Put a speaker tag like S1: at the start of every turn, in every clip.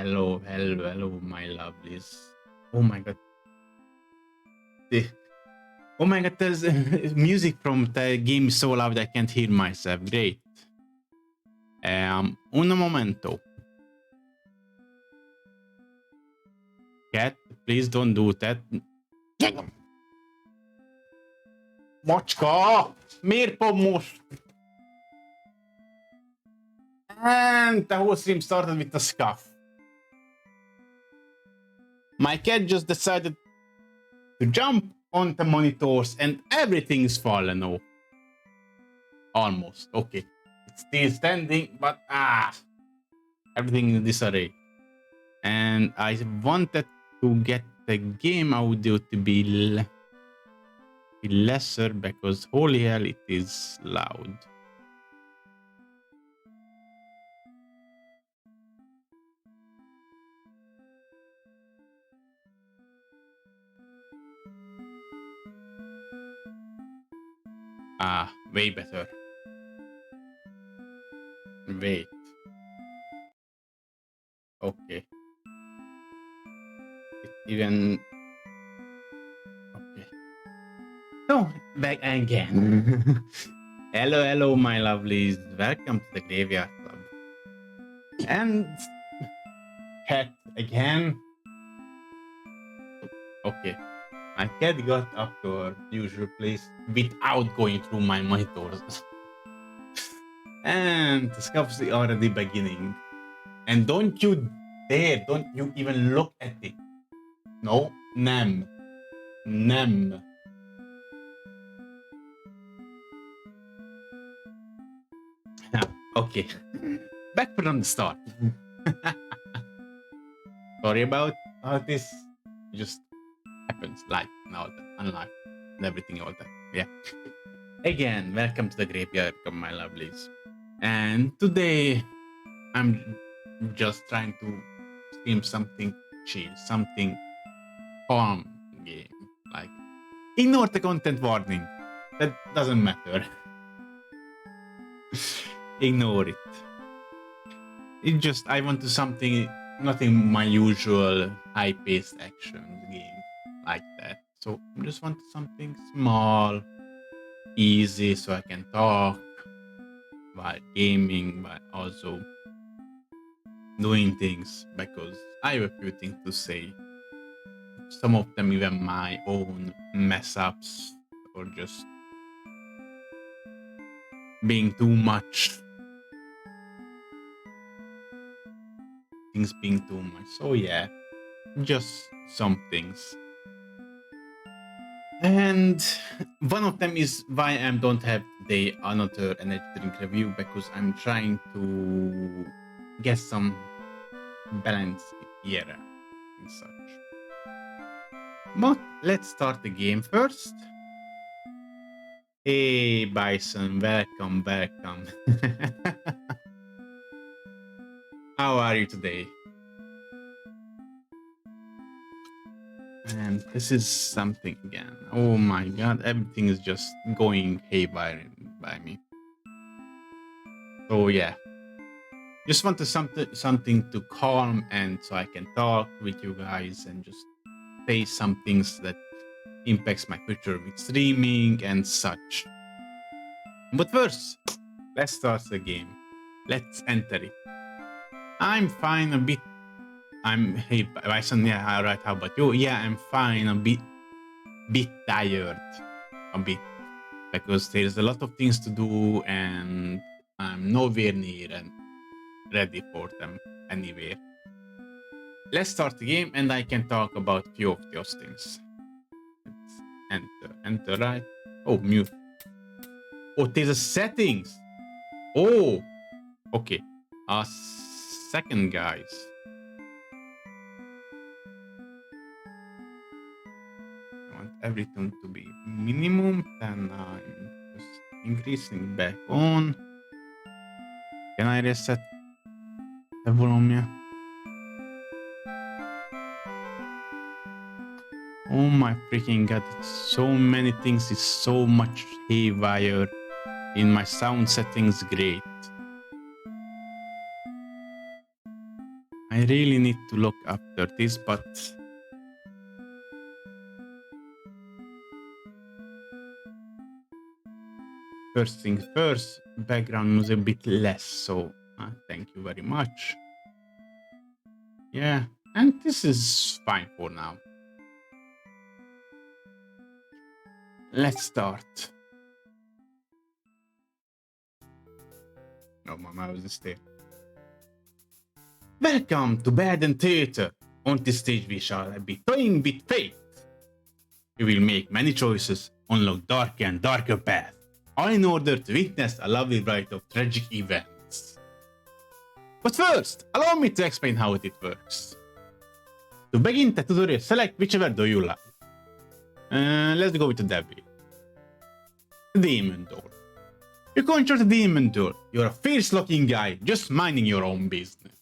S1: hello, my lovelies. Oh my god. The- oh my god, there's music from the game is so loud I can't hear myself. Great. Un momento. Cat, please don't do that. Macska! Miért pont most? And the whole stream started with a scuff. My cat just decided to jump on the monitors and everything is fallen off. Almost. Okay. It's still standing, but everything in disarray. And I wanted to get the game audio to be lesser because holy hell it is loud. Way better. Wait. Okay. It even... Okay. So, back again. Hello, my lovelies. Welcome to the Graveyard Club. And... cat again. Okay. My cat got up to her usual place without going through my monitors. And the scuffs are already beginning. And don't you dare, don't you even look at it. No, Nem. Okay, back from the start. Sorry about this. Just happens, life and all that, and life and everything, all that. Yeah. Again, welcome to the Graveyard Club, my lovelies. And today, I'm just trying to stream something chill, something calm game. Like, ignore the content warning. That doesn't matter. Ignore it. It just, I want to something, nothing my usual high-paced action game like that. So I just want something small, easy, so I can talk while gaming, but also doing things, because I have a few things to say. Some of them even my own mess ups, or just being too much. Things being too much. So yeah, just some things. And one of them is why I don't have today another energy drink review, because I'm trying to get some balance here and such. But let's start the game first. Hey Bison, welcome. How are you today? And this is something again. Oh my god, everything is just going haywire by me. So yeah, just want to something to calm, and so I can talk with you guys and just say some things that impacts my future with streaming and such. But first, let's start the game. Let's enter it. I'm fine, a bit. Hey Bison, yeah, alright, how about you? Yeah, I'm fine, a bit tired, a bit, because there's a lot of things to do and I'm nowhere near and ready for them anywhere. Let's start the game and I can talk about a few of those things. Let's enter, right? Oh, mute. Oh, there's a settings. Oh, okay. Second, guys. I want everything to be minimum, and I'm just increasing back on. Can I reset the volume? Yeah. Oh my freaking god, it's so many things, it's so much haywire in my sound settings. Great. I really need to look after this, but first things first, background was a bit less, so thank you very much. Yeah, and this is fine for now. Let's start. No, my mouse is there. Welcome to Bad and Theater. On this stage we shall be toying with fate. We will make many choices, unlock darker and darker paths, all in order to witness a lovely ride of tragic events. But first, allow me to explain how it works. To begin the tutorial, select whichever door you like. Let's go with the devil. The demon door. You control the demon door. You're a fierce-looking guy, just minding your own business.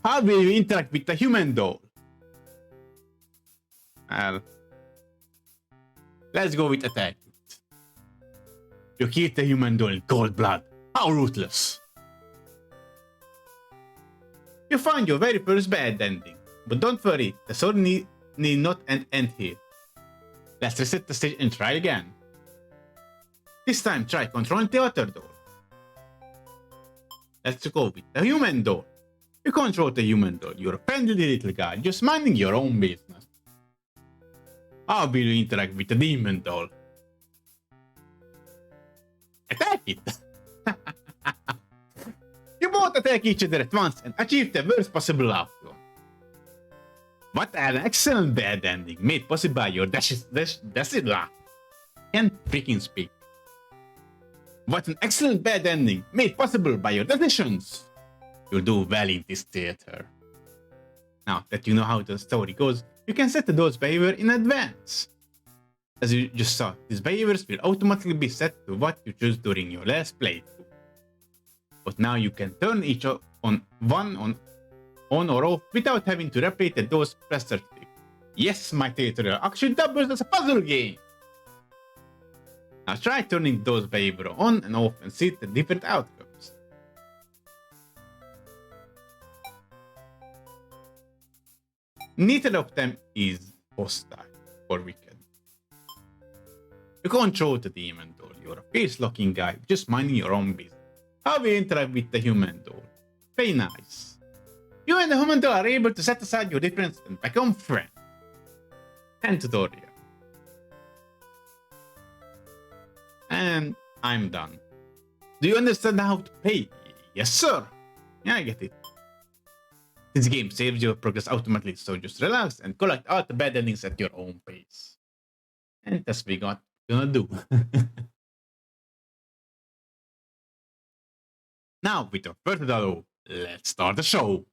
S1: How will you interact with the human doll? Well, let's go with attack. You kill the human doll in cold blood. How ruthless! You find your very first bad ending, but don't worry, the story need not end here. Let's reset the stage and try again. This time try controlling the other doll. Let's go with the human doll. You control the human doll. You're a friendly little guy, just minding your own business. How will you interact with the demon doll? Attack it! You both attack each other at once and achieve the worst possible outcome. What an excellent bad ending made possible by your can't freaking speak. What an excellent bad ending made possible by your decisions. You'll do well in this theater. Now that you know how the story goes, you can set those behaviors in advance. As you just saw, these behaviors will automatically be set to what you choose during your last playthrough. But now you can turn each on or off without having to replay the dose preservative. Yes, my tutorial actually doubles as a puzzle game. Now try turning those behaviors on and off and see the different outcomes. Neither of them is hostile or wicked. You control the demon doll. You're a fierce-looking guy, just minding your own business. How we interact with the human doll? Very nice. You and the human doll are able to set aside your difference and become friends. End tutorial. And I'm done. Do you understand how to play? Yes, sir. Yeah, I get it. This game saves your progress automatically, so just relax and collect all the bad endings at your own pace. And that's what we're gonna do. Now, without further ado, let's start the show.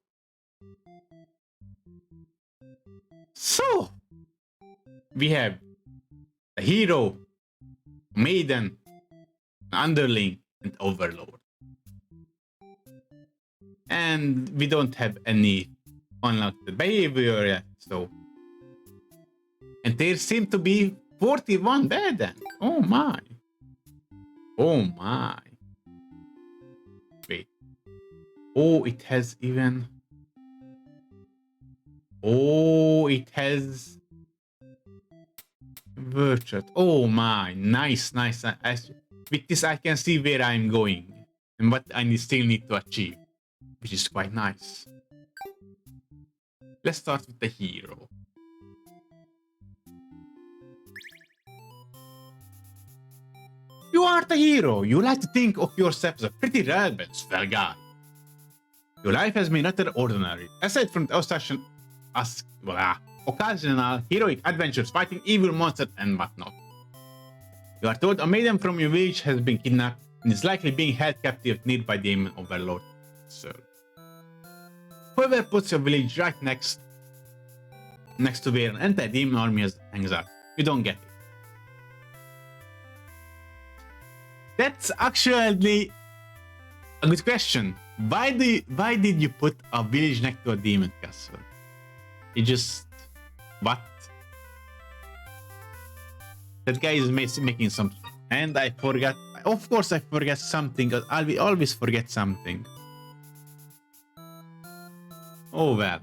S1: So, we have a hero, maiden, underling, and overlord. And we don't have any unlocked behavior yet, so. And there seem to be 41 bad ends. Oh my. Oh my. Wait. Oh, it has even. Oh, it has. Virtual. Oh my. Nice, nice. With this, I can see where I'm going and what I still need to achieve, which is quite nice. Let's start with the hero. You are the hero. You like to think of yourself as a pretty relevant, swell guy. Your life has been rather ordinary, aside from the occasional heroic adventures fighting evil monsters and whatnot. You are told a maiden from your village has been kidnapped and is likely being held captive near by demon overlord. So, whoever puts your village right next to where an anti-demon army hangs out, you don't get it. That's actually a good question. Why did you put a village next to a demon castle? It just what? That guy is making some, and I forgot. Of course, I forget something. I will always forget something. Oh well.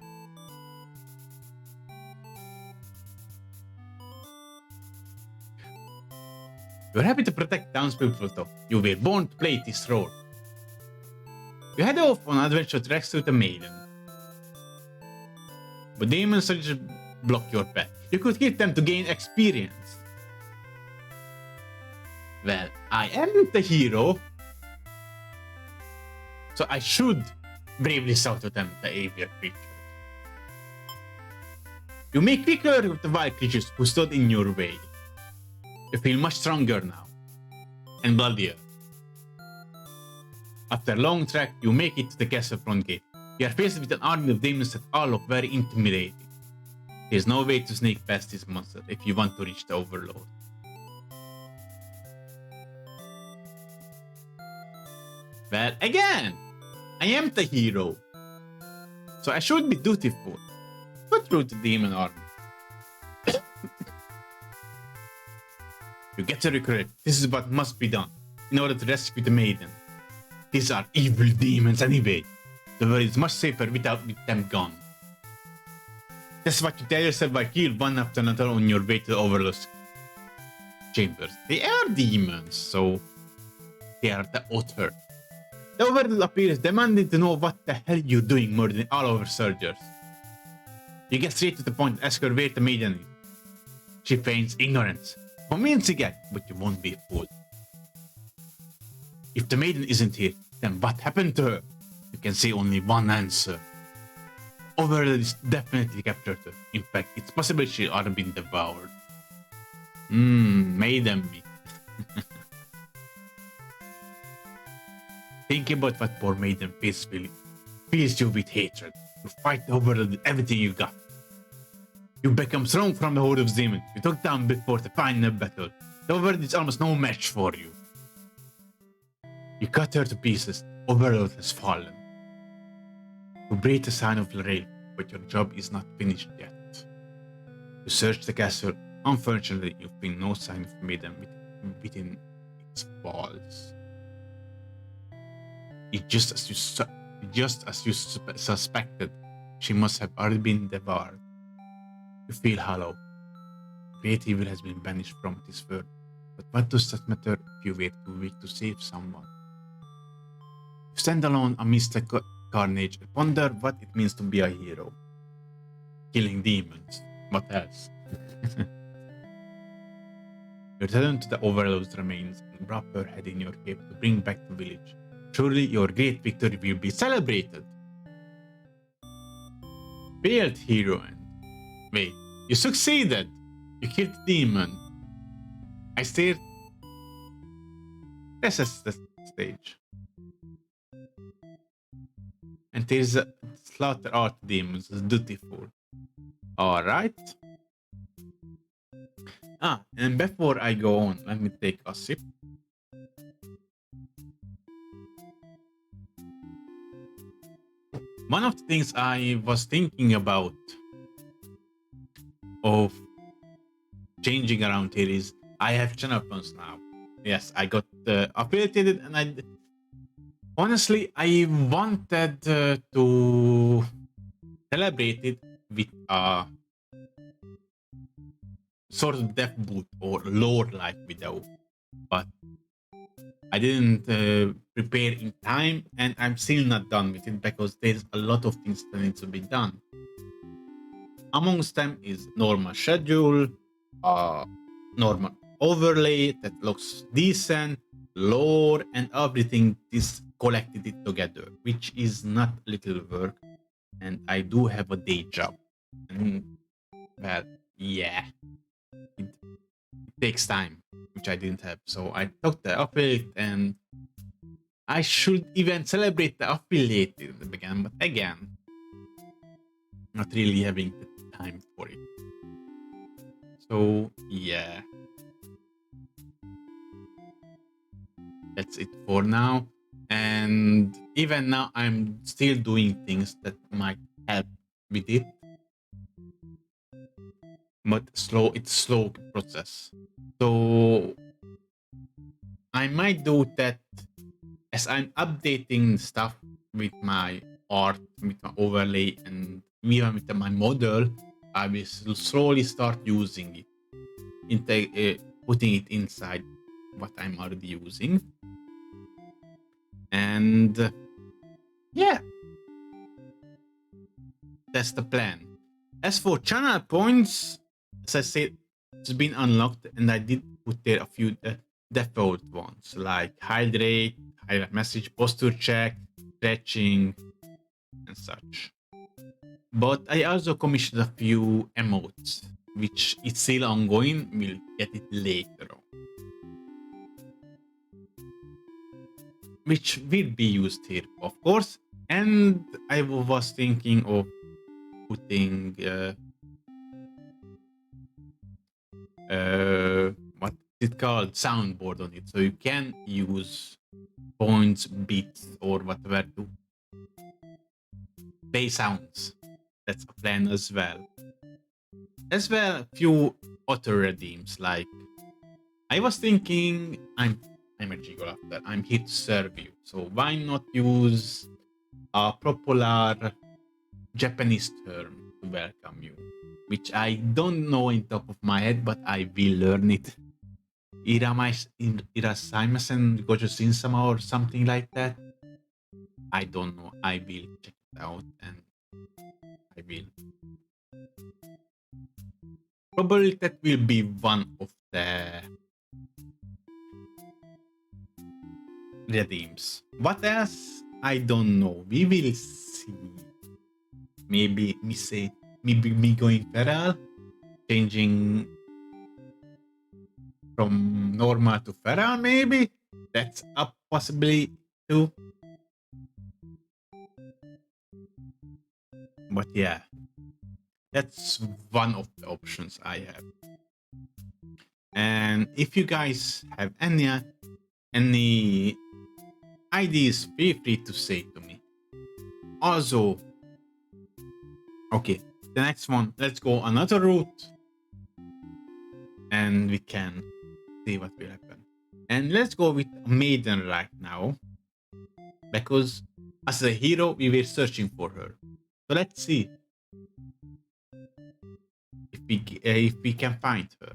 S1: You're happy to protect townspeople though. You were born to play this role. You head off on adventure tracks with a maiden. But demons just block your path. You could hit them to gain experience. Well, I am the hero, so I should bravely shout at them, the aviar creatures. You make quicker with the wild creatures who stood in your way. You feel much stronger now, and bloodier. After a long trek, you make it to the castle front gate. You are faced with an army of demons that all look very intimidating. There's no way to sneak past this monster if you want to reach the overlord. Well, again, I am the hero, so I should be dutiful. Go through the demon army. You get to recollect, this is what must be done in order to rescue the maiden. These are evil demons anyway. The world is much safer with them gone. That's what you tell yourself by kill one after another on your way to the Overlord's chambers. They are demons, so they are the author. The Overlord appears demanding to know what the hell you're doing murdering all our soldiers. You get straight to the point and ask her where the maiden is. She feigns ignorance. Convincing it, but you won't be fooled. If the maiden isn't here, then what happened to her? You can say only one answer. Overlord is definitely captured her. In fact, it's possible she ought been devoured. Maiden meat. Think about what poor maiden fills you with hatred. You fight the Overlord with everything you got. You become strong from the horde of demons. You took down before the final battle. The Overlord is almost no match for you. You cut her to pieces. Overlord has fallen. You breathe a sign of relief, but your job is not finished yet. You search the castle. Unfortunately, you find no sign of maiden within its walls. Just as you suspected, she must have already been devoured. You feel hollow. Great evil has been banished from this world. But what does that matter if you were too weak to save someone? You stand alone amidst the carnage and ponder what it means to be a hero. Killing demons. What else? You return to the Overlord's remains and wrap her head in your cape to bring back the village. Surely your great victory will be celebrated. Failed hero and wait, you succeeded! You killed the demon. I stared. This is the stage. And there's a slaughter art demons, dutiful. Alright. And before I go on, let me take a sip. One of the things I was thinking about of changing around here is I have channel points now. Yes, I got affiliated, and honestly I wanted to celebrate it with a sort of death boot or lore like video, but I didn't prepare in time, and I'm still not done with it because there's a lot of things that need to be done. Amongst them is normal schedule, normal overlay that looks decent, lore, and everything is collected it together, which is not little work. And I do have a day job, and well, yeah, it takes time, which I didn't have. So I took the affiliate, and I should even celebrate the affiliate in the beginning, but again, not really having the time for it. So yeah, that's it for now. And even now, I'm still doing things that might help with it, but it's slow process. So I might do that as I'm updating stuff with my art, with my overlay, and even with my model, I will slowly start using it, putting it inside what I'm already using. And yeah, that's the plan. As for channel points, as I said, it's been unlocked, and I did put there a few default ones like hydrate, highlight message, posture check, stretching, and such. But I also commissioned a few emotes, which is still ongoing. We'll get it later on, which will be used here, of course. And I was thinking of putting what is it called, soundboard on it, so you can use points, beats, or whatever to play sounds. That's a plan as well. As well, a few auto redeems. Like I was thinking, I'm a jiggle after. I'm here to serve you. So why not use a popular Japanese term to welcome you, which I don't know in top of my head, but I will learn it. Irasaimasen Gojo Shinsama or something like that. I don't know. I will check it out, and I will. Probably that will be one of the redeems. What else? I don't know. We will see. Maybe me going feral, changing from normal to feral. Maybe that's a possibility too. But yeah, that's one of the options I have. And if you guys have any ideas, feel free to say to me. Also, okay, the next one, let's go another route, and we can see what will happen. And let's go with Maiden right now, because as a hero, we were searching for her. So let's see if we can find her.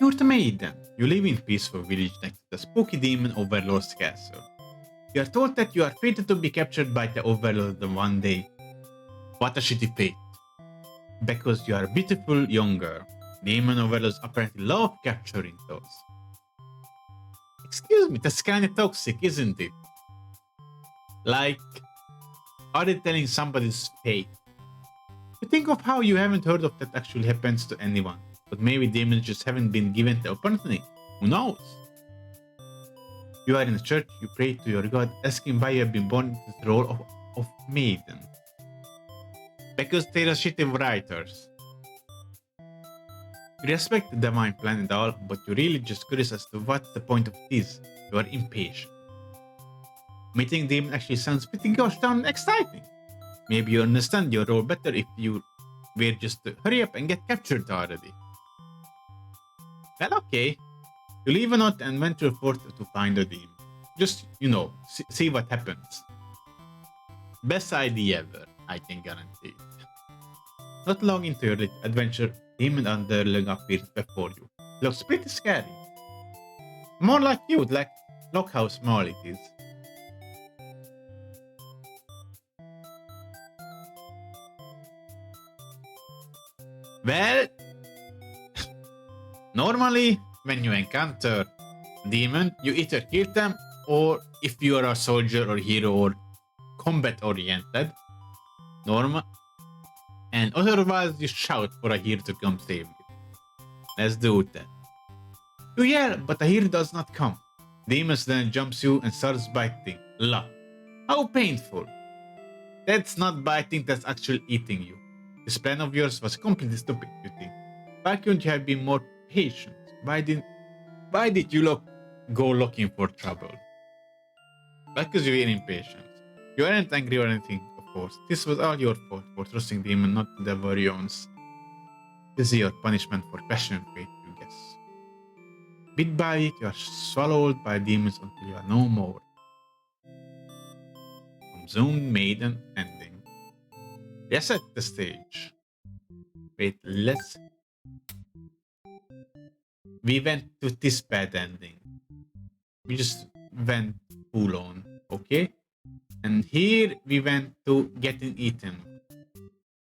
S1: You're the Maiden. You live in peaceful village next to the spooky demon overlord's castle. You are told that you are fated to be captured by the overlord one day. What a shitty fate. Because you are a beautiful young girl. Demon overlords apparently love capturing those. Excuse me, that's kinda toxic, isn't it? Like, are they telling somebody's fate? You think of how you haven't heard of that actually happens to anyone. But maybe demons just haven't been given the opportunity. Who knows? You are in a church, you pray to your god, asking why you have been born into the role of maiden. Because they are shitty writers. You respect the divine plan and all, but you're really just curious as to what's the point of this. You are impatient. Meeting demon actually sounds pretty gosh darn exciting. Maybe you understand your role better if you were just to hurry up and get captured already. Well, okay. You leave a note and venture forth to find the demon. Just, see what happens. Best idea ever, I can guarantee it. Not long into your adventure, demon underling appears before you. Looks pretty scary. More like you, look how small it is. Well, normally, when you encounter demon, you either kill them, or if you are a soldier or hero or combat oriented, normal, and otherwise you shout for a hero to come save you. Let's do that. You yell, but a hero does not come. Demon then jumps you and starts biting. La. How painful. That's not biting, that's actually eating you. This plan of yours was completely stupid, you think. Why couldn't you have been more patient? Why did you go looking for trouble? Because you were impatient. You weren't angry or anything, of course. This was all your fault for trusting demon not to devour your own. This is your punishment for passion fate, you guess. Bit by it, you are swallowed by demons until you are no more. Zoom maiden ending. Reset the stage. Wait, we went to this bad ending. We just went full on, okay? And here we went to getting eaten.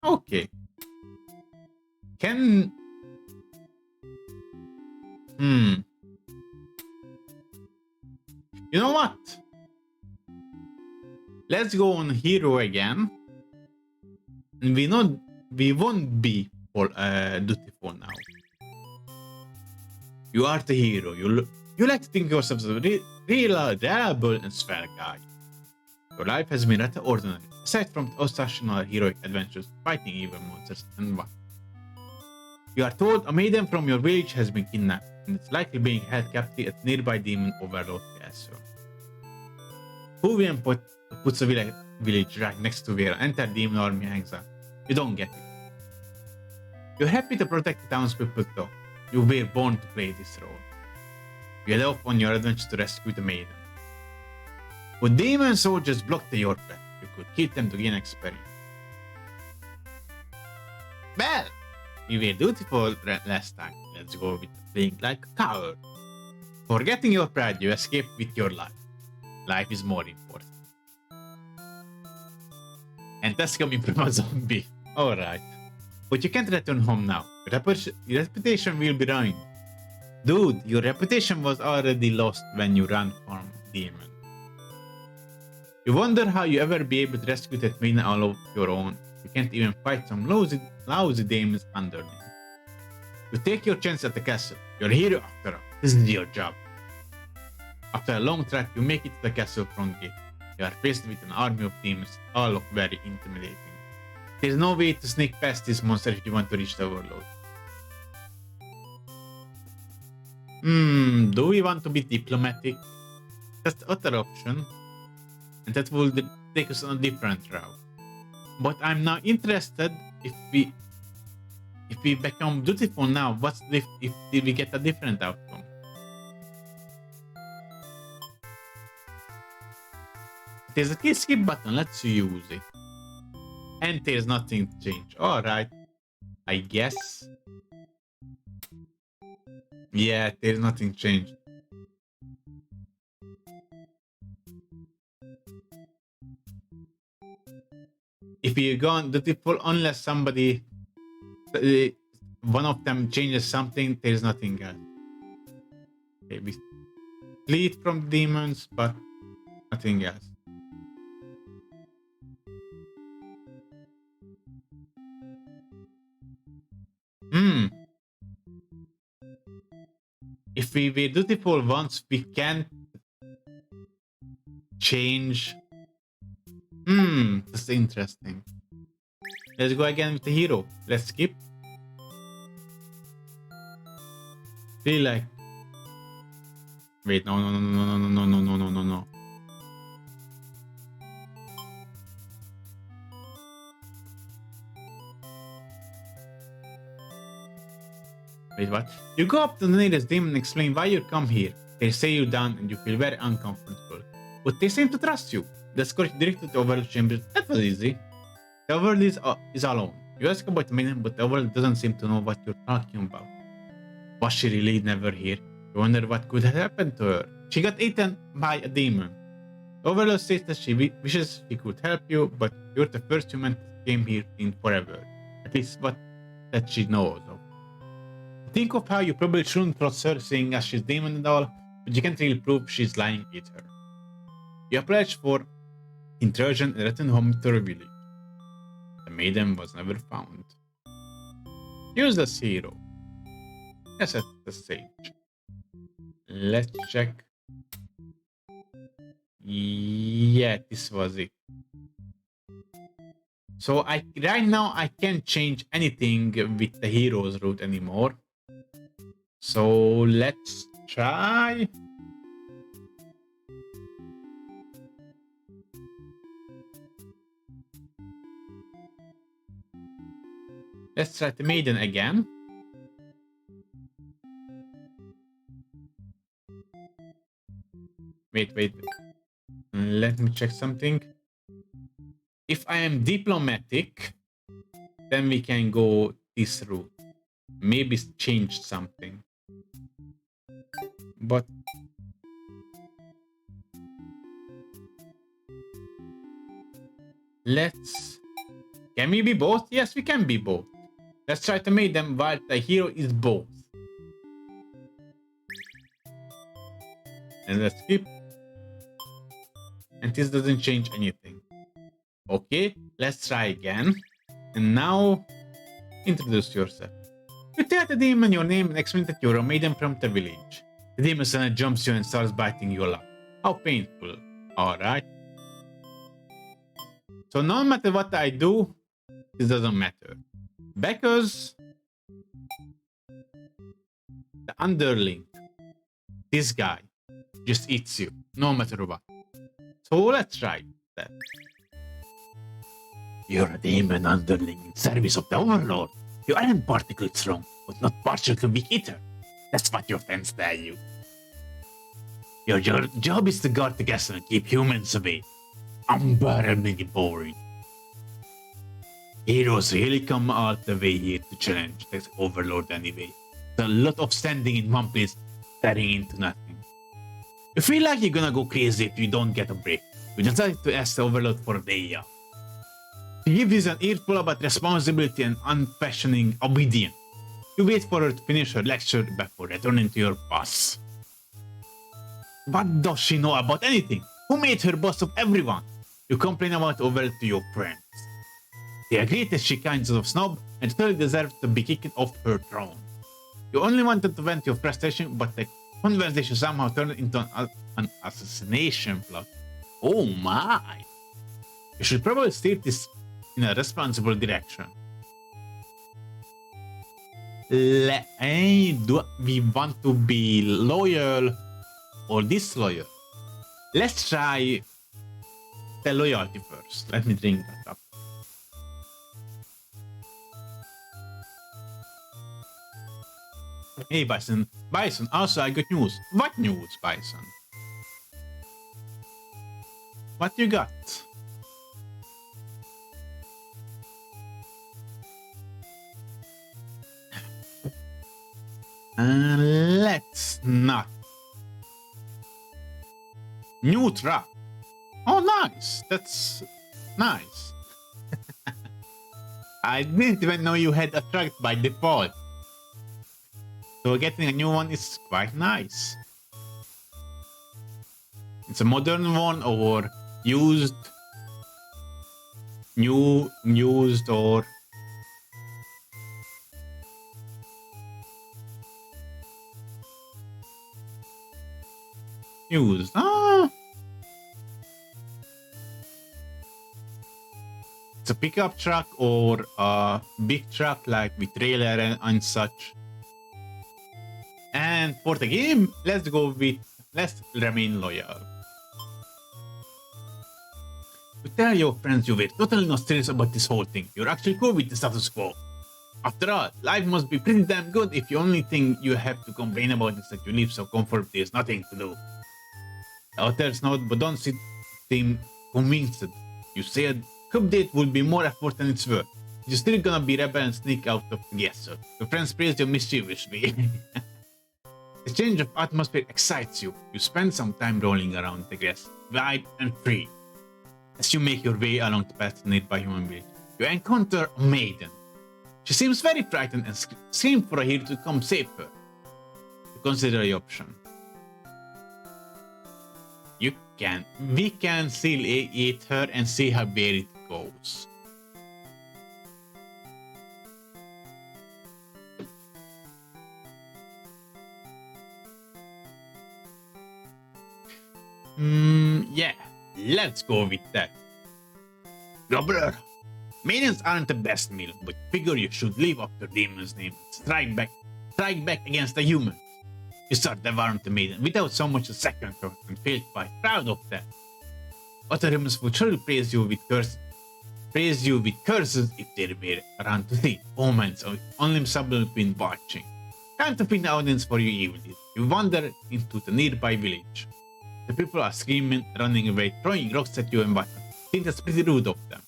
S1: Okay. Can... You know what? Let's go on hero again. And we won't be dutiful now. You are the hero. You like to think yourself as a reliable and fair guy. Your life has been rather ordinary, aside from occasional heroic adventures, fighting evil monsters, and what. You are told a maiden from your village has been kidnapped, and is likely being held captive at nearby demon overlord castle. HUVtuber puts a village right next to where an entire demon army hangs out. You don't get it. You're happy to protect the townspeople though. You were born to play this role. You head off on your adventure to rescue the maiden. When demon soldiers blocked your path, you could kill them to gain experience. Well, you were dutiful last time. Let's go with playing like a coward. Forgetting your pride, you escape with your life. Life is more important. And that's coming from a zombie. Alright. But you can't return home now. Your reputation will be ruined. Dude, your reputation was already lost when you ran from demon. You wonder how you ever be able to rescue that maiden all of your own. You can't even fight some lousy demons underneath. You take your chance at the castle. You're a hero after all. This is your job. After a long trek, you make it to the castle front gate. You are faced with an army of demons, all look very intimidating. There's no way to sneak past this monster if you want to reach the overlord. Do we want to be diplomatic? That's the other option. And that will take us on a different route. But I'm now interested if we become dutiful now, what's if we get a different outcome? There's a skip button, let's use it. And there's nothing to change. Alright. I guess. Yeah, there's nothing changed. If you go on dutiful, unless somebody, one of them changes something, there's nothing else. Okay, we flee from demons, but nothing else. If we were dutiful once, we can't change. That's interesting. Let's go again with the hero. Let's skip. Really like. Wait, no. Wait, what? You go up to the nearest demon and explain why you come here. They say you're down and you feel very uncomfortable. But they seem to trust you. They escort you directly to the Overlord Chamber. That was easy. The Overlord is alone. You ask about the maiden, but the Overlord doesn't seem to know what you're talking about. Was she really never here? You wonder what could have happened to her. She got eaten by a demon. The Overlord says that she wishes she could help you, but you're the first human that came here in forever. At least what that she knows of. Think of how you probably shouldn't trust her, seeing as she's demon and all, but you can't really prove she's lying either. You applied for intrusion and returned home to her village. The maiden was never found. Use the hero. Let's set the stage. Let's check. Yeah, this was it. So right now I can't change anything with the hero's route anymore. So let's try. Let's try the maiden again. Wait. Let me check something. If I am diplomatic, then we can go this route. Maybe change something. But let's... Can we be both? Yes, we can be both. Let's try to make them while the hero is both. And let's skip. And this doesn't change anything. Okay, let's try again. And now, introduce yourself. You tell the demon your name and explain that you're a maiden from the village. The demon suddenly jumps you and starts biting your lap. How painful. Alright. So no matter what I do, this doesn't matter. Because the underling, this guy, just eats you, no matter what. So let's try that. You're a demon underling in service of the Overlord. You aren't particularly strong, but not partially weak either. That's what your friends tell you. Your job is to guard the castle and keep humans away. Unbearably boring. Heroes really come out the way here to challenge the Overlord anyway. There's a lot of standing in one place, staring into nothing. You feel like you're gonna go crazy if you don't get a break. You decide to ask the Overlord for a day off. She gives you an earful about responsibility and unfashioning obedience. You wait for her to finish her lecture before returning to your boss. What does she know about anything? Who made her boss of everyone? You complain about Overlord to your friends. They agree that she kinds of snob and totally deserves to be kicked off her throne. You only wanted to vent your frustration, but the conversation somehow turned into an assassination plot. Oh my! You should probably steer this in a responsible direction. Do we want to be loyal or disloyal? Let's try the loyalty first. Let me drink that up. Hey Bison. Bison, also I got news. What news, Bison? What you got? Let's not. New truck. Oh, nice. That's nice. I didn't even know you had a truck by default. So getting a new one is quite nice. It's a modern one or used, used or used. Ah, it's a pickup truck or a big truck like with trailer and such. And for the game, let's remain loyal. You tell your friends you were totally not serious about this whole thing. You're actually cool with the status quo. After all, life must be pretty damn good if the only thing you have to complain about is that you live so comfortably there's nothing to do. The others note but don't seem convinced. You said update will be more effort than it's worth. You're still gonna be rebel and sneak out of the guest, sir. Your friends praise you mischievously. The change of atmosphere excites you. You spend some time rolling around the grass, wide and free. As you make your way along the path to nearby human village, you encounter a maiden. She seems very frightened and screams for a hero to come save her. You consider the option. We can still eat her and see how where it goes. Yeah, let's go with that. Gobbler, maidens aren't the best meal, but figure you should live up to demon's name. Strike back against the humans. You start devouring the maiden without so much as a second thought and feel quite proud of that. Other humans would surely praise you with curses if they were around to see omens or only subtly been watching. Time to pick the audience for your evil deeds. You wander into the nearby village. The people are screaming, running away, throwing rocks at you and whatnot. I think that's pretty rude of them.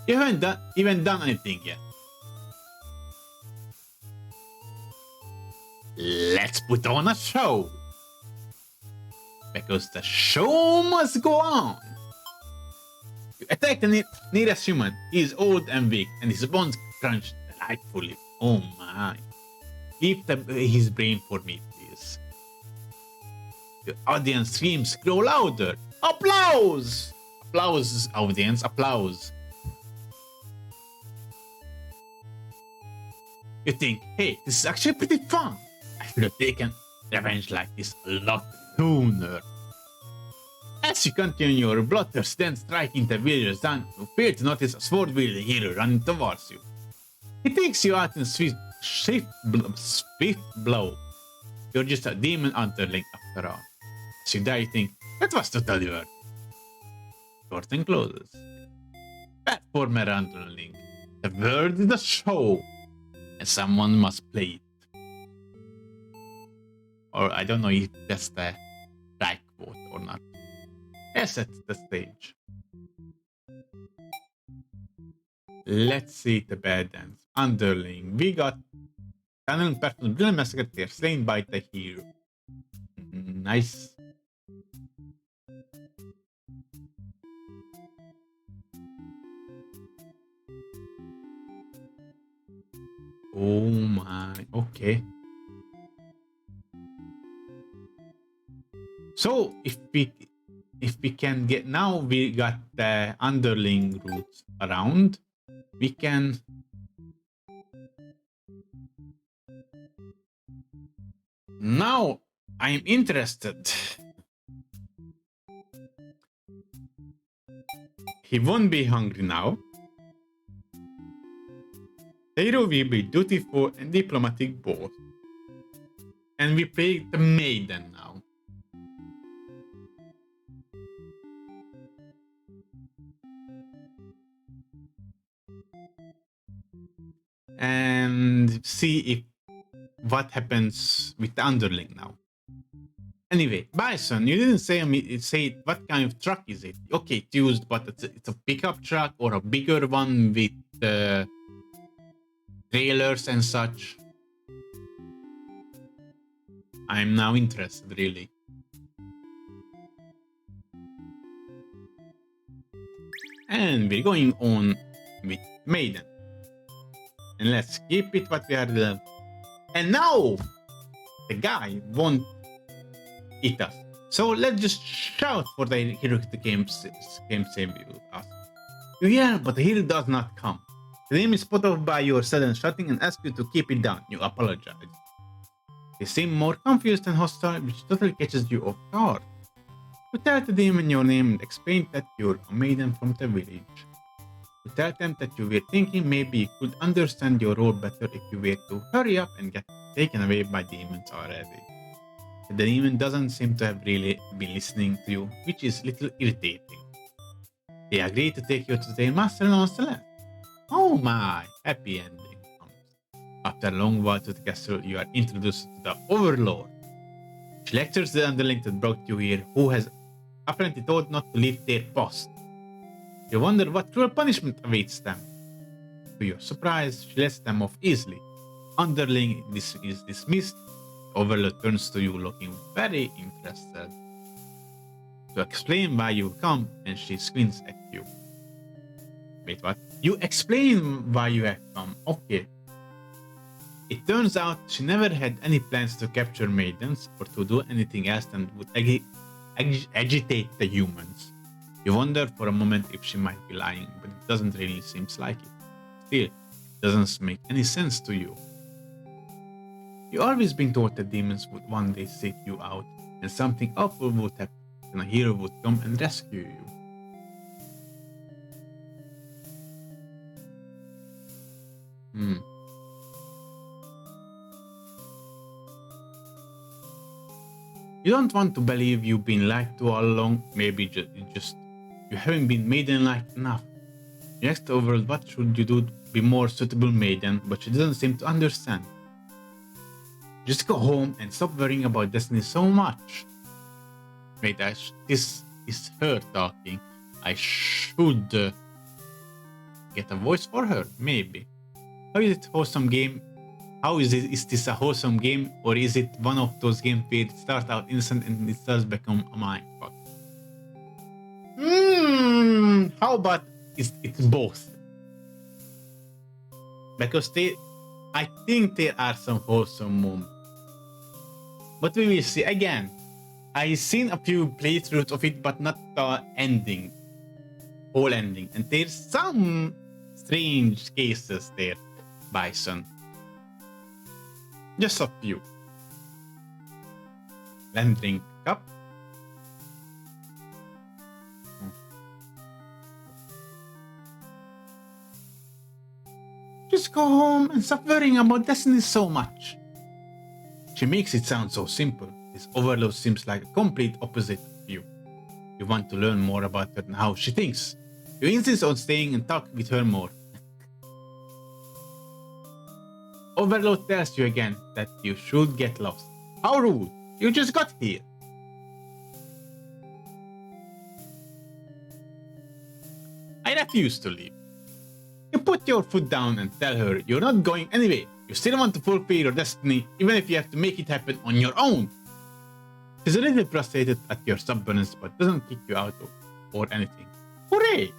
S1: You haven't even done anything yet. Let's put on a show. Because the show must go on. You attack the nearest human. He is old and weak, and his bones crunch delightfully. Oh my. Leave his brain for me, please. The audience screams, grow louder. Applause! Applause, audience, applause. You think, hey, this is actually pretty fun. I should have taken revenge like this a lot sooner. As you continue your bloodthirst, then striking the villagers down, you fail to notice a sword-wielding hero running towards you. He takes you out in swift blow. You're just a demon underling after all. As you die, you think, that was totally worth it. Curtain closes. Bad former underling. The world is a show, and someone must play it. Or I don't know if that's the right quote or not. Yes, that's the stage. Let's see the bad ends. Underling. We got Tunnel person Bill Massacre slain by the hero. Nice. Oh my, okay. So if we can get, now we got the underling roots around, we can now I'm interested. He won't be hungry now. The hero will be dutiful and diplomatic both. And we play the maiden now. And see if what happens with the underling now. Anyway, Bison, you didn't say what kind of truck is it? Okay, it's used, but it's a pickup truck or a bigger one with trailers and such. I'm now interested, really. And we're going on with Maiden. And let's keep it what we are doing. And now the guy won't eat us. So let's just shout for the hero to came save us. Yeah, but the hero does not come. The name is put off by your sudden shouting and asks you to keep it down. You apologize. They seem more confused and hostile, which totally catches you off guard. You tell the demon your name and explain that you're a maiden from the village. You tell them that you were thinking maybe you could understand your role better if you were to hurry up and get taken away by demons already. The demon doesn't seem to have really been listening to you, which is a little irritating. They agree to take you to their master on the land. Oh my, happy ending comes. After a long walk to the castle, you are introduced to the Overlord. She lectures the underling that brought you here, who has apparently told not to leave their post. You wonder what cruel punishment awaits them. To your surprise, she lets them off easily. Underling is dismissed. Overlord turns to you looking very interested. To explain why you come, and she squints at you. Wait, what? You explain why you have come. Okay. It turns out she never had any plans to capture maidens or to do anything else that would agitate the humans. You wonder for a moment if she might be lying, but it doesn't really seem like it. Still, it doesn't make any sense to you. You've always been told that demons would one day seek you out, and something awful would happen, and a hero would come and rescue you. You don't want to believe you've been lied to all along. Maybe you haven't been maiden-like enough. You asked the overlord what should you do to be more suitable maiden, but she doesn't seem to understand. Just go home and stop worrying about destiny so much. Wait, this is her talking. I should Get a voice for her, maybe. How is it wholesome game? How is it? Is this a wholesome game, or is it one of those games where it starts out innocent and it does become a mindfuck? How about it's both? Because I think there are some wholesome moments, but we will see. Again, I've seen a few playthroughs of it, but not the ending, whole ending, and there's some strange cases there, Bison. Just a few. Landing cup. Just go home and stop worrying about destiny so much. She makes it sound so simple. This overload seems like a complete opposite of you. You want to learn more about her and how she thinks. You insist on staying and talk with her more. Overload tells you again that you should get lost. How rude! You just got here. I refuse to leave. You put your foot down and tell her you're not going anywhere. You still want to fulfill your destiny, even if you have to make it happen on your own. She's a little frustrated at your stubbornness, but doesn't kick you out or anything. Hooray!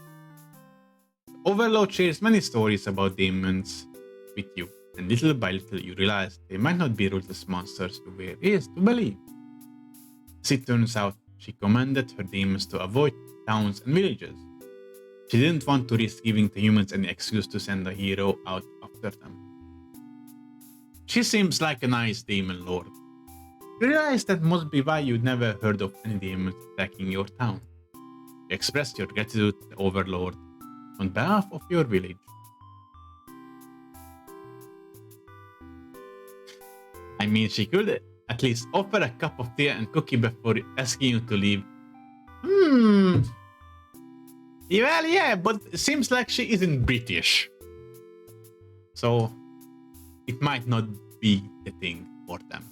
S1: Overload shares many stories about demons with you, and little by little you realize they might not be ruthless monsters you were raised to believe. As it turns out, she commanded her demons to avoid towns and villages. She didn't want to risk giving the humans any excuse to send a hero out after them. She seems like a nice demon lord. You realize that must be why you'd never heard of any demons attacking your town. You express your gratitude to the Overlord on behalf of your village. I mean, she could at least offer a cup of tea and cookie before asking you to leave. Well, yeah, but it seems like she isn't British. So, it might not be the thing for them.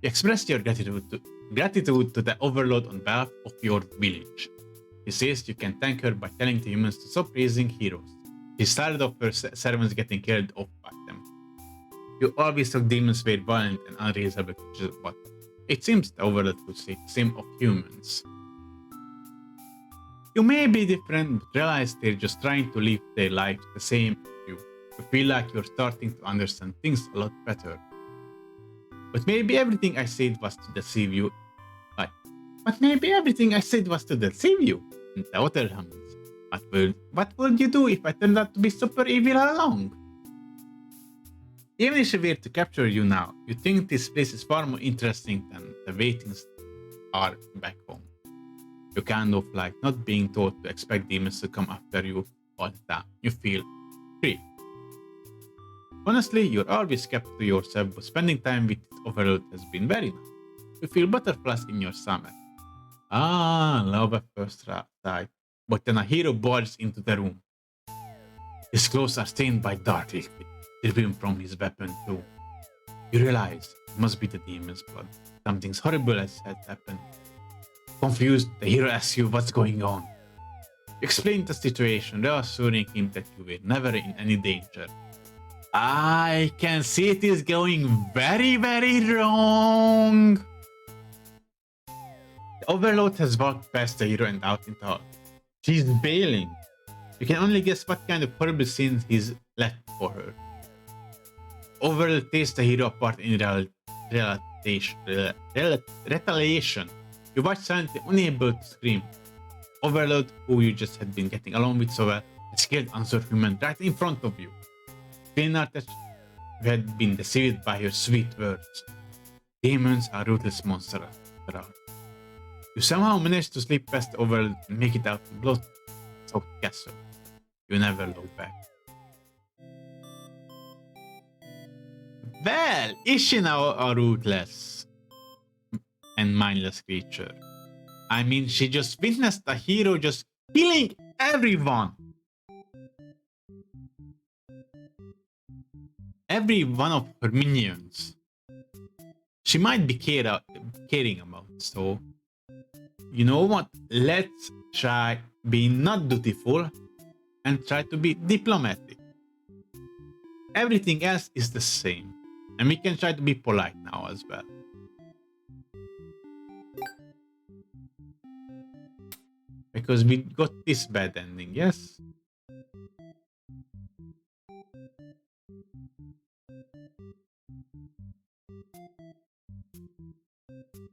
S1: You express your gratitude to the Overlord on behalf of your village. He says you can thank her by telling the humans to stop raising heroes. She's tired of her servants getting carried off by them. You always thought demons were violent and unreasonable creatures, but it seems the Overlord would say the same of humans. You may be different, but realize they're just trying to live their lives the same as you. You feel like you're starting to understand things a lot better. But maybe everything I said was to deceive you. And the other humans. What would you do if I turned out to be super evil all along? Even if she were to capture you now, you think this place is far more interesting than the way things are back home. You kind of like not being taught to expect demons to come after you all the time. You feel free. Honestly, you're always kept to yourself, but spending time with Overload has been very nice. You feel butterflies in your stomach. Love at first sight. But then a hero barges into the room. His clothes are stained by dark liquid, dripping from his weapon too. You realize it must be the demon's blood. Something horrible has happened. Confused, the hero asks you what's going on. You explain the situation, reassuring him that you were never in any danger. I can see it is going very, very wrong. The Overlord has walked past the hero and out in the hall. She's bailing. You can only guess what kind of horrible scenes he's left for her. Overlord takes the hero apart in retaliation. You watch silently, unable to scream. Overlord, who you just had been getting along with so well, has killed unsolved human right in front of you. Cleaner that you had been deceived by your sweet words. Demons are ruthless monsters after all. You somehow managed to slip past the Overlord and make it out to blood-soaked castle. You never look back. Well, is she now a ruthless and mindless creature? I mean, she just witnessed a hero just killing everyone. Every one of her minions. She might be caring about, so you know what? Let's try being not dutiful and try to be diplomatic. Everything else is the same. And we can try to be polite now as well. Because we got this bad ending, yes?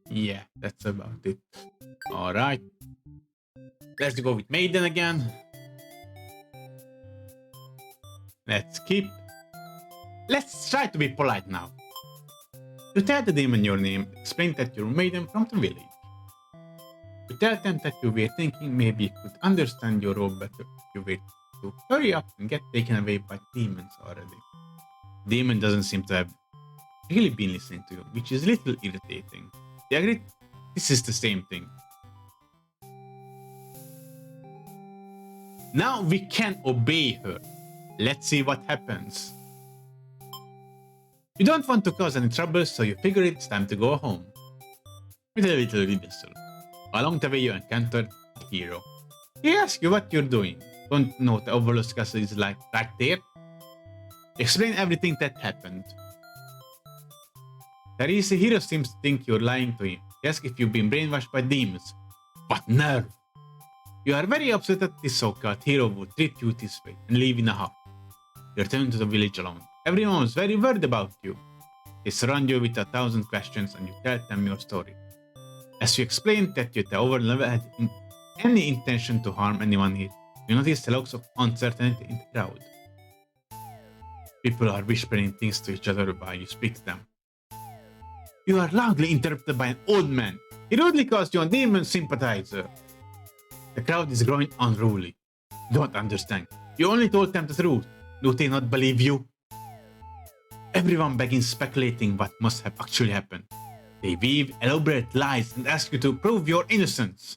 S1: Yeah, that's about it. Alright. Let's go with Maiden again. Let's keep. Let's try to be polite now. You tell the demon your name, explain that you're Maiden from the village. You tell them that you were thinking maybe you could understand your role better if you were to hurry up and get taken away by demons already. Demon doesn't seem to have really been listening to you, which is a little irritating. They agree this is the same thing. Now we can obey her. Let's see what happens. You don't want to cause any trouble, so you figure it's time to go home. With a little reversal. Along the way you encounter a hero. He asks you what you're doing. Don't know what the Overlord's castle is like back there? Explain everything that happened. The hero seems to think you're lying to him. He asks if you've been brainwashed by demons. What nerve! You are very upset that this so-called hero would treat you this way and leave in a huff. You return to the village alone. Everyone was very worried about you. They surround you with 1,000 questions and you tell them your story. As you explain that the Overlord never had any intention to harm anyone here, you notice the looks of uncertainty in the crowd. People are whispering things to each other while you speak to them. You are loudly interrupted by an old man. He rudely calls you a demon sympathizer. The crowd is growing unruly. You don't understand. You only told them the truth. Do they not believe you? Everyone begins speculating what must have actually happened. They weave elaborate lies and ask you to prove your innocence.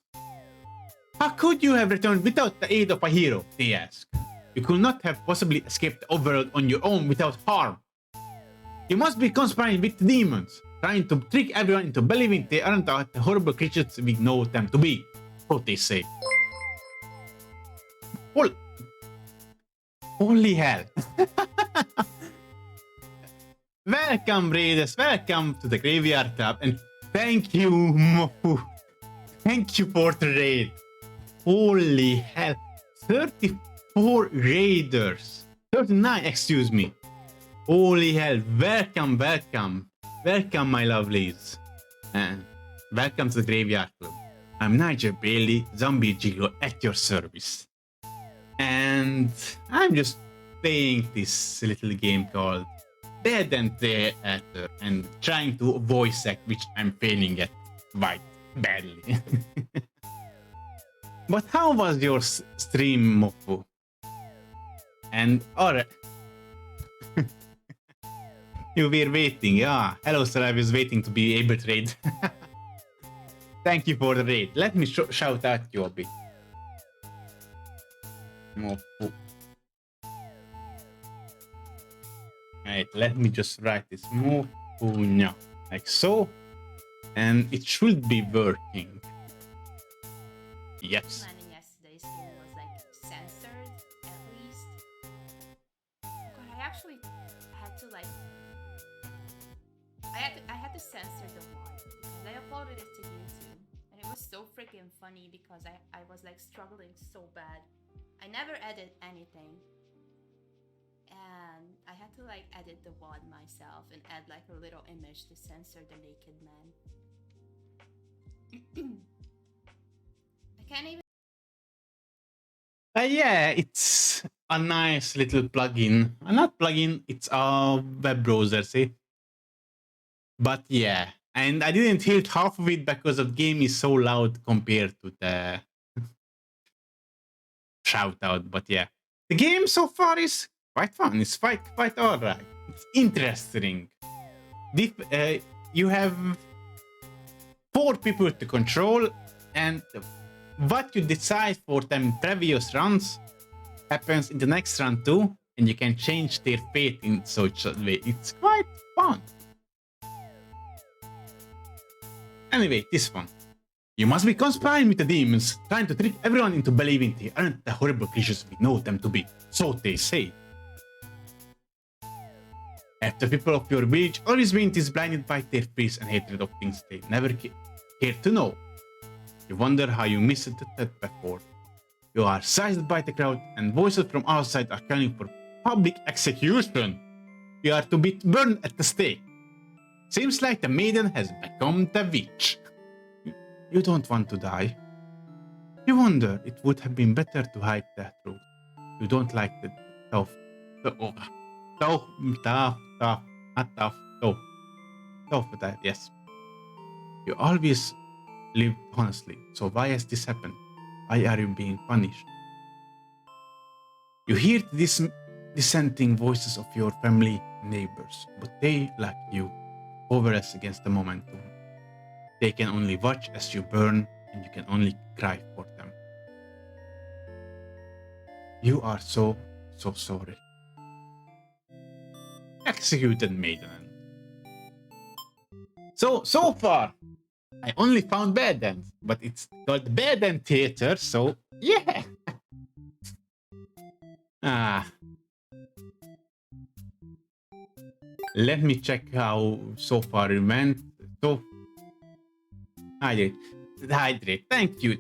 S1: How could you have returned without the aid of a hero? They ask. You could not have possibly escaped the Overlord on your own without harm. You must be conspiring with the demons, trying to trick everyone into believing they aren't the horrible creatures we know them to be. What they say. Holy hell. Welcome, Raiders. Welcome to the Graveyard Club. And thank you, Mofu. Thank you for the raid. Holy hell. 34 Raiders. 39, excuse me. Holy hell. Welcome, welcome. Welcome, my lovelies. And welcome to the Graveyard Club. I'm NaGeL Bailey, Zombie Gigolo at your service. And I'm just playing this little game called Dead and Theater and trying to voice act, which I'm failing at quite badly. But how was your stream, Mofu? And alright. You were waiting, yeah. Hello, sir, I was waiting to be able to raid. Thank you for the raid. Let me shout out you a bit. Mofu. Right, let me just write this Mofu, like so, and it should be working. Yes.
S2: Yesterday's game was like censored at least. God, I actually had to like I had to censor the one because I uploaded it to YouTube, and it was so freaking funny because I was like struggling so bad. I never edit anything. And I had to like edit the VOD myself and add like a little image to censor the naked man. I can't even.
S1: Yeah, it's a nice little plugin. Not plugin, it's a web browser, see? But yeah, and I didn't hear half of it because the game is so loud compared to the shout out. But yeah, the game so far is quite fun. It's quite alright. It's interesting. You have 4 people to control, and what you decide for them previous runs happens in the next run too, and you can change their fate in such a way. It's quite fun. Anyway, this one. You must be conspiring with the demons, trying to trick everyone into believing they aren't the horrible creatures we know them to be. So they say. Have the people of your village always been this blinded by their fears and hatred of things they never cared to know? You wonder how you missed that before. You are seized by the crowd, and voices from outside are calling for public execution. You are to be burned at the stake. Seems like the maiden has become the witch. You don't want to die. You wonder it would have been better to hide the truth. You don't like the tough, yes. You always lived honestly, so why has this happened? Why are you being punished? You hear these dissenting voices of your family and neighbors, but they, like you, powerless against the momentum. They can only watch as you burn, and you can only cry for them. You are so sorry. Executed maiden. So far, I only found bad ends, but it's called Bad End Theater, so yeah. Let me check how so far it went. So, hydrate. Thank you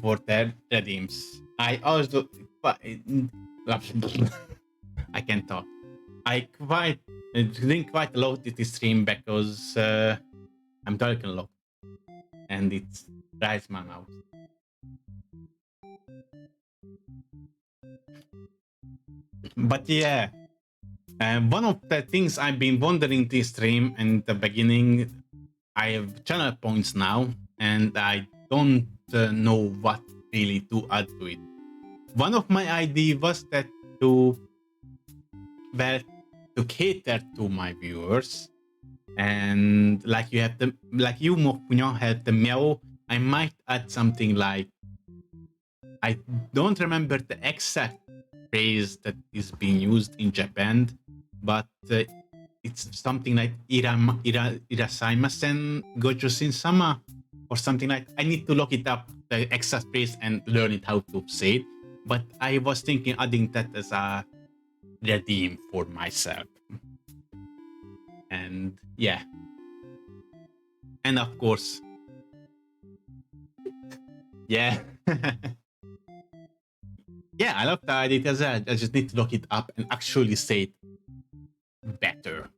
S1: for the redeems. I also, I can't talk. I didn't quite load this stream because I'm talking a lot, and it dries my mouth. But yeah, one of the things I've been wondering this stream in the beginning, I have channel points now, and I don't know what really to add to it. One of my ideas was that to cater to my viewers, and like you have the Mokunyo had the meow, I might add something like, I don't remember the exact phrase that is being used in Japan, but it's something like irasaimasen gojusin-sama or something like. I need to look it up, the exact phrase, and learn it how to say it. But I was thinking adding that as a redeem for myself. And yeah. And of course, yeah. Yeah, I love the idea as well. I just need to look it up and actually say it better.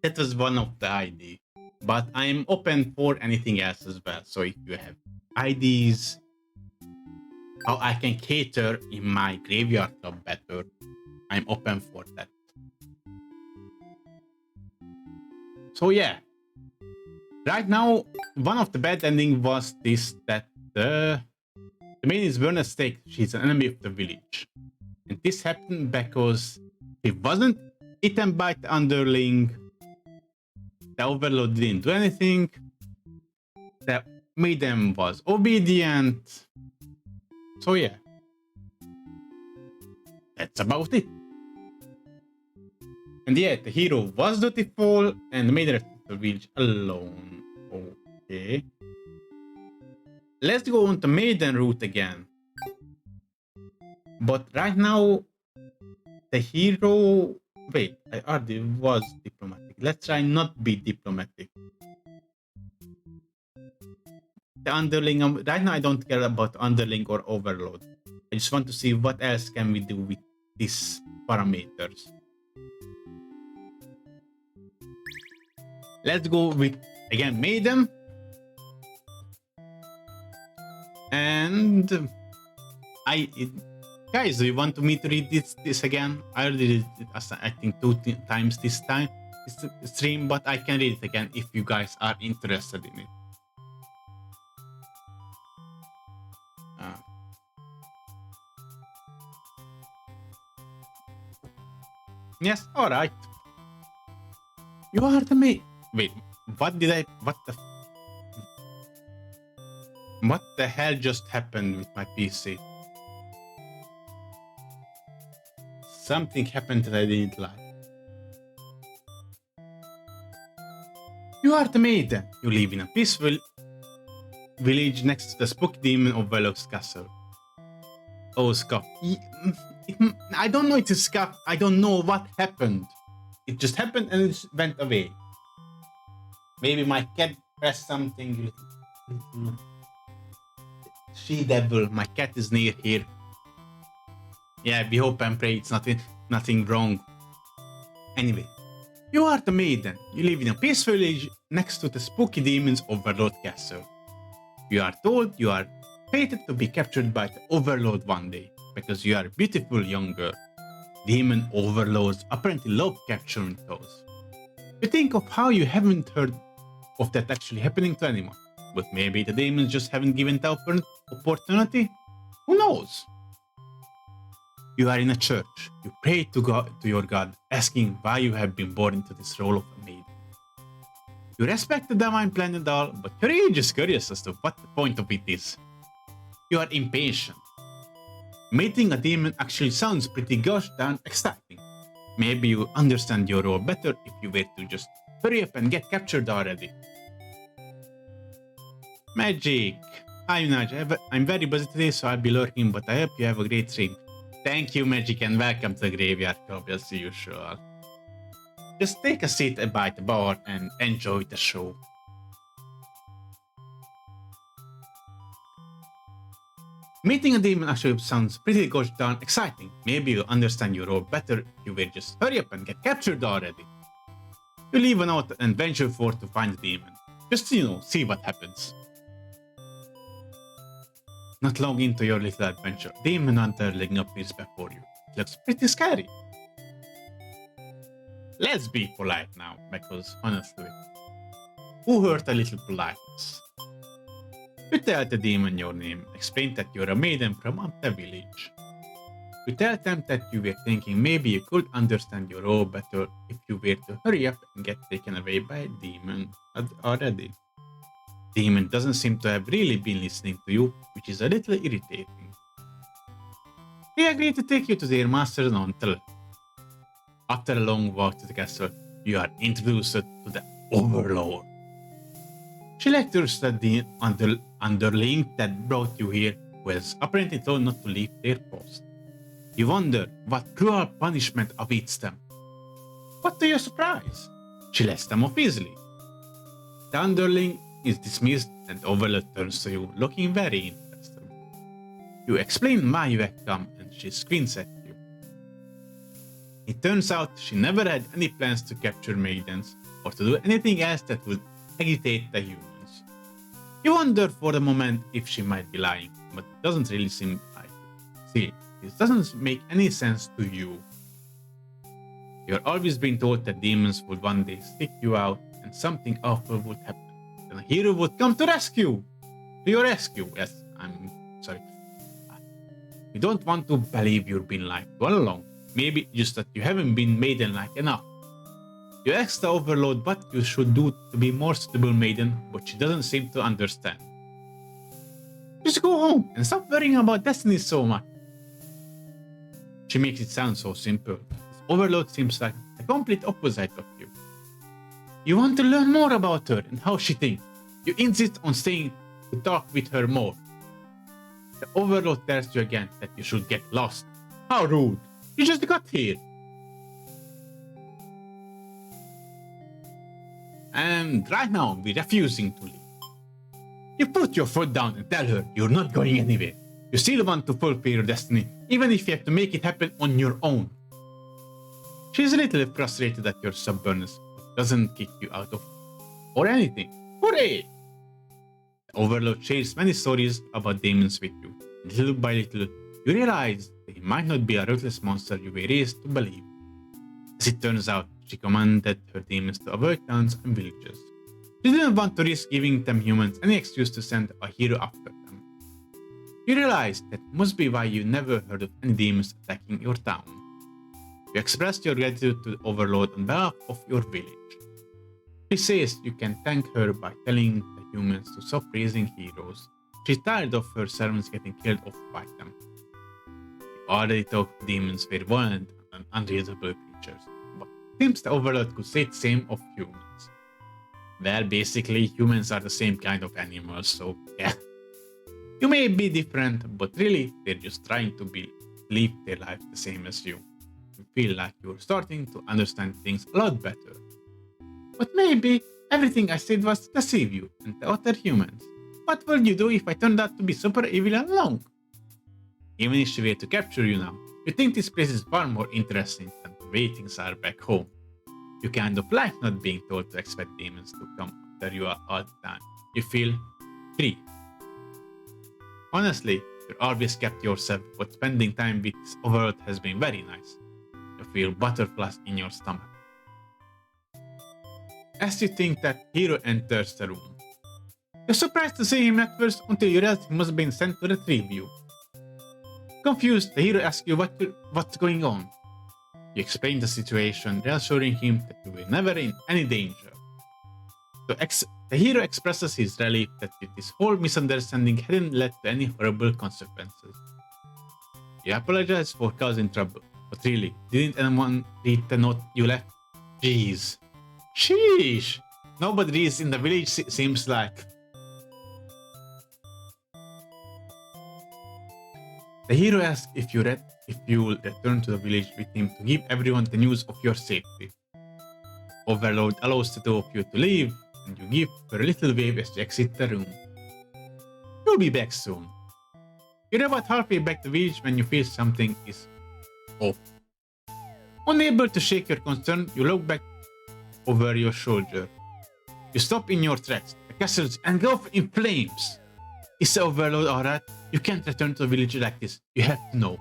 S1: That was one of the ideas. But I'm open for anything else as well. So if you have ideas how I can cater in my graveyard club better, I'm open for that. So yeah. Right now, one of the bad ending was this, that the main is burned at stake. She's an enemy of the village. And this happened because he wasn't eaten by the underling. The overlord didn't do anything. The maiden was obedient. So yeah. That's about it. And yeah, the hero was dutiful and the maiden left the village alone. Okay. Let's go on the maiden route again. But right now, the hero... Wait, I already was diplomatic. Let's try not be diplomatic. The underling... Right now, I don't care about underling or overload. I just want to see what else can we do with these parameters. Let's go with, again, maiden. And... Guys, do you want me to read this again? I already read it, I think, 2 times this stream, but I can read it again if you guys are interested in it. Yes, alright. You are the maid. Wait, what the hell just happened with my PC? Something happened that I didn't like. You are the maiden. You live in a peaceful village next to the spooky demon of Velox Castle. Oh, Scuff. I don't know it's Scuff. I don't know what happened. It just happened and it went away. Maybe my cat pressed something. She devil, my cat is near here. Yeah, we hope and pray it's nothing wrong. Anyway, you are the maiden. You live in a peaceful village next to the spooky demons of Overlord Castle. You are told you are fated to be captured by the Overlord one day because you are a beautiful young girl. Demon overlords apparently love capturing those. You think of how you haven't heard of that actually happening to anyone, but maybe the demons just haven't given the opportunity? Who knows? You are in a church. You pray to your God, asking why you have been born into this role of a maiden. You respect the divine plan and all, but you're really just curious as to what the point of it is. You are impatient. Mating a demon actually sounds pretty gosh darn exciting. Maybe you understand your role better if you were to just hurry up and get captured already. Magic! Hi Naj, I'm very busy today so I'll be lurking, but I hope you have a great stream. Thank you Magic and welcome to the Graveyard Club as usual. Just take a seat by the bar and enjoy the show. Meeting a demon actually sounds pretty gosh darn exciting. Maybe you understand your role better if you will just hurry up and get captured already. You leave a note and venture forth to find the demon. Just to, see what happens. Not long into your little adventure, demon underling appears before you. It looks pretty scary. Let's be polite now, because honestly, who hurt a little politeness? You tell the demon your name, explain that you're a maiden from up the village. You tell them that you were thinking maybe you could understand your role better if you were to hurry up and get taken away by a demon already. Demon doesn't seem to have really been listening to you, which is a little irritating. They agree to take you to their master's until. After a long walk to the castle, you are introduced to the Overlord. She lectures that the underling that brought you here was apparently told not to leave their post. You wonder what cruel punishment awaits them. But to your surprise, she lets them off easily. The underling is dismissed and Overlord turns to you, looking very interested. You explain why you have come and she squints at you. It turns out she never had any plans to capture maidens or to do anything else that would agitate the humans. You wonder for a moment if she might be lying, but it doesn't really seem like it. See, this doesn't make any sense to you. You've always been told that demons would one day seek you out and something awful would happen. Then a hero would come to your rescue. Yes, I'm sorry. You don't want to believe you've been lied to all along. Maybe just that you haven't been maiden-like enough. You ask the Overlord what you should do to be more suitable maiden, but she doesn't seem to understand. Just go home and stop worrying about destiny so much. She makes it sound so simple. This Overlord seems like the complete opposite of you. You want to learn more about her and how she thinks. You insist on staying to talk with her more. The Overlord tells you again that you should get lost. How rude! You just got here. And right now, we're refusing to leave. You put your foot down and tell her you're not going anywhere. You still want to fulfill your destiny, even if you have to make it happen on your own. She's a little frustrated at your stubbornness, but doesn't kick you out of or anything. Hooray! The Overlord shares many stories about demons with you. Little by little, you realize they might not be a ruthless monster you were raised to believe. As it turns out, she commanded her demons to avoid towns and villages. She didn't want to risk giving them humans any excuse to send a hero after them. You realize that must be why you never heard of any demons attacking your town. You expressed your gratitude to the Overlord on behalf of your village. She says you can thank her by telling the humans to stop raising heroes. She's tired of her servants getting killed off by them. You already thought demons were violent and unreasonable creatures, but it seems the Overlord could say the same of humans. Well, basically, humans are the same kind of animals, so yeah. You may be different, but really, they're just trying to live their life the same as you. You feel like you're starting to understand things a lot better. But maybe everything I said was to deceive you and the other humans. What will you do if I turned out to be super evil and wrong? Even if she were to capture you now, you think this place is far more interesting than the way things are back home. You kind of like not being told to expect demons to come after you all the time. You feel free. Honestly, you're always kept yourself, but spending time with this overworld has been very nice. You feel butterflies in your stomach. As you think that hero enters the room, you're surprised to see him at first until you realize he must have been sent to retrieve you. Confused, the hero asks you what's going on. You explain the situation, reassuring him that you were never in any danger. The hero expresses his relief that this whole misunderstanding hadn't led to any horrible consequences. You apologize for causing trouble, but really, didn't anyone read the note you left? Jeez. Sheesh! Nobody reads in the village, seems like. The hero asks if you'll return to the village with him to give everyone the news of your safety. Overlord allows the two of you to leave, and you give her a little wave as you exit the room. You'll be back soon. You're about halfway back to the village when you feel something is off. Unable to shake your concern, you look back over your shoulder. You stop in your tracks. The castle is engulfed in flames. Is the Overlord alright? You can't return to the village like this. You have to know.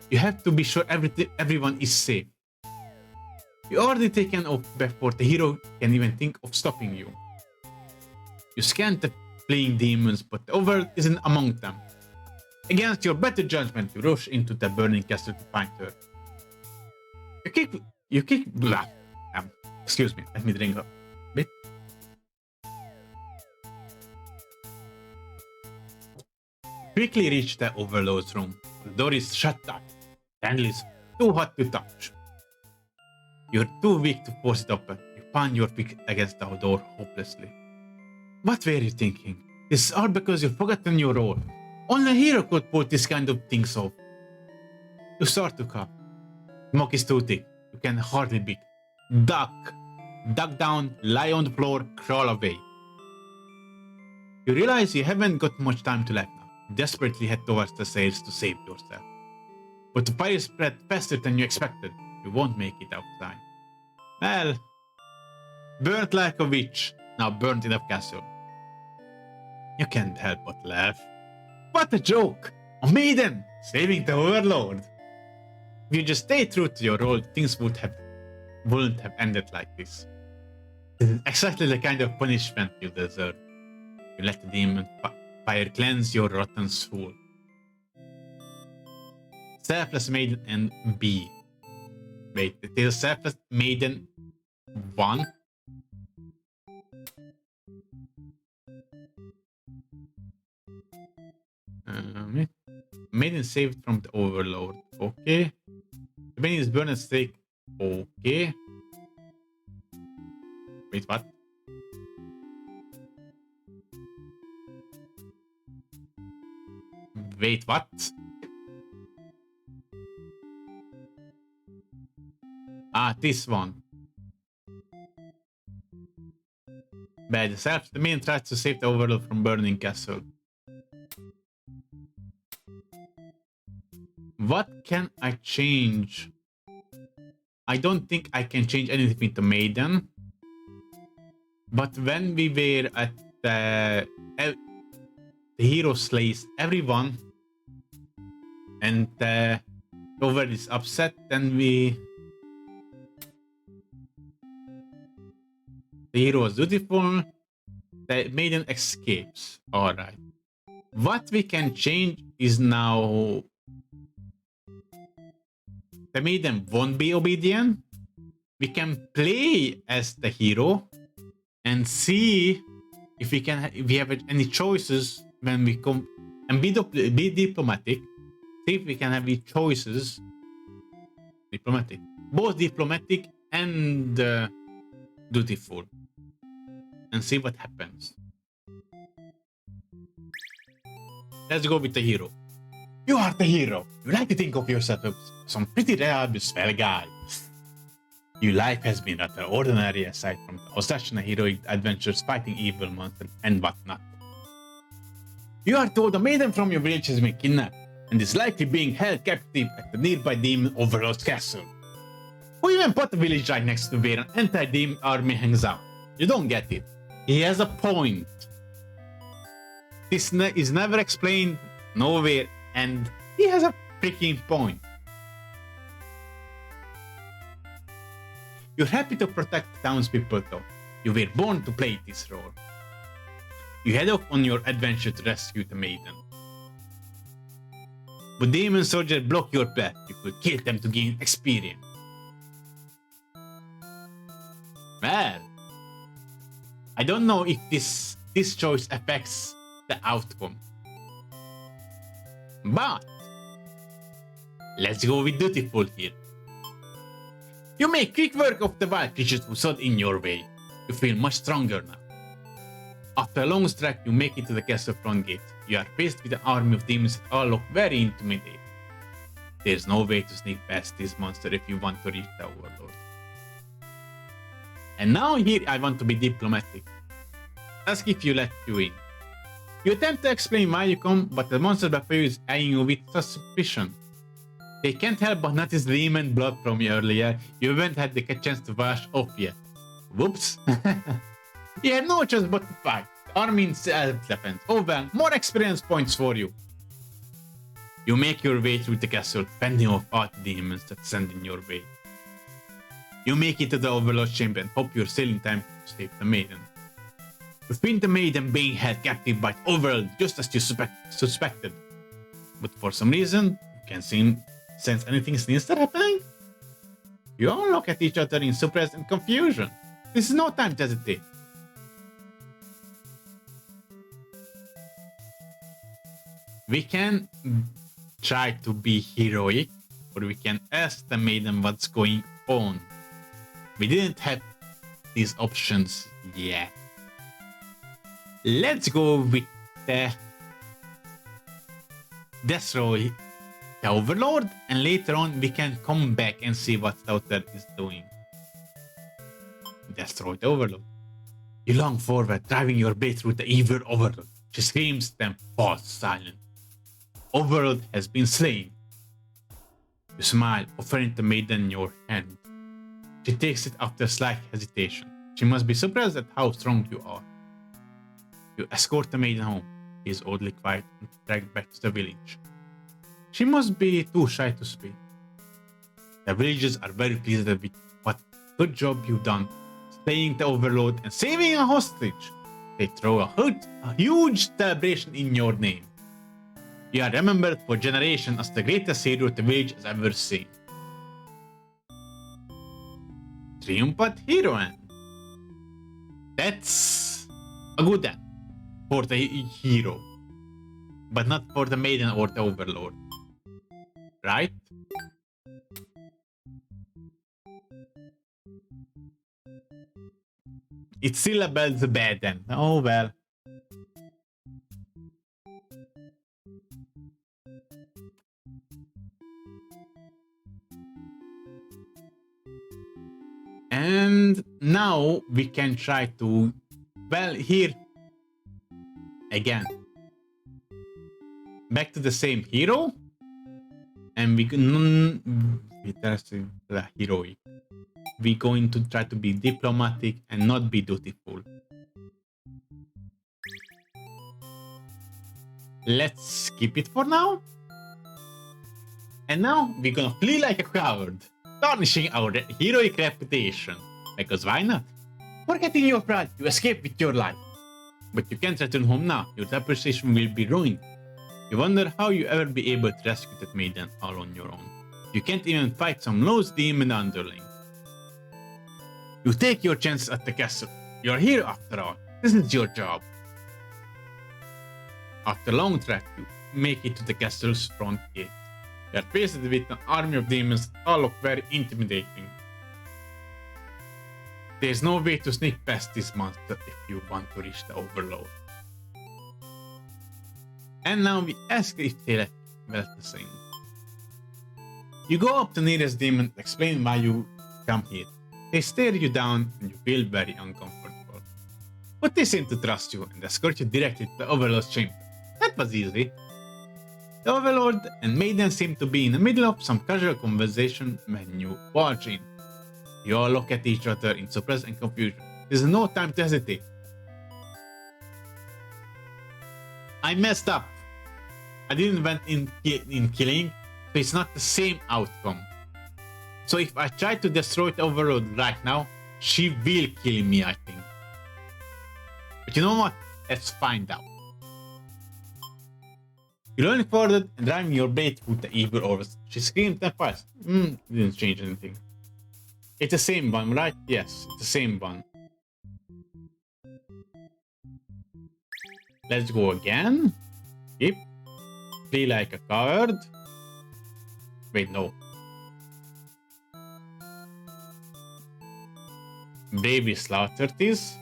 S1: You have to be sure everyone is safe. You already taken off before the hero can even think of stopping you. You scan the fleeing demons, but the Overlord isn't among them. Against your better judgment, you rush into the burning castle to find her. Excuse me, let me drink a bit. Quickly reach the Overlord's room. The door is shut up. The handle is too hot to touch. You're too weak to force it open. You pound your feet against the door hopelessly. What were you thinking? This is all because you've forgotten your role. Only a hero could pull this kind of things off. You start to cough. Smoke is too thick. You can hardly breathe. Duck. Duck down, lie on the floor, crawl away. You realize you haven't got much time to left now. You desperately head towards the stairs to save yourself. But the fire spread faster than you expected. You won't make it outside. Well, burnt like a witch, now burnt in a castle. You can't help but laugh. What a joke! A maiden saving the Overlord! If you just stay true to your role, things wouldn't have ended like this. This is exactly the kind of punishment you deserve. You let the demon fire cleanse your rotten soul. Selfless Maiden and B. Wait, it is Selfless Maiden 1? Maiden saved from the Overlord. Okay. The maiden is burned at stake. Okay. Wait, what? Wait, what? Ah, this one. Bad self. The maiden tries to save the Overlord from burning castle. What can I change? I don't think I can change anything with the maiden. But when we were at the hero slays everyone and the Overlord is upset, then the hero was dutiful, the maiden escapes. Alright. What we can change is now the maiden won't be obedient. We can play as the hero and see if we have any choices when we come and be diplomatic. See if we can have choices. Diplomatic. Both diplomatic and dutiful. and see what happens. Let's go with the hero. You are the hero. You like to think of yourself as some pretty reliable swell guy. Your life has been rather ordinary aside from the occasional heroic adventures fighting evil monsters and whatnot. You are told a maiden from your village has been kidnapped and is likely being held captive at the nearby demon overlord's castle. Who even put the village right next to where an anti-demon army hangs out? You don't get it. He has a point. This is never explained nowhere, and he has a freaking point. You're happy to protect the townspeople though. You were born to play this role. You head off on your adventure to rescue the maiden. But demon soldiers block your path. You could kill them to gain experience. Well, I don't know if this choice affects the outcome. But let's go with dutiful here. You make quick work of the wild creatures who stood in your way. You feel much stronger now. After a long trek, you make it to the castle front gate. You are faced with an army of demons that all look very intimidating. There's no way to sneak past this monster if you want to reach the overlord. And now here I want to be diplomatic. Ask if you let you in. You attempt to explain why you come, but the monster before you is eyeing you with suspicion. They can't help but notice the demon blood from you earlier. You haven't had the chance to wash off yet. Whoops. You have no choice but to fight. The army in self-defense. Oh well, more experience points for you. You make your way through the castle, fending off all the demons that stand in your way. You make it to the Overlord's chamber and hope you're still in time to save the maiden. You find the maiden being held captive by the Overlord just as you suspected. But for some reason, you can't sense anything sinister happening. You all look at each other in surprise and confusion. This is no time to hesitate. We can try to be heroic, or we can ask the maiden what's going on. We didn't have these options yet. Let's go with the destroy the Overlord, and later on we can come back and see what Daughter is doing. Destroy the Overlord. You long forward, driving your blade through the evil Overlord. She screams, then falls silent. Overlord has been slain. You smile, offering the maiden your hand. She takes it after slight hesitation. She must be surprised at how strong you are. You escort the maiden home. She is oddly quiet and dragged back to the village. She must be too shy to speak. The villagers are very pleased with what good job you've done, slaying the Overlord and saving a hostage. They throw a huge celebration in your name. You are remembered for generations as the greatest hero the village has ever seen. Triumphant hero end. That's a good end for the hero, but not for the maiden or the Overlord. Right? It's still about the bad end. Oh well. And now we can try to, well, here again, back to the same hero, and we can the heroic. We're going to try to be diplomatic and not be dutiful. Let's skip it for now. And now we're gonna flee like a coward, tarnishing our heroic reputation. Because why not? Forgetting your pride, you escape with your life. But you can't return home now, your reputation will be ruined. You wonder how you ever be able to rescue that maiden all on your own. You can't even fight some lost demon underling. You take your chances at the castle. You're here after all. This is your job. After a long trek, you make it to the castle's front gate. You are faced with an army of demons that all look very intimidating. There's no way to sneak past this monster if you want to reach the overload. And now we ask if they let the same. You go up to nearest demon, explain why you come here. They stare you down and you feel very uncomfortable. But they seem to trust you and escort you directly to the Overlord's chamber. That was easy. The Overlord and Maiden seem to be in the middle of some casual conversation when you barge in. You all look at each other in surprise and confusion. There's no time to hesitate. I messed up. I didn't went in killing, so it's not the same outcome. So if I try to destroy the Overlord right now, she will kill me, I think. But you know what? Let's find out. You learn forward and driving your blade through the evil orbs. She screamed and fast. Didn't change anything. It's the same one, right? Yes, it's the same one. Let's go again. Yep. Play like a coward. Wait, no. Baby slaughtered this.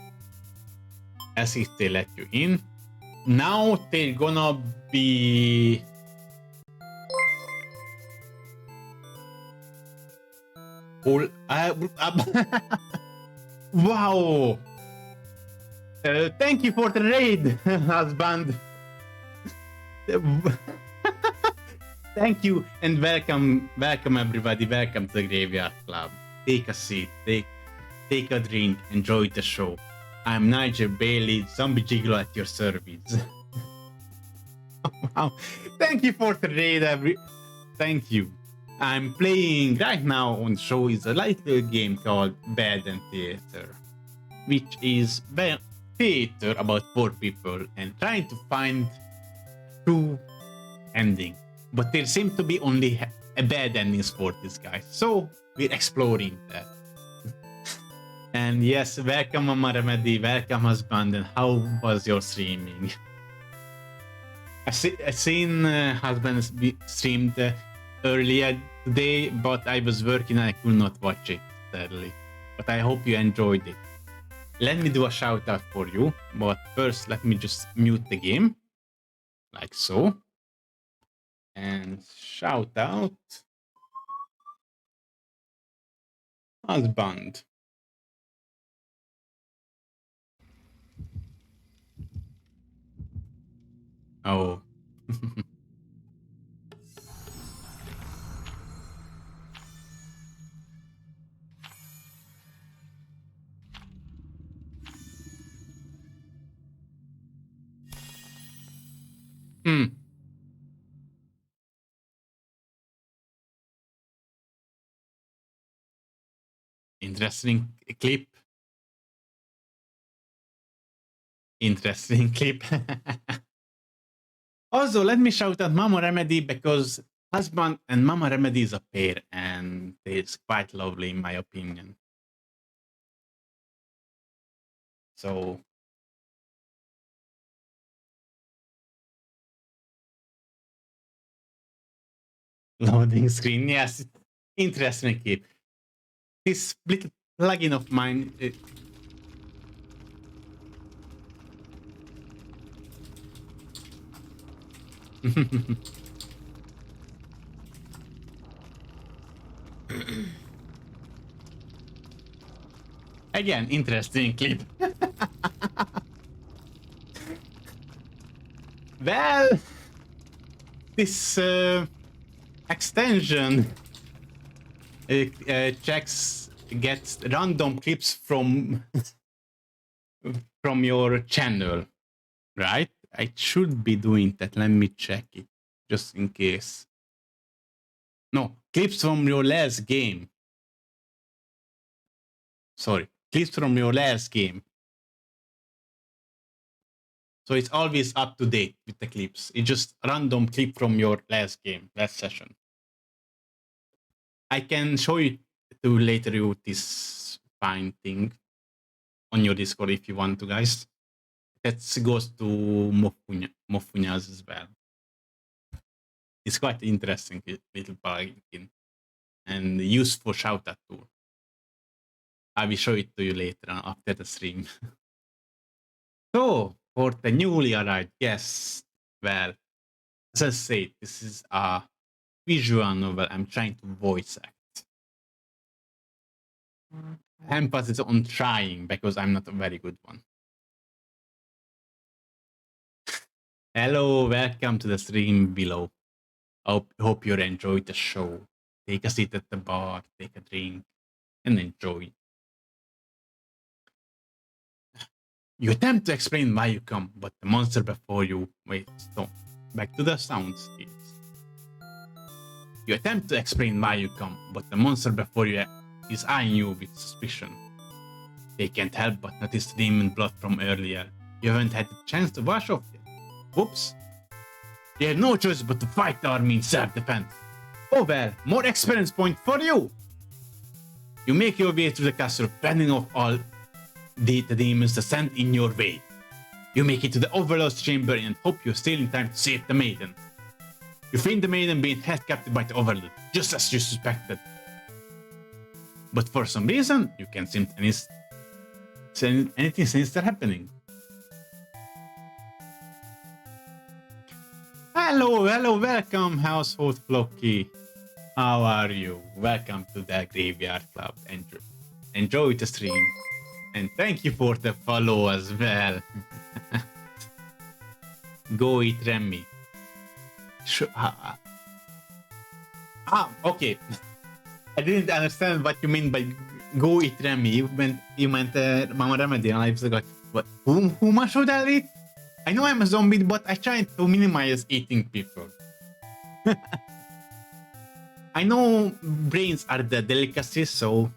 S1: As if they let you in. Now they're gonna be... Wow! Thank you for the raid, husband. Thank you and welcome everybody. Welcome to the Graveyard Club. Take a seat, take a drink, enjoy the show. I'm NaGeL Bailey, zombie gigolo at your service. Wow! Thank you for the raid, Thank you. I'm playing right now on the show is a little game called Bed and Theater, which is theater about 4 people and trying to find true ending. But there seem to be only bad endings for these guys, so we're exploring that. And yes, welcome Mama Remedy, welcome husband, and how was your streaming? I seen husband streamed earlier today, but I was working and I could not watch it sadly. But I hope you enjoyed it. Let me do a shout out for you, but first let me just mute the game, like so. And shout out husband. Oh. Interesting clip. Interesting clip. Also, let me shout out Mama Remedy because husband and Mama Remedy is a pair and it's quite lovely in my opinion. So loading screen, yes. Interesting clip. This little plugin of mine. Again, interesting clip. Well, this extension gets random clips from your channel, right? I should be doing that. Let me check it just in case. No, clips from your last game. Sorry, clips from your last game. So it's always up to date with the clips. It's just a random clip from your last game, last session. I can show you to later you this fine thing on your Discord if you want to, guys. That goes to Mofunya's as well. It's quite interesting little plugin and used for shout out tool. I will show it to you later on after the stream. So, for the newly arrived guests, well, as I said, this is a visual novel I'm trying to voice act. Emphasis on trying because I'm not a very good one. Hello, welcome to the stream below. Hope you enjoyed the show. Take a seat at the bar, take a drink, and enjoy. You attempt to explain why you come, but the monster before you... Wait, stop. Back to the soundscapes. You attempt to explain why you come, but the monster before you is eyeing you with suspicion. They can't help but notice the demon blood from earlier. You haven't had the chance to wash off yet. Whoops. You have no choice but to fight the army in self-defense. Oh well, more experience point for you! You make your way through the castle, fending off all the demons that stand in your way. You make it to the Overlord's chamber and hope you're still in time to save the maiden. You find the maiden being held captive by the Overlord, just as you suspected. But for some reason, you can't seem anything sinister happening. Hello, welcome, Household Flocky. How are you? Welcome to the Graveyard Club. Enjoy the stream. And thank you for the follow as well. Go eat Remy. Okay. I didn't understand what you mean by go eat Remy. You meant Mama Remedy, and I forgot. What? Whom should I eat? I know I'm a zombie, but I try to minimize eating people. I know brains are the delicacy, so...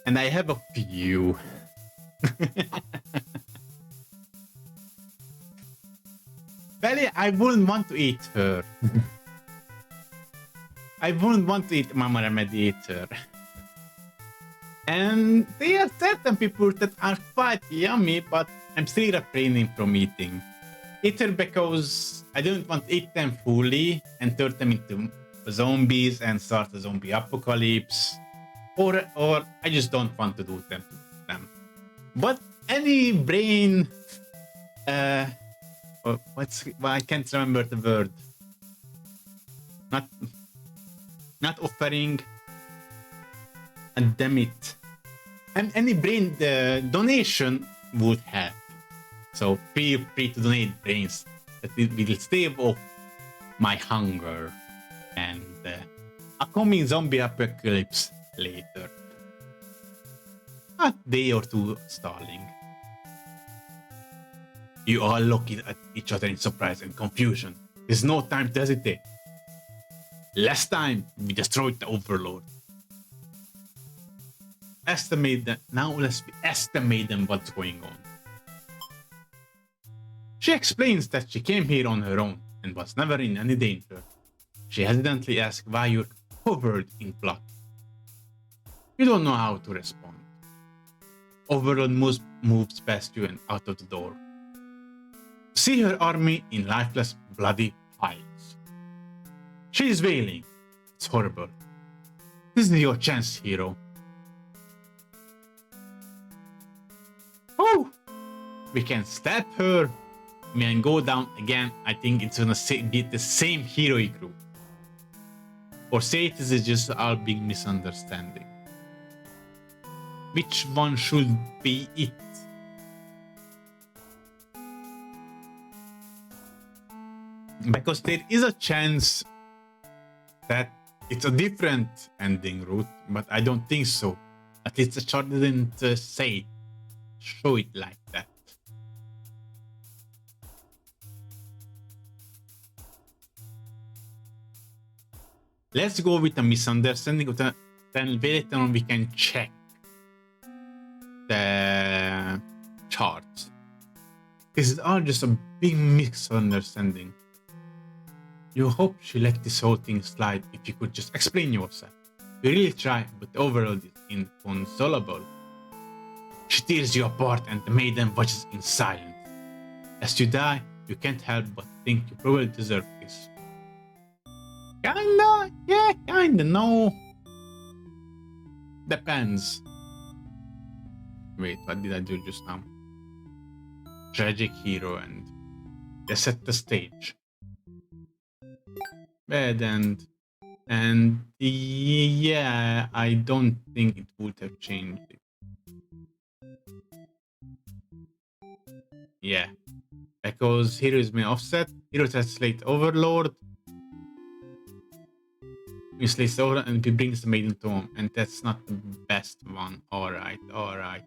S1: And I have a few. Belly, I wouldn't want to eat her. I wouldn't want to eat Mama Remedy either. And there are certain people that are quite yummy, but I'm still refraining from eating. Either because I don't want to eat them fully and turn them into zombies and start a zombie apocalypse, or I just don't want to do them to them. But any brain, I can't remember the word. Not offering. And damn it. And any brain donation would help. So feel free to donate brains that will stave off my hunger and a coming zombie apocalypse later. A day or two stalling. You all look at each other in surprise and confusion. There's no time to hesitate. Last time, we destroyed the Overlord. Now let's estimate them what's going on. She explains that she came here on her own and was never in any danger. She hesitantly asks why you're covered in blood. You don't know how to respond. Overlord moves past you and out of the door. See her army in lifeless, bloody piles. She is wailing. It's horrible. This is your chance, hero. Oh! We can stab her and go down again. I think it's gonna be the same heroic group. Or say it is just our big misunderstanding. Which one should be it? Because there is a chance that it's a different ending route, but I don't think so. At least the chart didn't show it like that. Let's go with a misunderstanding, then later on we can check the charts. This is all just a big misunderstanding. You hope she let this whole thing slide if you could just explain yourself. You really try, but the Overlord is inconsolable. She tears you apart and the maiden watches in silence. As you die, you can't help but think you probably deserve this. Kinda, yeah, kinda, no. Depends. Wait, what did I do just now? Tragic hero and they set the stage. Bad end. And yeah, I don't think it would have changed it. Yeah. Because hero is being offset, hero translate overlord. We slays the overlord and he brings the maiden to him, and that's not the best one. Alright, alright.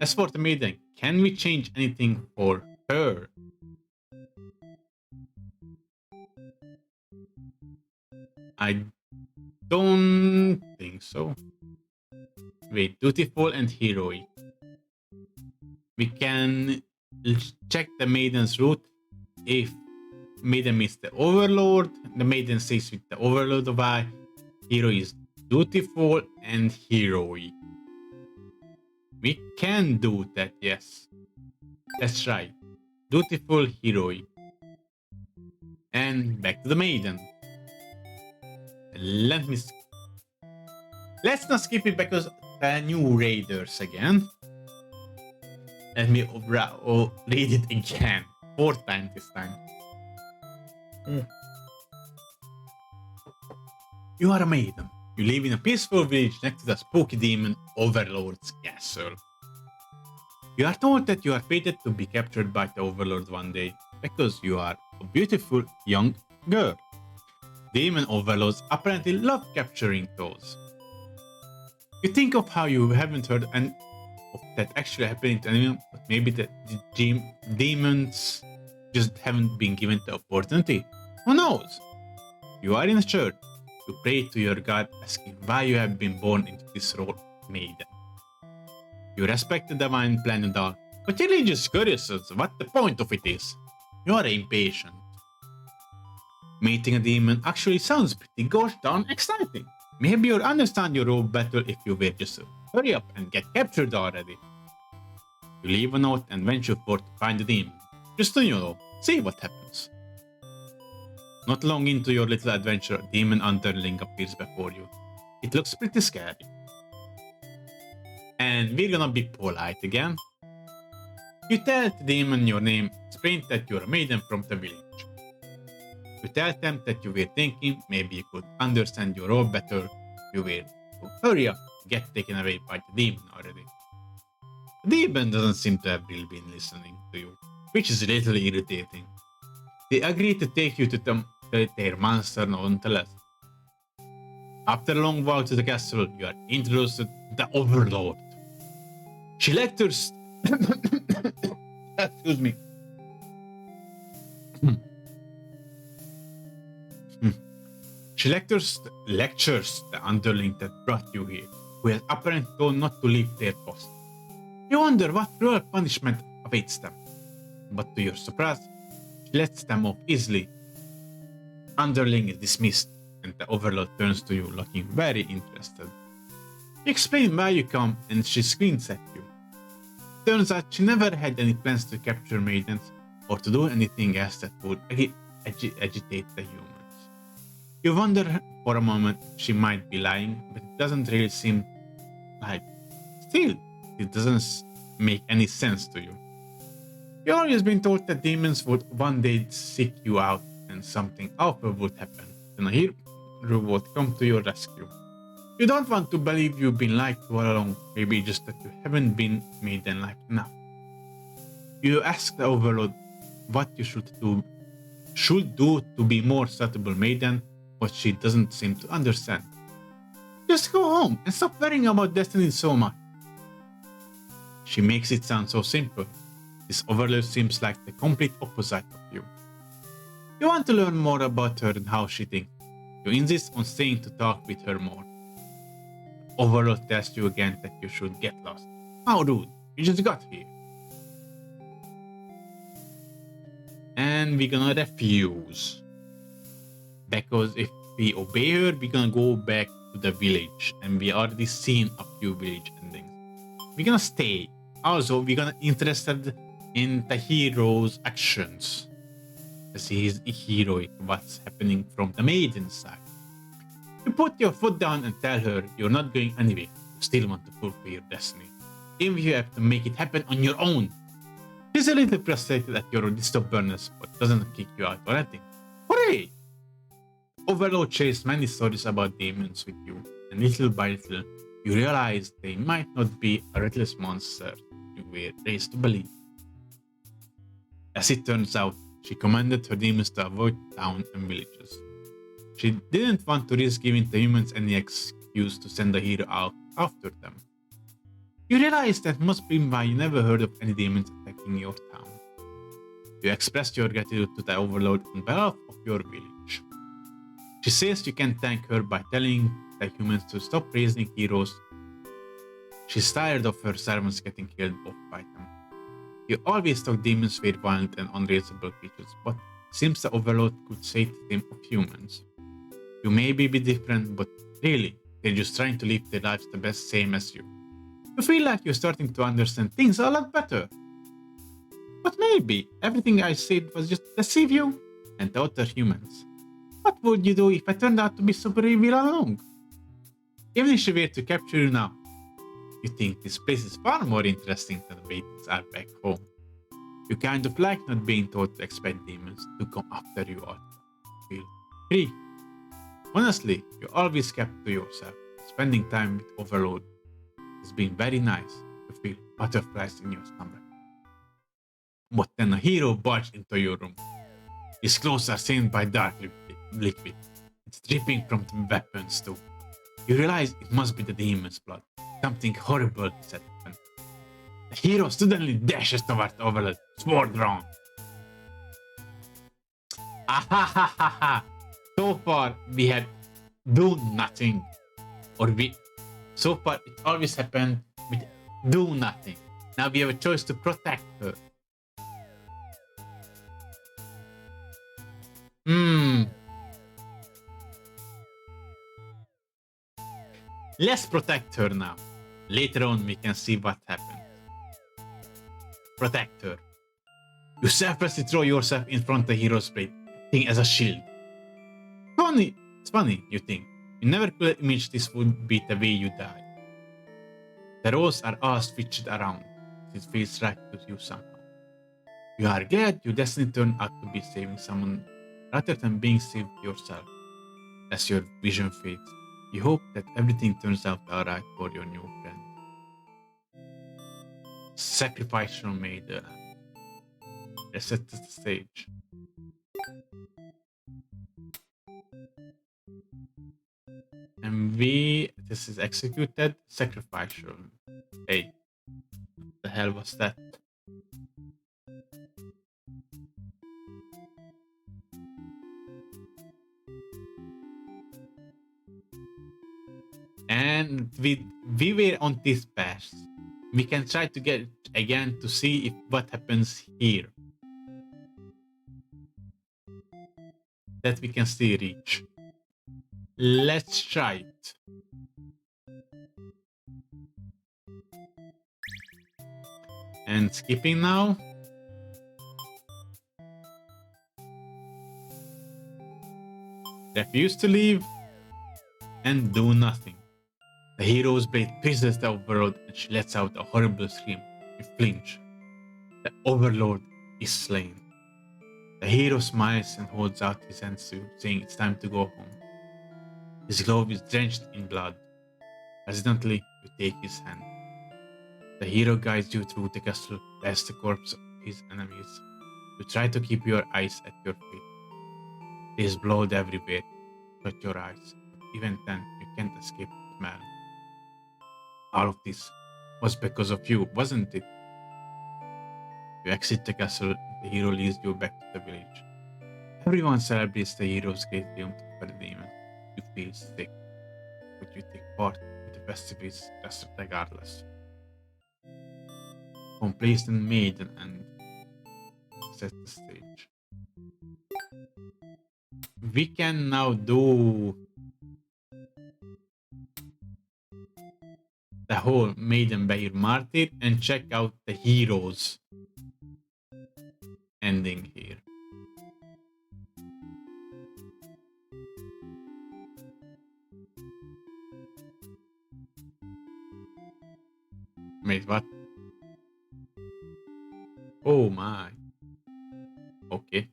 S1: As for the maiden, can we change anything for her? I don't think so. Wait, dutiful and heroic. We can check the maiden's route. If maiden meets the overlord, the maiden stays with the overlord. Why? Hero is dutiful and heroic. We can do that, yes. Let's try. Dutiful, heroic. And back to the maiden. Let's not skip it because the new raiders again. Let me read it again. 4th time this time. You are a maiden. You live in a peaceful village next to the spooky demon Overlord's castle. You are told that you are fated to be captured by the Overlord one day because you are a beautiful young girl. Demon Overlords apparently love capturing those. You think of how you haven't heard of that actually happening to anyone, but maybe the demons just haven't been given the opportunity. Who knows? You are in a church. You pray to your God, asking why you have been born into this role, maiden. You respect the divine plan and all, but you're just curious as what the point of it is. You are impatient. Meeting a demon actually sounds pretty gosh darn exciting. Maybe you'll understand your role better if you were just hurry up and get captured already. You leave a note and venture forth to find the demon. Just to, see what happens. Not long into your little adventure, a demon underling appears before you. It looks pretty scary. And we're gonna be polite again. You tell the demon your name, explain that you're a maiden from the village. You tell them that you were thinking maybe you could understand your role better. You were to hurry up, get taken away by the demon already. The demon doesn't seem to have really been listening to you, which is a little irritating. They agree to take you to their monster nonetheless. After a long walk to the castle, you are introduced to the Overlord. She lectures. Excuse me. She lectures the underling that brought you here, who has apparently told not to leave their post. You wonder what cruel punishment awaits them. But to your surprise, she lets them off easily. Underling is dismissed, and the Overlord turns to you looking very interested. You explain why you come, and she screams at you. Turns out she never had any plans to capture maidens, or to do anything else that would agitate the humans. You wonder for a moment she might be lying, but it doesn't really seem like. Still, it doesn't make any sense to you. You've always been told that demons would one day seek you out and something awful would happen. Then a hero would come to your rescue. You don't want to believe you've been lied to all along, maybe just that you haven't been maiden-like enough. You ask the Overlord what you should do to be more suitable maiden, but she doesn't seem to understand. Just go home and stop worrying about destiny so much. She makes it sound so simple. This Overlord seems like the complete opposite of you. You want to learn more about her and how she thinks. You insist on staying to talk with her more. Overlord tells you again that you should get lost. How rude, you just got here. And we're gonna refuse. Because if we obey her, we're gonna go back to the village. And we already seen a few village endings. We're gonna stay. Also, we're gonna interested in the hero's actions. As he is heroic, what's happening from the maiden side. You put your foot down and tell her you're not going anywhere. You still want to fulfill your destiny, even if you have to make it happen on your own. She's a little frustrated at your stubbornness, but doesn't kick you out or anything. Hooray! Overload shares many stories about demons with you, and little by little, you realize they might not be a reckless monster you were raised to believe. As it turns out, she commanded her demons to avoid town and villages. She didn't want to risk giving the humans any excuse to send a hero out after them. You realize that must be why you never heard of any demons attacking your town. You express your gratitude to the overlord on behalf of your village. She says you can thank her by telling the humans to stop raising heroes. She's tired of her servants getting killed off by them. You always thought demons were violent and unreasonable creatures, but it seems the overlord could say the same of humans. You may be different, but really, they're just trying to live their lives the best same as you. You feel like you're starting to understand things a lot better. But maybe everything I said was just to deceive you and the other humans. What would you do if I turned out to be super evil all along? Even if she were to capture you now, you think this place is far more interesting than the way things are back home. You kind of like not being told to expect demons to come after you or feel free. Honestly, you always kept to yourself. Spending time with Overload has been very nice to feel butterflies in your stomach. But then a hero barged into your room. His clothes are stained by dark liquid. It's dripping from the weapons too. You realize it must be the demon's blood. Something horrible has happened. The hero suddenly dashes toward Overlord, sword drawn. Ahahaha! So far, we had do nothing. So far, it always happened with do nothing. Now we have a choice to protect her. Let's protect her now. Later on, we can see what happens. Protect her. You selflessly throw yourself in front of the hero's blade, acting as a shield. It's funny, you think. You never could have imagined this would be the way you die. The roles are all switched around. It feels right to you somehow. You are glad your destiny turned out to be saving someone rather than being saved yourself. As your vision fades, you hope that everything turns out alright for your new friend. Sacrificial maiden. Let's set the stage. And this is executed sacrificial. Hey, what the hell was that? And we were on this path. We can try to get it again to see if what happens here. That we can still reach. Let's try it. And skipping now. Refuse to leave and do nothing. The hero's blade pierces the overlord and she lets out a horrible scream. You flinch. The overlord is slain. The hero smiles and holds out his hands to you, saying it's time to go home. His glove is drenched in blood. Hesitantly, you take his hand. The hero guides you through the castle past the corpse of his enemies. You try to keep your eyes at your feet. There is blood everywhere. Shut your eyes. But even then, you can't escape the smell. All of this was because of you, wasn't it? You exit the castle, the hero leads you back to the village. Everyone celebrates the hero's great triumph over the demon. You feel sick, but you take part in the festivities just regardless. Complacent maiden and set the stage. We can now do the whole Maiden Bahir Martyr and check out the heroes ending here. Wait, what? Oh my. Okay.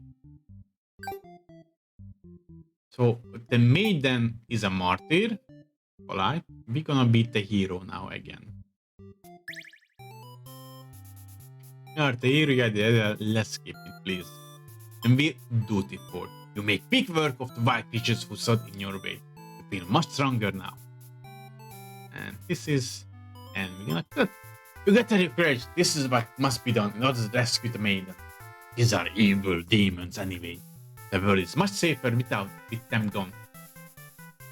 S1: So the maiden is a martyr. Alright. We're gonna beat the hero now again. Alright, the hero, yeah, let's skip it, please. And we're dutiful. You make quick work of the wild creatures who stood in your way. You feel much stronger now. And this is... And we're gonna cut. You get the courage. This is what must be done in order to rescue the maiden. These are evil demons anyway. The world is much safer with them gone.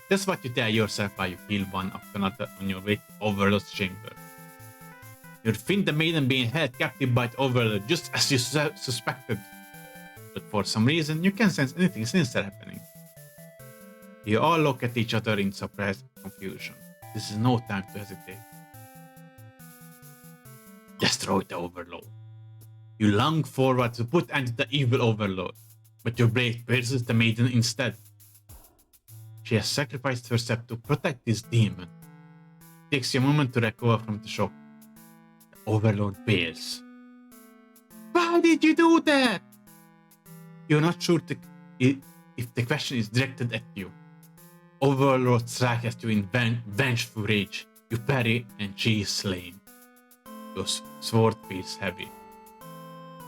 S1: That's what you tell yourself while you kill one after another on your way to Overlord's chamber. You find the maiden being held captive by the Overlord just as you suspected. But for some reason, you can't sense anything sinister happening. You all look at each other in surprised confusion. This is no time to hesitate. Destroy the Overlord. You long forward to put end to the evil Overlord, but your blade pierces the maiden instead. She has sacrificed herself to protect this demon. It takes you a moment to recover from the shock. The Overlord bails. Why did you do that? You're not sure if the question is directed at you. Overlord strikes at you in vengeful rage. You parry and she is slain. Your sword feels heavy.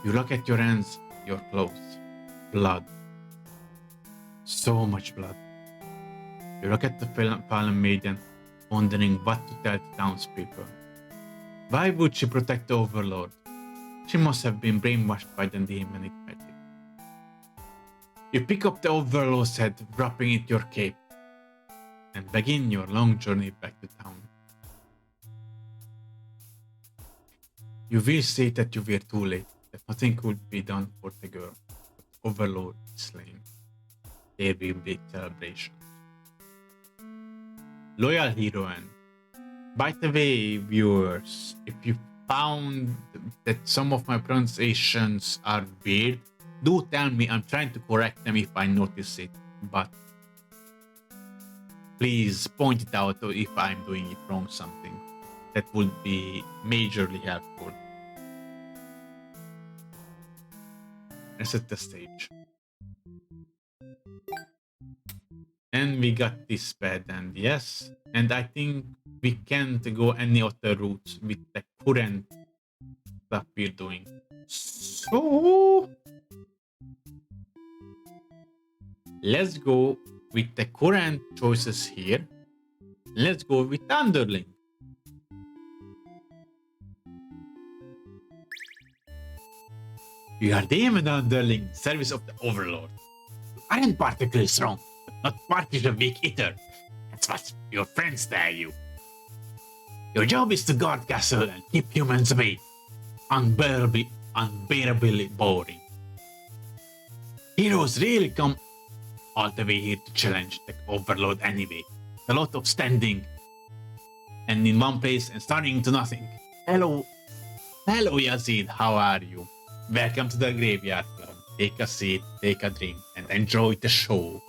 S1: You look at your hands, your clothes. Blood. So much blood. You look at the fallen maiden, wondering what to tell the townspeople. Why would she protect the Overlord? She must have been brainwashed by the demonic magic. You pick up the Overlord's head, wrapping it in your cape, and begin your long journey back to town. You will say that you were too late, that nothing could be done for the girl, but the Overlord is slain. There will be celebration. Loyal heroine. By the way, viewers, if you found that some of my pronunciations are weird, do tell me. I'm trying to correct them if I notice it, but please point it out if I'm doing it wrong something. That would be majorly helpful. Let's set the stage. And we got this bed, and yes, and I think we can't go any other routes with the current stuff we're doing. So let's go with the current choices here. Let's go with Underling. You are Demon Underling, service of the Overlord. You aren't particularly strong, but not particularly weak either. That's what your friends tell you. Your job is to guard castle and keep humans away. Unbearably boring. Heroes really come all the way here to challenge the Overlord anyway. A lot of standing and in one place and starting to nothing. Hello Yazid, how are you? Welcome to the Graveyard Club. Take a seat, take a drink, and enjoy the show.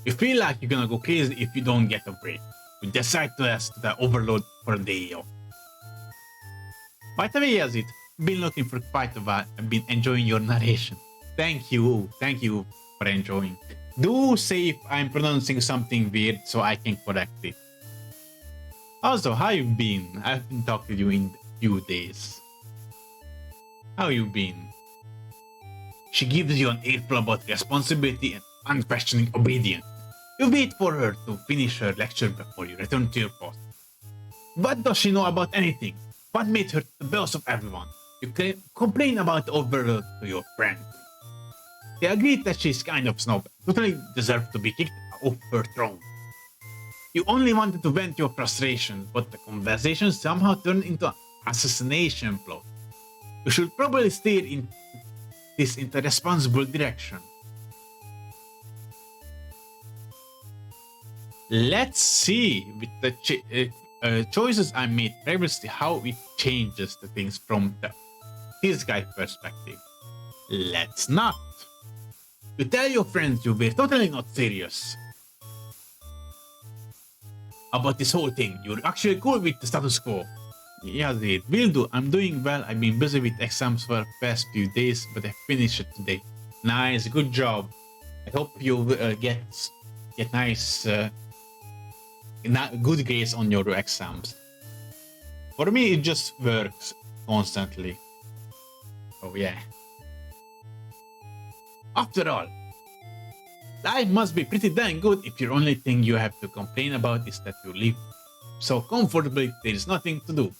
S1: You feel like you're gonna go crazy if you don't get a break. You decide to ask the Overlord for a day off. By the way, Yazid, been looking for quite a while. I've been enjoying your narration. Thank you for enjoying. Do say if I'm pronouncing something weird so I can correct it. Also, how you been? I haven't talked to you in a few days. How you been? She gives you an earful about responsibility and unquestioning obedience. You wait for her to finish her lecture before you return to your post. What does she know about anything? What made her the boss of everyone? You complain about the Overlord to your friend. They agree that she's kind of snob, totally deserves to be kicked off her throne. You only wanted to vent your frustration, but the conversation somehow turned into an assassination plot. You should probably steer this into a responsible direction. Let's see with the choices I made previously how it changes the things from this guy's perspective. Let's not. You tell your friends you were totally not serious. about this whole thing. You're actually cool with the status quo. Yeah, dude, will do. I'm doing well. I've been busy with exams for the past few days, but I finished it today. Nice, good job. I hope you get nice, good grades on your exams. For me, it just works constantly. Oh yeah. After all, life must be pretty dang good if your only thing you have to complain about is that you live so comfortably there is nothing to do.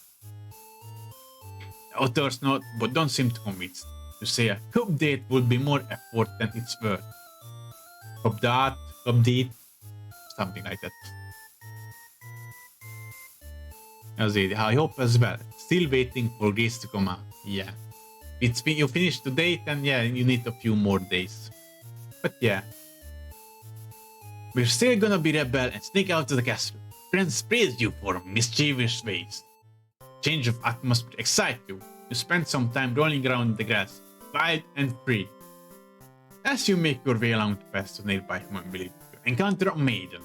S1: The authors note, but don't seem convinced. To say a hub date would be more effort than it's worth. Hub date, something like that. I hope as well. Still waiting for grades to come out. Yeah. You finished today, then yeah, you need a few more days. But yeah. We're still gonna be rebel and sneak out to the castle. Friends praise you for mischievous ways. Change of atmosphere excites you. You spend some time rolling around in the grass, wild and free. As you make your way along the path to nearby human village, you encounter a maiden.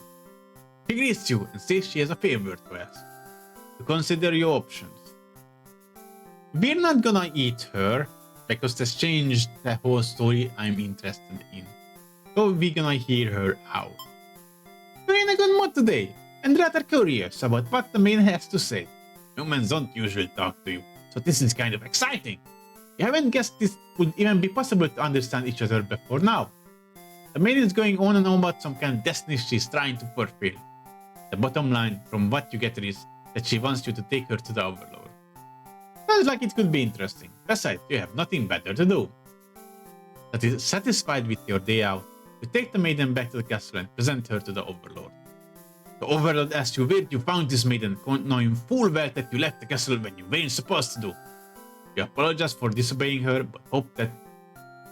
S1: She greets you and says she has a favor to ask. To consider your options. We're not gonna eat her, because that's changed the whole story I'm interested in. So we're gonna hear her out. You're in a good mood today, and rather curious about what the maiden has to say. Humans don't usually talk to you, so this is kind of exciting. You haven't guessed this would even be possible to understand each other before now. The maiden is going on and on about some kind of destiny she's trying to fulfill. The bottom line from what you get is that she wants you to take her to the Overlord. Sounds like it could be interesting. Besides, you have nothing better to do. Satisfied with your day out, you take the maiden back to the castle and present her to the Overlord. The Overlord asks you where you found this maiden, knowing full well that you left the castle when you weren't supposed to do. You apologize for disobeying her, but hope that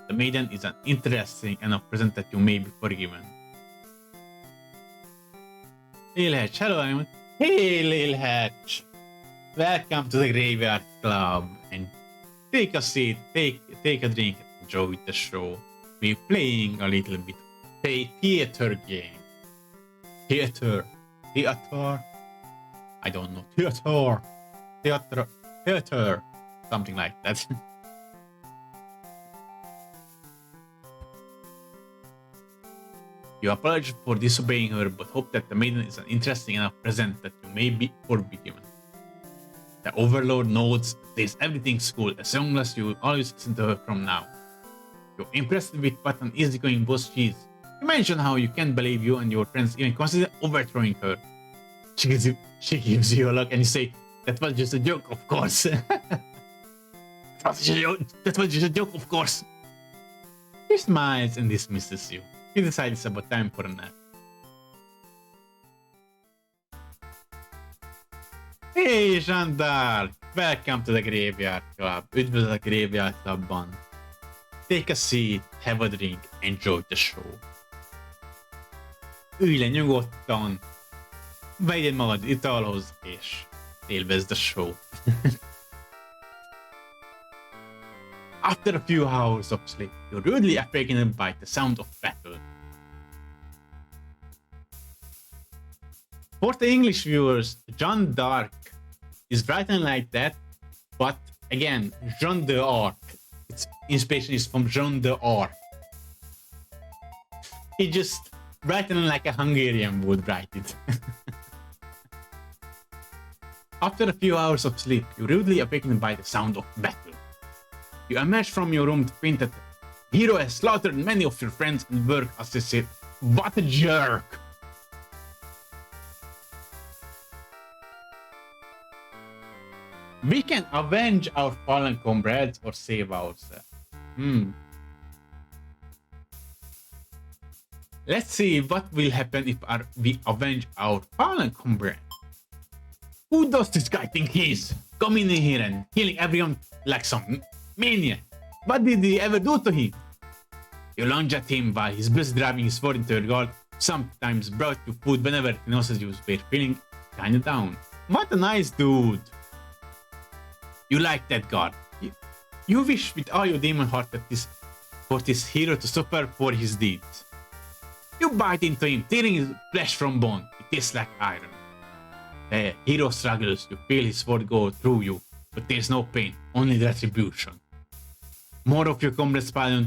S1: the maiden is an interesting enough present that you may be forgiven. Lil Hatch, hello everyone. Hey Lil Hatch! Welcome to the Graveyard Club, and take a seat, take a drink, and enjoy the show. We're playing a little bit of a theater game. Theater? I don't know. Theater. Something like that. You apologize for disobeying her, but hope that the maiden is an interesting enough present that you may be forgiven. The Overlord notes that everything's cool as long as you always listen to her from now. You're impressed with what an easygoing boss she is. You mention how you can't believe you and your friends even consider overthrowing her. She gives you a look and you say, that was just a joke, of course. That was just a joke, of course. She smiles and dismisses you. He decides it's about time for a nap. Hey Jean d'Arc! Welcome to the Graveyard Club. Üdvözlök a Graveyard Clubban. Take a seat, have a drink, enjoy the show. Ülj le nyugodtan, vegyed magad italhoz, és élvezd a show. After a few hours of sleep, you're rudely awakened by the sound of battle. For the English viewers, Jean d'Arc is written like that, but again, Jean d'Arc. Its inspiration is from Jean d'Arc. He just written like a Hungarian would write it. After a few hours of sleep, you're rudely awakened by the sound of battle. You emerge from your room to find that the hero has slaughtered many of your friends and work associates. What a jerk! We can avenge our fallen comrades or save ourselves. Let's see what will happen if we avenge our fallen comrades. Who does this guy think he is? Coming in here and killing everyone like some maniac. What did he ever do to him? You lunge at him while he's busy driving his sword into your guard, sometimes brought you food whenever he notices you were feeling kinda down. What a nice dude. You like that guard. You wish with all your demon heart that for this hero to suffer for his deeds. You bite into him, tearing his flesh from bone. It tastes like iron. The hero struggles, you feel his sword go through you, but there's no pain, only retribution. More of your comrades pile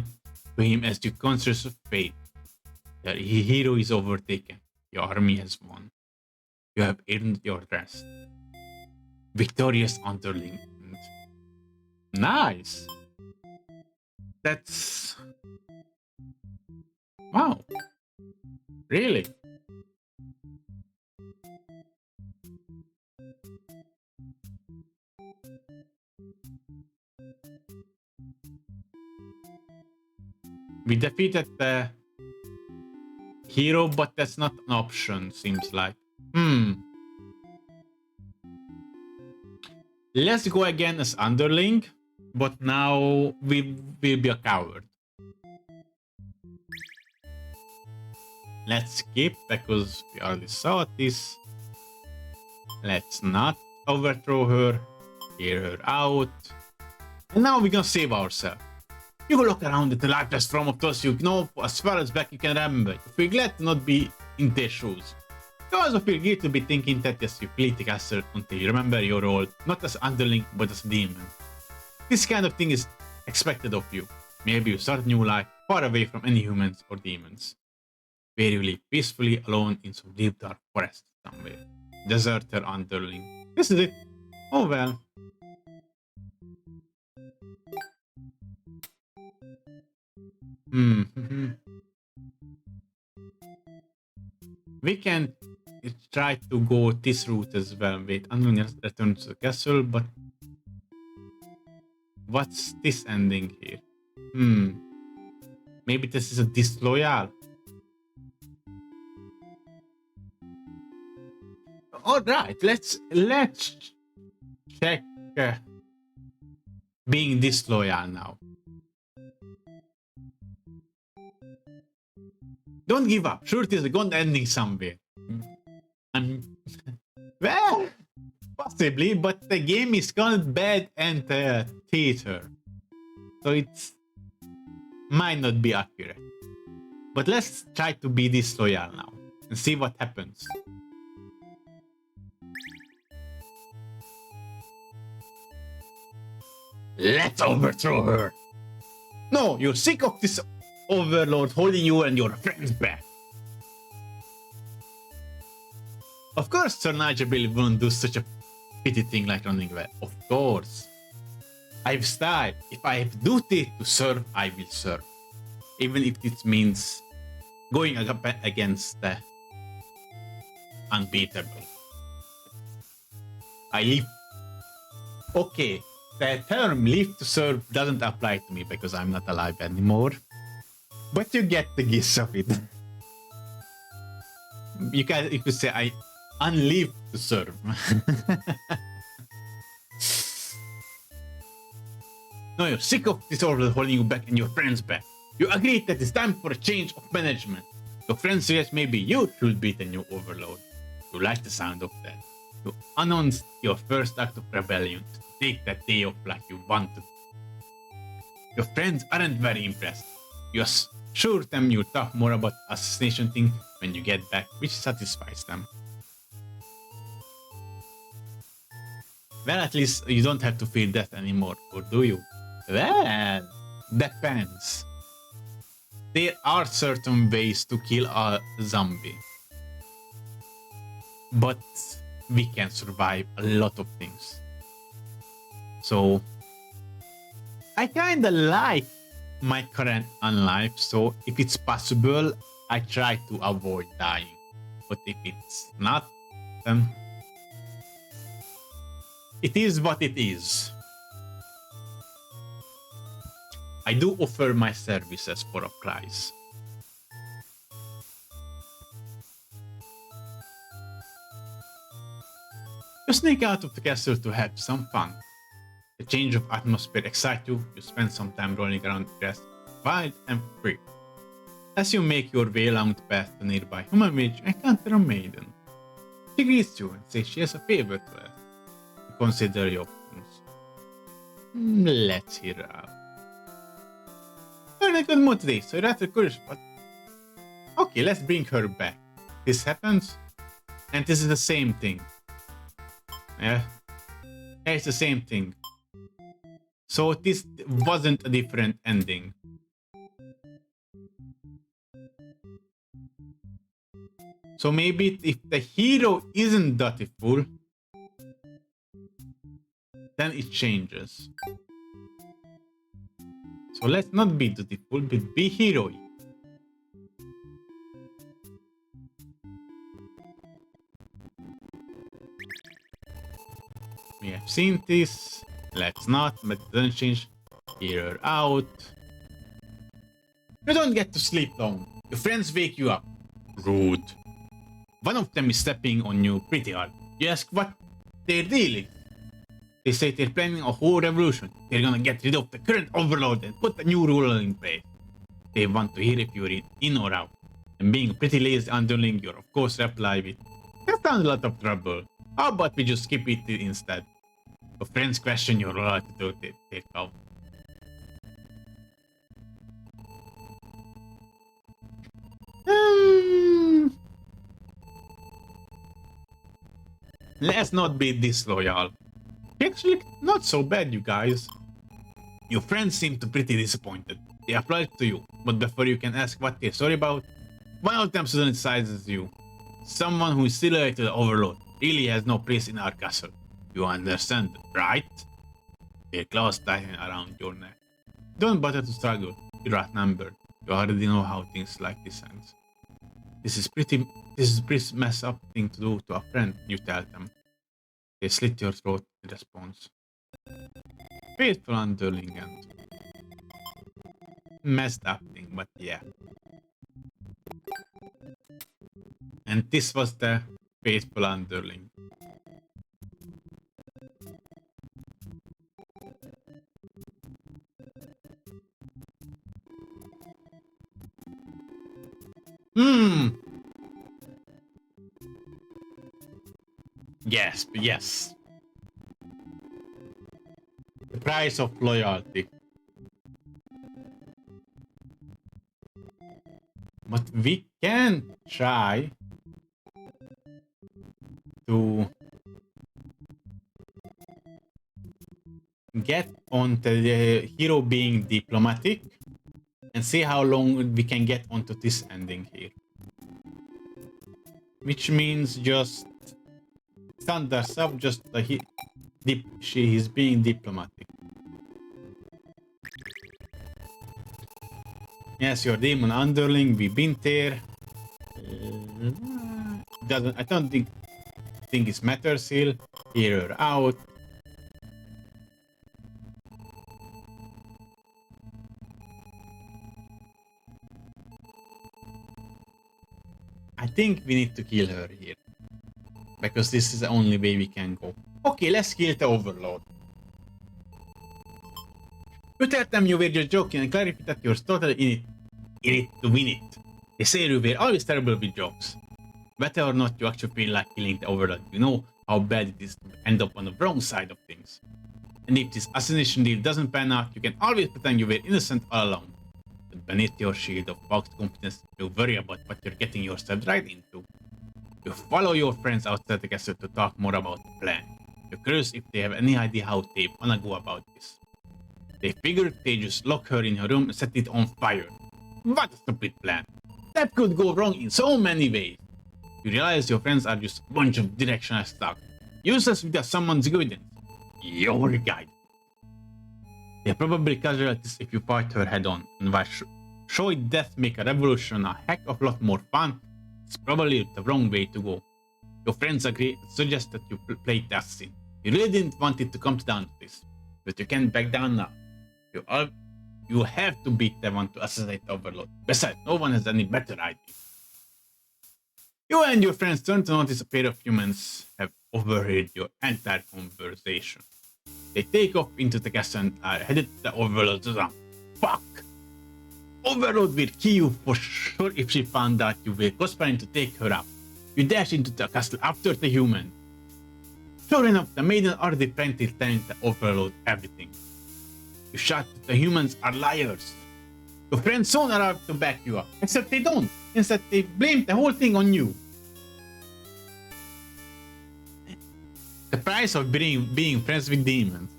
S1: to him as you conscious of fate. The hero is overtaken. Your army has won. You have earned your rest. Victorious underling. Nice. That's... Wow. Really? We defeated the hero, but that's not an option, seems like. Let's go again as underling, but now we will be a coward. Let's skip because we already saw this. Let's not overthrow her. Clear her out. And now we're gonna save ourselves. You go look around at the lifeless form of those you know as far as back you can remember. You feel glad to not be in their shoes. You also feel guilty to be thinking that yes, you play the caster until you remember your role, not as underling, but as demon. This kind of thing is expected of you. Maybe you start a new life, far away from any humans or demons. Where you live peacefully alone in some deep dark forest somewhere. Deserter underling. This is it. Oh well. We can try to go this route as well. Wait, underling returns to the castle, but what's this ending here? Maybe this is a disloyal. All right, let's check being disloyal now. Don't give up. Sure, it is a good ending somewhere. Well, possibly, but the game is called Bad and Theater, so it might not be accurate. But let's try to be disloyal now and see what happens. Let's overthrow her. No, you're sick of this overlord holding you and your friends back. Of course, Sir NaGeL Bailey wouldn't do such a petty thing like running away. Of course. I've style. If I have duty to serve, I will serve. Even if it means going against the unbeatable. I live. Okay, the term live to serve doesn't apply to me because I'm not alive anymore. But you get the gist of it. You could say I unlive to serve. No, you're sick of this order holding you back and your friends back. You agreed that it's time for a change of management. Your friends suggest maybe you should be the new overlord. You like the sound of that. You announced your first act of rebellion to take that day off like you wanted. Your friends aren't very impressed. You assure them you'll talk more about the assassination thing when you get back, which satisfies them. Well, at least you don't have to fear death anymore, or do you? Well, depends. There are certain ways to kill a zombie. But we can survive a lot of things. So, I kinda like my current unlife, so if it's possible, I try to avoid dying. But if it's not, then it is what it is. I do offer my services for a price. You sneak out of the castle to have some fun. The change of atmosphere excites you. You spend some time rolling around the grass, wild and free. As you make your way along the path to nearby human village, you encounter a maiden. She greets you and says she has a favor to ask. You consider your options. Let's hear her out. You're in a good mood today, so you're rather curious, but okay, let's bring her back. This happens, and this is the same thing. Yeah, it's the same thing. So this wasn't a different ending. So maybe if the hero isn't dutiful, then it changes. So let's not be dutiful, but be heroic. We have seen this. Let's not, but it doesn't change. Hear out. You don't get to sleep long. Your friends wake you up. Rude. One of them is stepping on you pretty hard. You ask what their deal is. They say they're planning a whole revolution. They're gonna get rid of the current overload and put a new ruler in place. They want to hear if you're in or out. And being a pretty lazy underling, you're of course reply with, that sounds a lot of trouble. How about we just skip it instead? Your friends question your loyalty to their cult. Let's not be disloyal. Actually, not so bad, you guys. Your friends seem to pretty disappointed. They applied to you, but before you can ask what they're sorry about, one of them suddenly sizes you. Someone who is still loyal to the Overlord really has no place in our castle. You understand, right? Their claws tighten around your neck. Don't bother to struggle. You're outnumbered. You already know how things like this ends. This is pretty messed up thing to do to a friend, you tell them. They slit your throat in response. Faithful underling and messed up thing, but yeah. And this was the faithful underling. Yes. The price of loyalty. But we can try to get onto the hero being diplomatic and see how long we can get onto this ending here. Which means just standard stuff, just he's being diplomatic. Yes, your demon underling, we've been there. I don't think it matters here. Here or out. I think we need to kill her here. Because this is the only way we can go. Okay, let's kill the Overlord. You tell them you were just joking and clarify that you're totally in it to win it. They say you were always terrible with jokes. Whether or not you actually feel like killing the Overlord, you know how bad it is to end up on the wrong side of things. And if this assassination deal doesn't pan out, you can always pretend you were innocent all along. But beneath your shield of boxed confidence, you worry about what you're getting yourself right into. You follow your friends outside the castle to talk more about the plan. You're curious if they have any idea how they wanna go about this. They figured they just lock her in her room and set it on fire. What a stupid plan. That could go wrong in so many ways. You realize your friends are just a bunch of directional stock. Useless without someone's guidance. Your guide. They're probably casualties if you fight her head on, and while showing death make a revolution a heck of a lot more fun, it's probably the wrong way to go. Your friends agree and suggest that you play that scene. You really didn't want it to come down to this, but you can't back down now. You have to beat the one to assassinate the Overlord. Besides, no one has any better idea. You and your friends turn to notice a pair of humans have overheard your entire conversation. They take off into the castle and are headed to the Overlord's room. Fuck! Overlord will kill you for sure if she found out you were conspiring to take her out. You dash into the castle after the human. Sure enough, the maiden already frantically telling the Overlord everything. You shout that the humans are liars. Your friends soon arrive to back you up, except they don't. Instead, they blame the whole thing on you. The price of being friends with demons.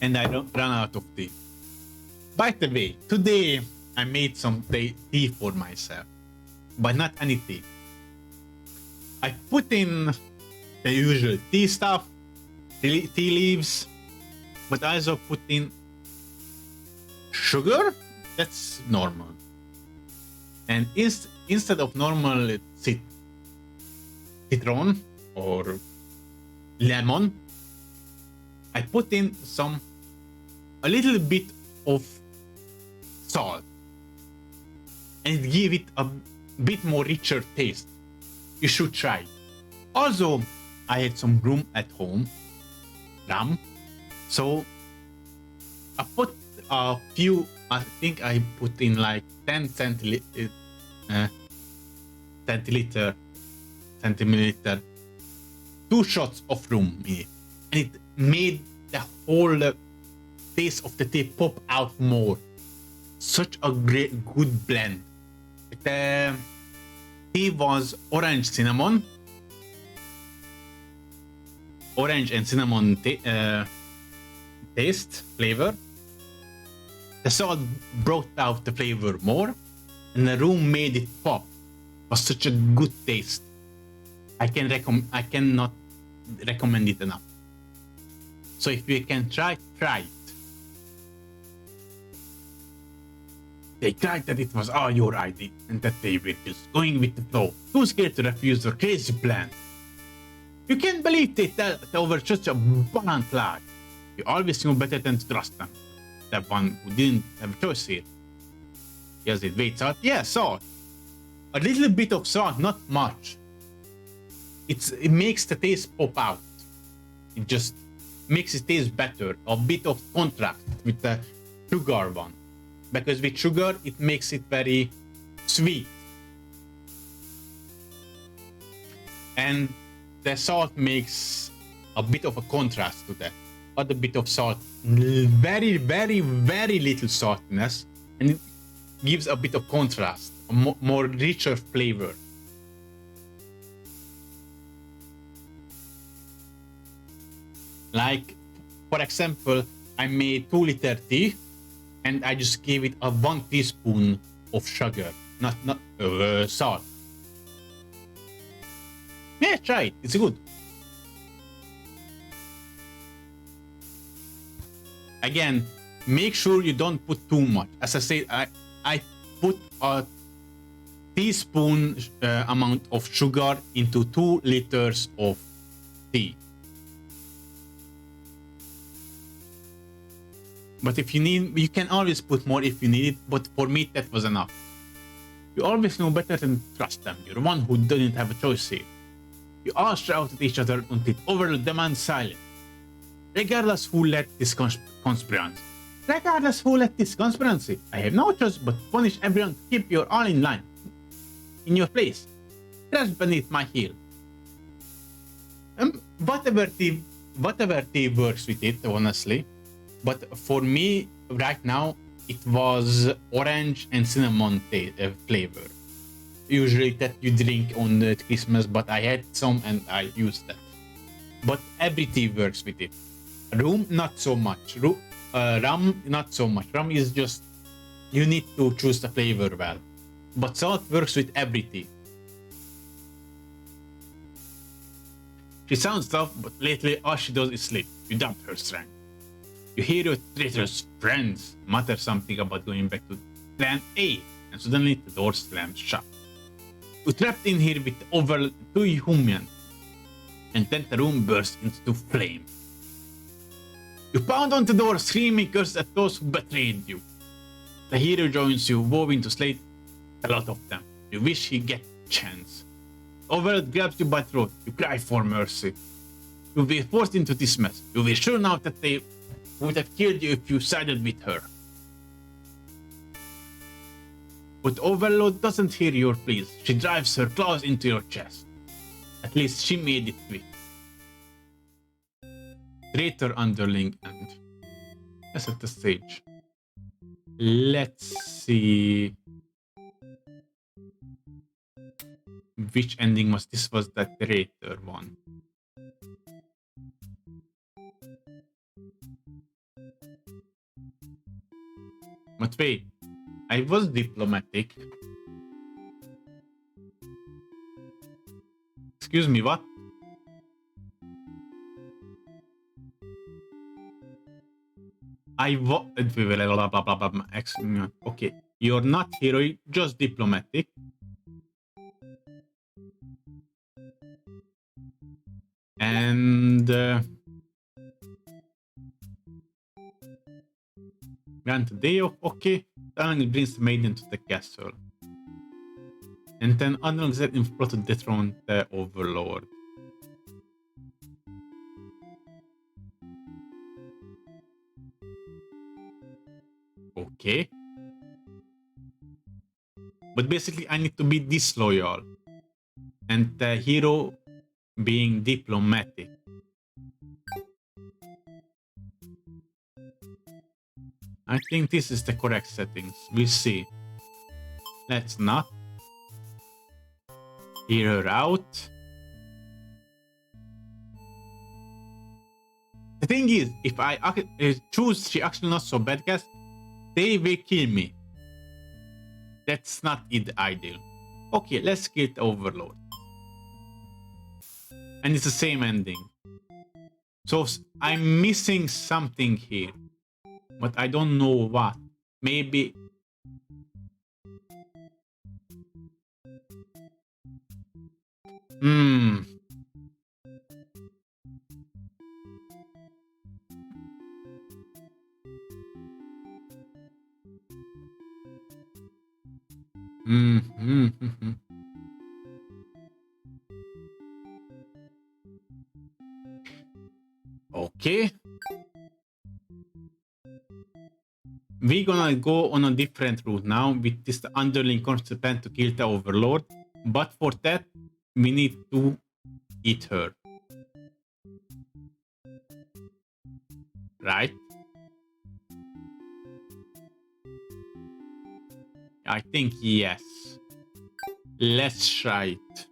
S1: And I don't run out of tea. By the way, today I made some tea for myself, but not any tea. I put in the usual tea stuff, tea leaves, but I also put in sugar. That's normal. And instead of normal citron or lemon, I put in a little bit of salt, and it gave it a bit more richer taste. You should try it. Also, I had some rum at home, so I put a few. I think I put in like 10 centiliter, 2 shots of rum in it, and it made the whole taste of the tea pop out more. Such a good blend. The tea was orange and cinnamon taste flavor. The salt brought out the flavor more, and the rum made it pop. It was such a good taste. I cannot recommend it enough. So if you can try it. They cried that it was all your idea and that they were just going with the flow, too scared to refuse your crazy plan. You can't believe they tell over such a blunt lie. You always knew better than to trust them. That one who didn't have a choice here. Yes, it waits out. Yeah, salt. A little bit of salt, not much. It makes the taste pop out. It just makes it taste better. A bit of contrast with the sugar one. Because with sugar, it makes it very sweet. And the salt makes a bit of a contrast to that. Add a bit of salt, very, very, very little saltiness, and it gives a bit of contrast, a more richer flavor. Like, for example, I made 2-liter tea, and I just gave it a 1 teaspoon of sugar, not salt. Yeah, try it. It's good. Again, make sure you don't put too much. As I said, I put a teaspoon amount of sugar into 2 liters of tea. But if you need, you can always put more if you need it, but for me that was enough. You always know better than trust them. You're one who didn't have a choice here. You all shout at each other until it overload demands silence. Regardless who led this conspiracy. I have no choice but punish everyone to keep you all in line. In your place. Crash beneath my heel. Whatever tea works with it, honestly. But for me, right now, it was orange and cinnamon flavor. Usually that you drink on Christmas, but I had some and I used that. But every tea works with it. Rum, not so much. Rum, not so much. Rum is just, you need to choose the flavor well. But salt works with every tea. She sounds tough, but lately all she does is sleep. You doubt her strength. You hear your traitorous friends mutter something about going back to Plan A, and suddenly the door slams shut. You trapped in here with over 2 humans, and then the room bursts into flames. You pound on the door, screaming curses at those who betrayed you. The hero joins you, vowing to slay a lot of them. You wish he get a chance. Overlord grabs you by the throat. You cry for mercy. You were forced into this mess. You were sure now that they would have killed you if you sided with her. But Overlord doesn't hear your pleas. She drives her claws into your chest. At least she made it quick. Traitor underling and let's set the stage. Let's see. Which ending was this? Was the traitor one? But wait, I was diplomatic. Excuse me, what? Okay, you're not hero, just diplomatic. And grant a day off. Okay, Alan brings the maiden to the castle. And then unlocks that in plot to dethrone the overlord. Okay. But basically, I need to be disloyal. And the hero being diplomatic. I think this is the correct settings. We'll see. Let's not. Hear her out. The thing is, if I choose she actually not so bad guys, they will kill me. That's not ideal. Okay, let's kill the overlord. And it's the same ending. So I'm missing something here. But I don't know what. Maybe... Okay. We're gonna go on a different route now with this underling constant plan to kill the overlord. But for that, we need to eat her. Right? I think yes. Let's try it.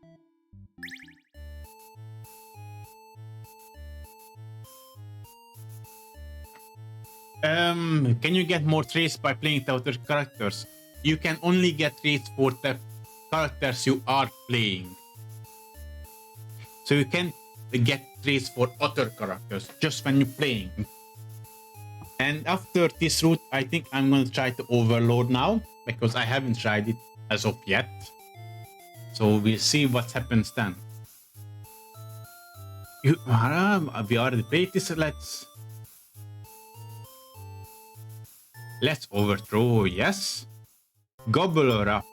S1: Can you get more traits by playing the other characters? You can only get traits for the characters you are playing. So you can't get traits for other characters, just when you're playing. And after this route, I think I'm going to try to Overlord now, because I haven't tried it as of yet. So we'll see what happens then. We already played this, Let's overthrow, yes. Gobble her up.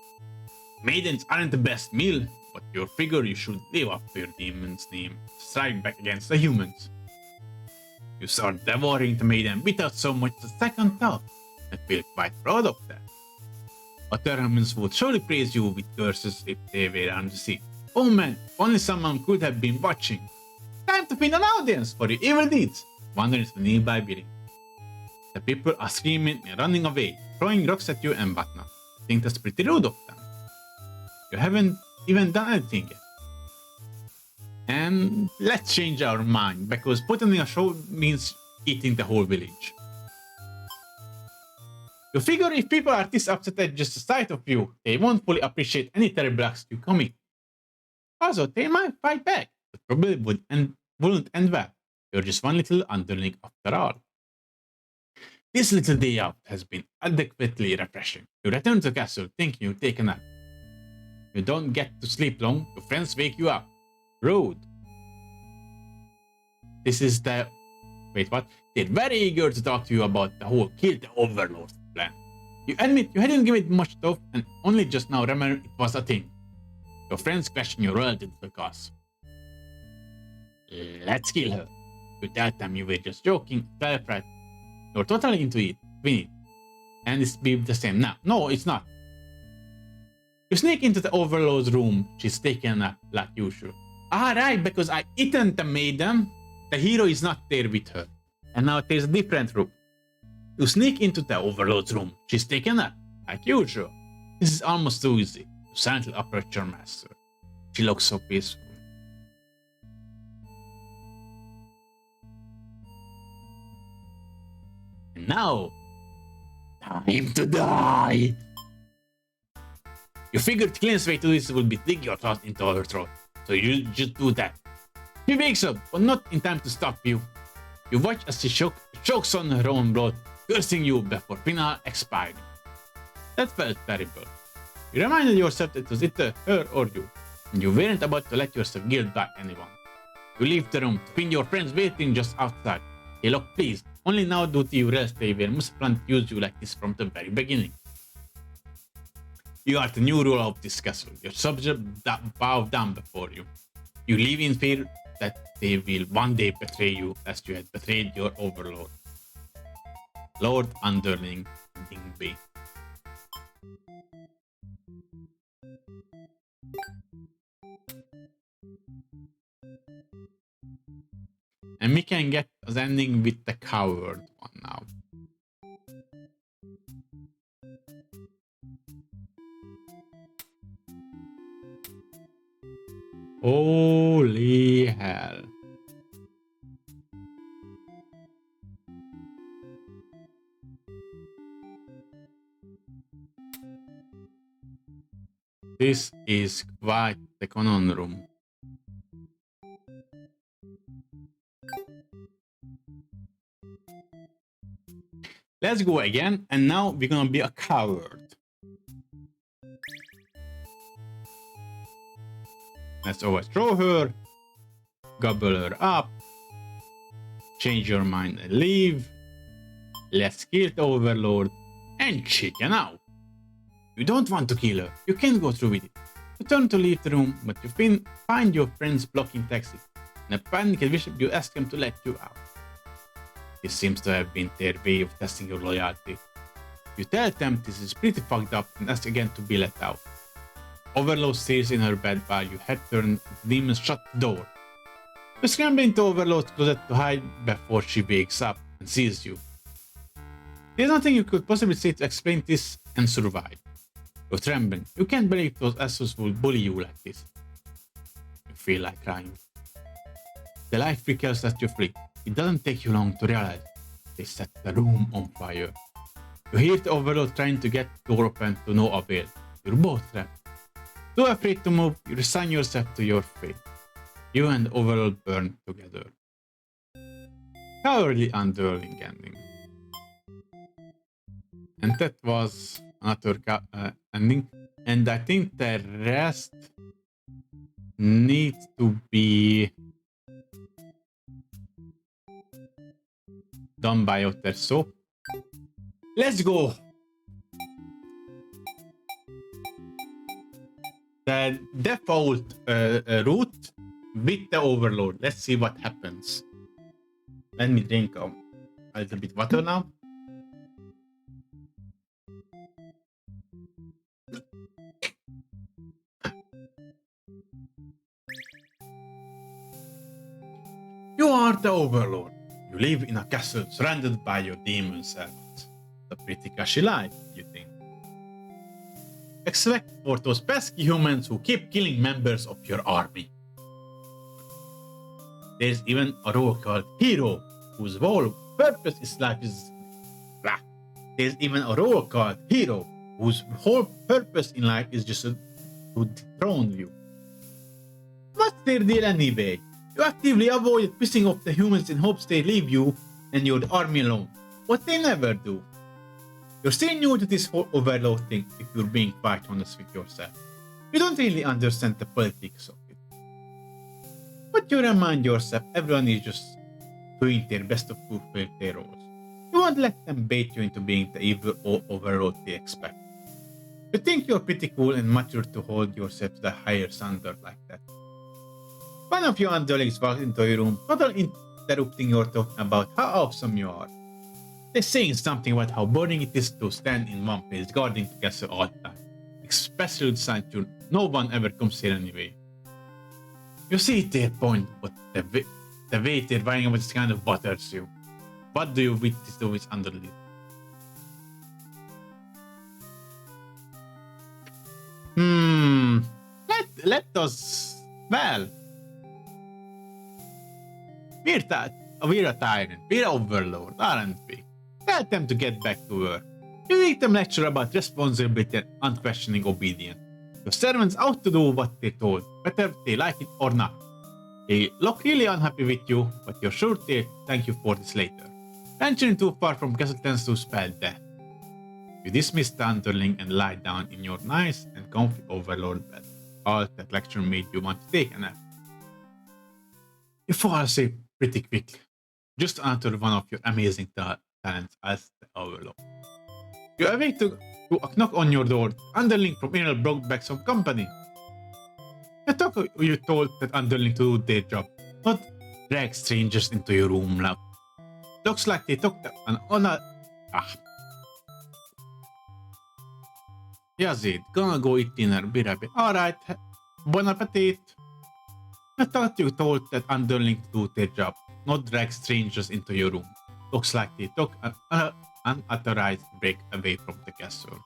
S1: Maidens aren't the best meal, but you figure you should live up to your demon's name. Strike back against the humans. You start devouring the maiden without so much as a second thought. I feel quite proud of that. Other humans would surely praise you with curses if they were on the scene. Oh man, only someone could have been watching. Time to pin an audience for your evil deeds. Wandering to the nearby building. The people are screaming and running away, throwing rocks at you and whatnot. I think that's pretty rude of them. You haven't even done anything yet. And let's change our mind, because putting on a show means eating the whole village. You figure if people are this upset at just the sight of you, they won't fully appreciate any terrible acts you commit. Also, they might fight back, but probably wouldn't end well. You're just one little underling after all. This little day out has been adequately refreshing. You return to the castle thinking you take a nap. You don't get to sleep long, your friends wake you up. Rude. This is the... Wait, what? They're very eager to talk to you about the whole kill the overlord plan. You admit you hadn't given it much thought and only just now remember it was a thing. Your friends question your loyalty to the cause. Let's kill her. You tell them you were just joking, terrified. You're totally into it, win it. And it's be the same now. No, it's not. You sneak into the overlord's room. She's taking a nap like usual. Ah, right, because I eaten the maiden. The hero is not there with her. And now there's a different room. You sneak into the overlord's room. She's taking a nap like usual. This is almost too easy. to silently approach your master. She looks so peaceful. And now, time to die! You figured the cleanest way to this would be dig your thought into her throat, so you just do that. She wakes up, but not in time to stop you. You watch as she chokes on her own blood, cursing you before final expiring. That felt terrible. You reminded yourself that it was either her or you, and you weren't about to let yourself guilt by anyone. You leave the room to find your friends waiting just outside. They look pleased. Only now do you realize they were misplanted to use you like this from the very beginning. You are the new ruler of this castle. Your subjects bow down before you. You live in fear that they will one day betray you as you had betrayed your overlord, Lord Underling Dingby. And we can get the ending with the coward one now. Holy hell. This is quite the conundrum. Let's go again, and now we're gonna be a coward. Let's overthrow her, gobble her up, change your mind and leave. Let's kill the overlord and chicken out. You don't want to kill her, you can't go through with it. You turn to leave the room, but you find your friends blocking the exit. In a panicked bishop, you ask them to let you out. This seems to have been their way of testing your loyalty. You tell them this is pretty fucked up and ask again to be let out. Overlord stays in her bed while you head turn the demons shut the door. You scramble into Overlord's closet to hide before she wakes up and sees you. There's nothing you could possibly say to explain this and survive. You're trembling. You can't believe those assholes will bully you like this. You feel like crying. The light flickers at your flick. It doesn't take you long to realize they set the room on fire. You hear the Overlord trying to get the door open to no avail. You're both trapped. Too afraid to move, you resign yourself to your fate. You and the Overlord burn together. Cowardly underling ending. And that was another ending. And I think the rest needs to be done by others. So let's go. The default route with the Overlord. Let's see what happens. Let me drink a little bit water now. You are the Overlord. You live in a castle surrounded by your demon servants. A pretty cushy life, you think. Except for those pesky humans who keep killing members of your army. There's even a role called Hero, whose whole purpose is life is blah. There's even a role called Hero, whose whole purpose in life is just to dethrone you. What's their deal anyway? You actively avoid pissing off the humans in hopes they leave you and your army alone. What they never do. You're still new to this whole Overlord thing if you're being quite honest with yourself. You don't really understand the politics of it. But you remind yourself everyone is just doing their best to fulfill their roles. You won't let them bait you into being the evil Overlord they expect. You think you're pretty cool and mature to hold yourself to the higher standard like that. One of your underlings walks into your room, totally interrupting your talk about how awesome you are. They're saying something about how boring it is to stand in one place guarding the castle all the time, especially with Sanctuary. No one ever comes here anyway. You see their point, but the way they're vying about this kind of bothers you. What do you witness to with underling? let us, well, we're a tyrant, we're overlord, aren't we? Tell them to get back to work. You make them lecture about responsibility and unquestioning obedience. Your servants ought to do what they're told, whether they like it or not. They look really unhappy with you, but you're sure they'll thank you for this later. Venturing too far from castle tends to spell death. You dismiss the underling and lie down in your nice and comfy overlord bed. All that lecture made you want to take a nap. You fall asleep pretty quickly. Just another one of your amazing talents as the overlord. You awake to a knock on your door. Underling from Inner brought back some company. You told that underling to do their job, not drag strangers into your room now. Looks like they took an honor. Jazzy, gonna go eat dinner, be right back. Alright, bon appetit. I thought you told that underling to do their job, not drag strangers into your room. Looks like they took an unauthorized break away from the castle.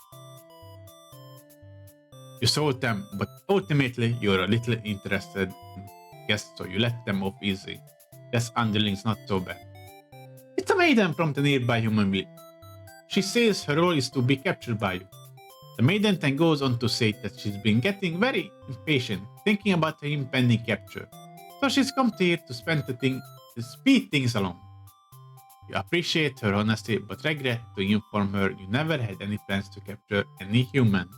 S1: You sold them, but ultimately you're a little interested in guests, so you let them off easy. Guess underling's not so bad. It's a maiden from the nearby human village. She says her role is to be captured by you. The maiden then goes on to say that she's been getting very impatient, thinking about her impending capture. So she's come here to speed things along. You appreciate her honesty, but regret to inform her you never had any plans to capture any human.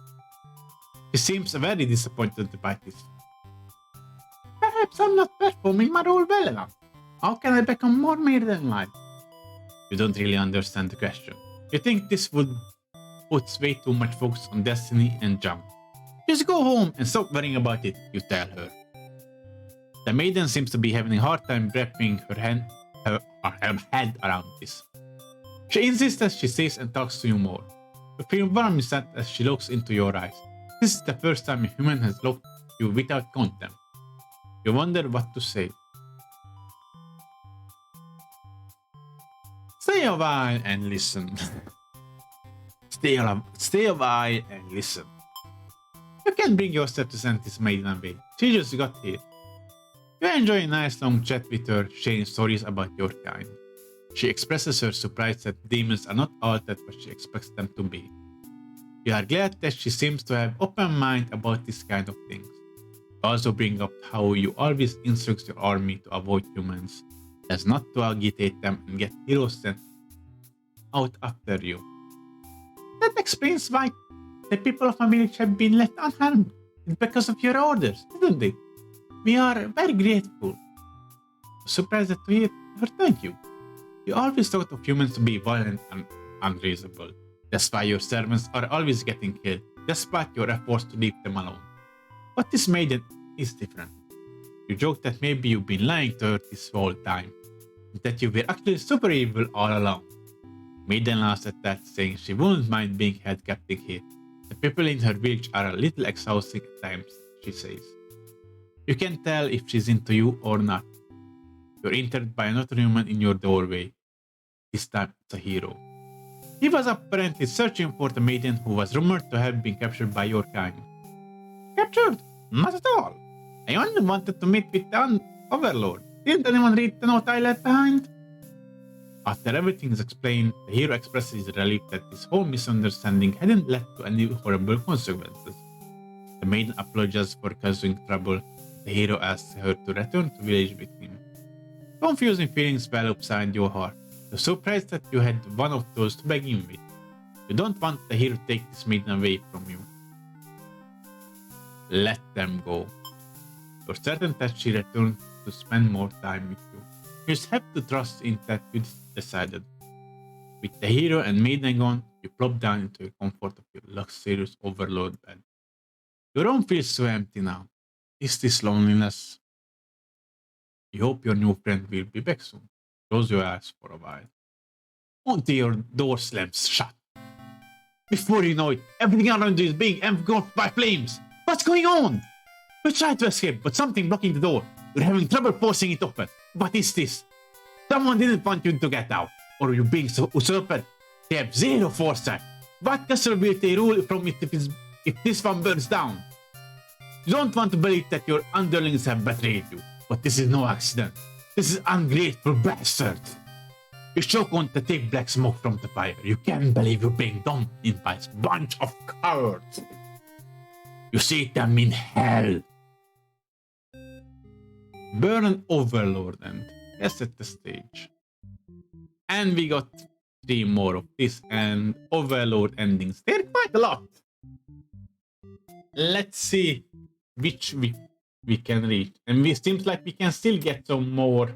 S1: She seems very disappointed about this. Perhaps I'm not performing my role well enough. How can I become more maiden-like? You don't really understand the question. You think this would put way too much focus on destiny and jump. Just go home and stop worrying about it, you tell her. The maiden seems to be having a hard time wrapping her head around this. She insists as she says and talks to you more. You feel warm inside as she looks into your eyes. This is the first time a human has looked at you without contempt. You wonder what to say. Stay a while and listen. Stay a while and listen. You can bring yourself to send this maiden away. She just got here. You enjoy a nice long chat with her, sharing stories about your kind. She expresses her surprise that demons are not all that what she expects them to be. You are glad that she seems to have open mind about this kind of things. You also bring up how you always instruct your army to avoid humans, as not to agitate them and get heroes sent out after you. That explains why the people of my village have been left unharmed. It's because of your orders, isn't it? We are very grateful. Surprised to hear her thank you. You always thought of humans to be violent and unreasonable. That's why your servants are always getting killed, despite your efforts to leave them alone. But this maiden is different. You joke that maybe you've been lying to her this whole time, and that you were actually super evil all along. Maiden laughs at that, saying she wouldn't mind being head captain here. The people in her village are a little exhausting at times, she says. You can tell if she's into you or not. You're entered by another human in your doorway. This time it's a hero. He was apparently searching for the maiden who was rumored to have been captured by your kind. Captured? Not at all. I only wanted to meet with the overlord. Didn't anyone read the note I left behind? After everything is explained, the hero expresses his relief that this whole misunderstanding hadn't led to any horrible consequences. The maiden apologizes for causing trouble. The hero asks her to return to village with him. Confusing feelings well upside your heart. You're surprised that you had one of those to begin with. You don't want the hero to take this maiden away from you. Let them go. You're certain that she returned to spend more time with you. You just have to trust in that you decided. With the hero and maiden gone, you plop down into the comfort of your luxurious overload bed. Your room feels so empty now. Is this loneliness? You hope your new friend will be back soon. Close your eyes for a while. Until your door slams shut. Before you know it, everything around you is being engulfed by flames. What's going on? You try to escape, but something blocking the door. You're having trouble forcing it open. What is this? Someone didn't want you to get out. Or you're being usurped. They have zero foresight. What castle will they rule from it if this one burns down? You don't want to believe that your underlings have betrayed you, but this is no accident. This is ungrateful bastards. You choke on to take black smoke from the fire. You can't believe you're being dumped in by a bunch of cowards. You see them in hell. Burn an overlord and reset the stage. And we got 3 more of this and overlord endings. They're quite a lot. Let's see which we can reach. And it seems like we can still get some more.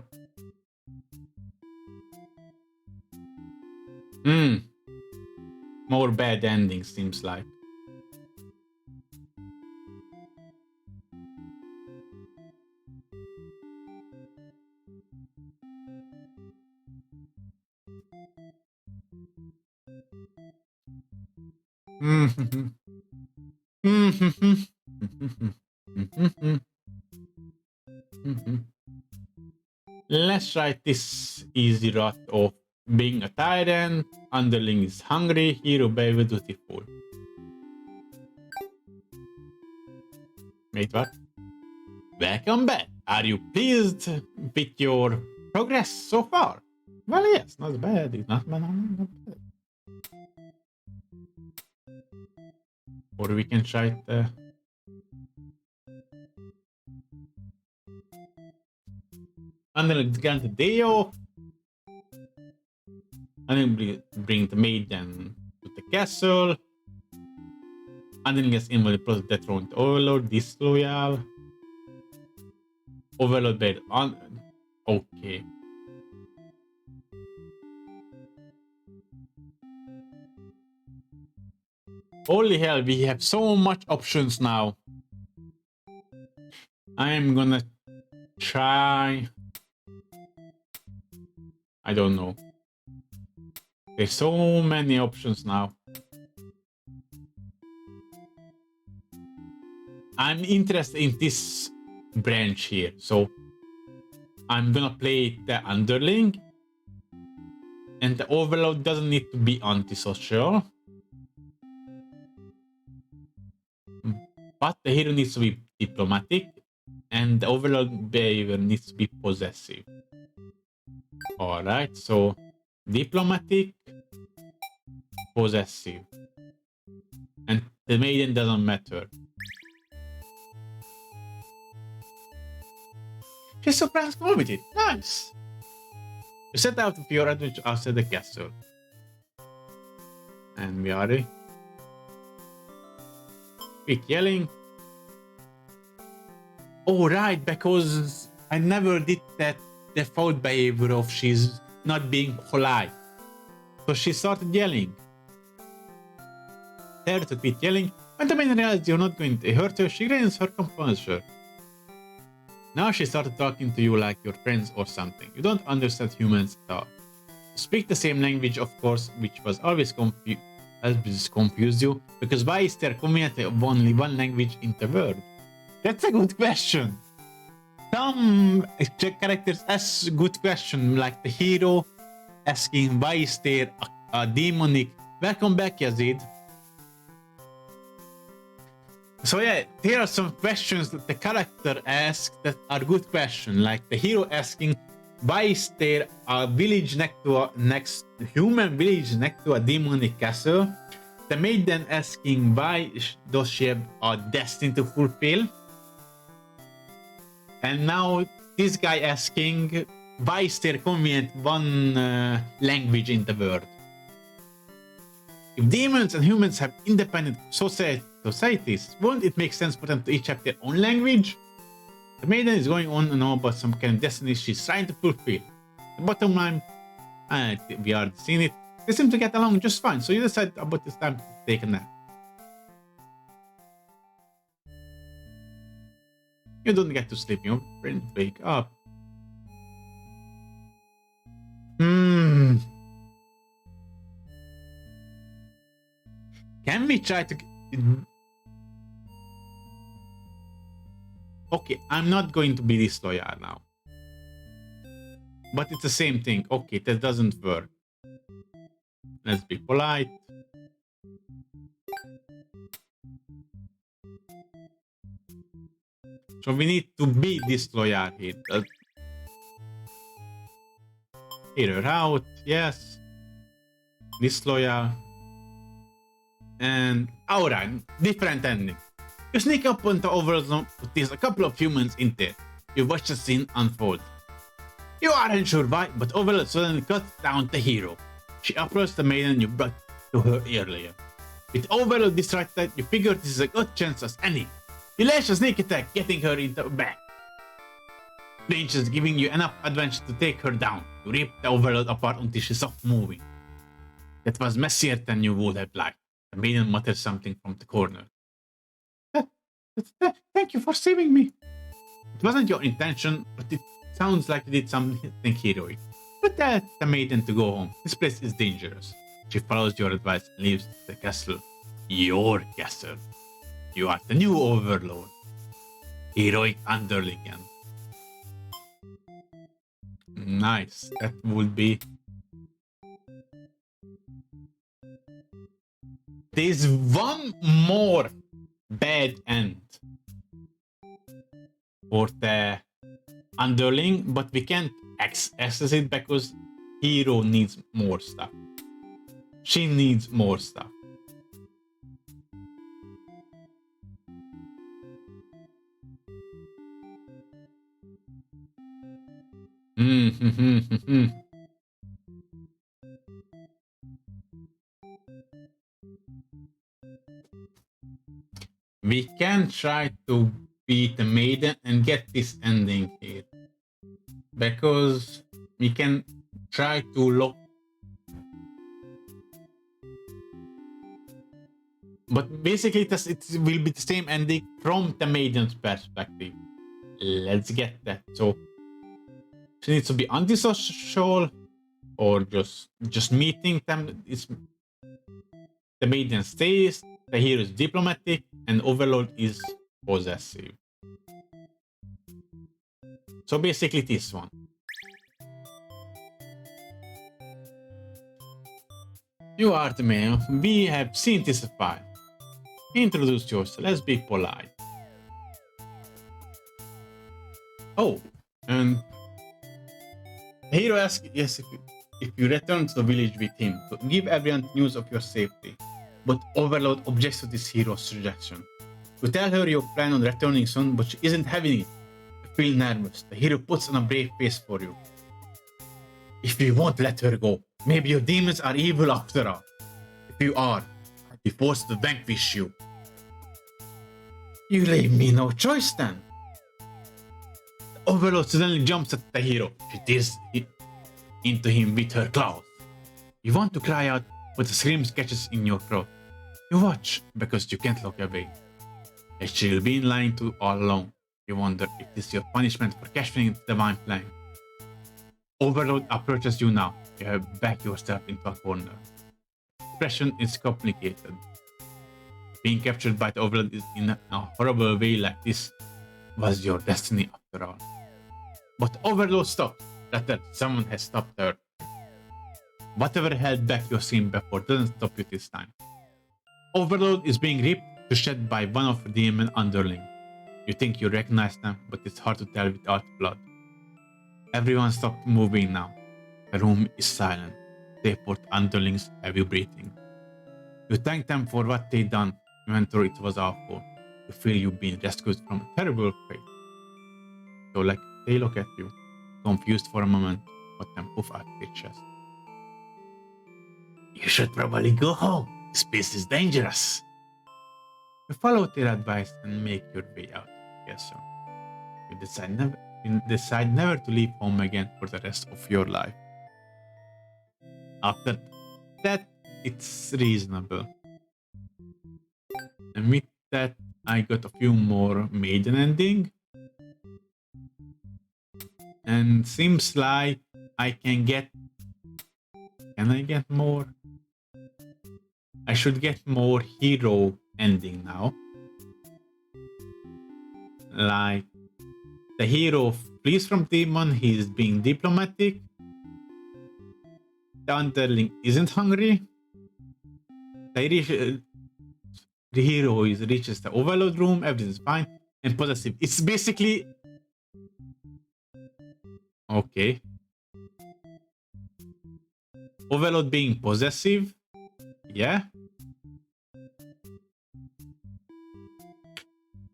S1: More bad endings, seems like. Let's try this easy route of being a tyrant, underling is hungry, hero baby dutiful. Wait, what? Welcome back. Are you pleased with your progress so far? Well, yes, not bad. It's not bad. Not bad. Or we can try it. Underling granted day off. And then bring the maiden to the castle. And then gets invalid plus the throne to Overlord, disloyal. Overlord bed on. Okay. Holy hell, we have so much options now. I'm gonna try. I don't know. There's so many options now. I'm interested in this branch here, so I'm gonna play the underling, and the overlord doesn't need to be antisocial, but the hero needs to be diplomatic, and the overlord behavior needs to be possessive. All right, so diplomatic, possessive, and the maiden doesn't matter. She's surprised with it. Nice. You set out for your adventure outside the castle. And we are ready. Quick yelling. Oh, right, because I never did that default behavior of she's not being polite. So she started yelling. There to quit yelling. When the maiden realized you're not going to hurt her, she gains her composure. Now she started talking to you like your friends or something. You don't understand humans at all. You speak the same language, of course, which was always confused you, because why is there community of only one language in the world? That's a good question. Some characters ask good question, like the hero asking why is there a demonic. Welcome back, Yazid. So yeah, here are some questions that the character asks that are good questions, like the hero asking, why is there a village next human village next to a demonic castle? The maiden asking, why does she have a destiny to fulfill? And now this guy asking, why is there convenient one language in the world? If demons and humans have independent societies, won't it make sense for them to each have their own language? The maiden is going on and on about some kind of destiny she's trying to fulfill. The bottom line, we already seen it, they seem to get along just fine, so you decide about this time to take a nap. You don't get to sleep, your brain wake up. Can we try to... Okay, I'm not going to be disloyal now. But it's the same thing. Okay, that doesn't work. Let's be polite. So we need to be disloyal here. Hear her out, yes. Disloyal. And alright, different ending. You sneak up onto Overlord to tease a couple of humans in there. You watch the scene unfold. You aren't sure why, but Overlord suddenly cuts down the hero. She approaches the maiden you brought to her earlier. With Overlord distracted, you figure this is a good chance as any. You launch a sneak attack, getting her in the back. Ranges giving you enough advantage to take her down. You rip the Overlord apart until she stops moving. That was messier than you would have liked. The maiden mutters something from the corner. Thank you for saving me. It wasn't your intention, but it sounds like you did something heroic. But tell the maiden to go home. This place is dangerous. She follows your advice and leaves the castle. Your castle. You are the new overlord. Heroic underling. Nice. That would be... There's one more bad end for the underling, but we can't access it because hero needs more stuff. She needs more stuff. We can try to beat the maiden and get this ending here. Because we can try to look. But basically it will be the same ending from the maiden's perspective. Let's get that. So she needs to be antisocial or just meeting them. It's the maiden stays, the hero is diplomatic, and Overlord is possessive. So basically this one. You are the man. We have seen this file. Introduce yourself. Let's be polite. Oh, and the hero asks yes if you return to the village with him to give everyone news of your safety. But Overlord objects to this hero's suggestion. You tell her you plan on returning soon, but she isn't having it. You feel nervous. The hero puts on a brave face for you. If you won't let her go, maybe your demons are evil after all. If you are, I'll be forced to vanquish you. You leave me no choice then. The Overlord suddenly jumps at the hero. She tears into him with her claws. You want to cry out, but the scream catches in your throat. You watch because you can't look away. As she'll be in line to all along, you wonder if this is your punishment for casting the divine flame. Overlord approaches you now. You have backed yourself into a corner. Expression is complicated. Being captured by the Overlord is in a horrible way like this was your destiny after all. But Overlord stopped. Rather, someone has stopped her. Whatever held back your scream before doesn't stop you this time. Overlord is being ripped to shed by one of the demon underling. You think you recognize them, but it's hard to tell without blood. Everyone stopped moving now. The room is silent, save for underlings' heavy breathing. You thank them for what they done, even though it was awful. You feel you've been rescued from a terrible fate. So they look at you, confused for a moment, but then poof out their chest. You should probably go home. This place is dangerous. You follow their advice and make your way out. Yes, sir. You decide never to leave home again for the rest of your life. After that, it's reasonable. And with that, I got a few more maiden ending. And seems like I can get... Can I get more? I should get more hero ending now. Like, the hero flees from demon, he is being diplomatic. The underling isn't hungry. The hero reaches the overload room, everything is fine. and possessive. It's basically okay. Overload being possessive, yeah.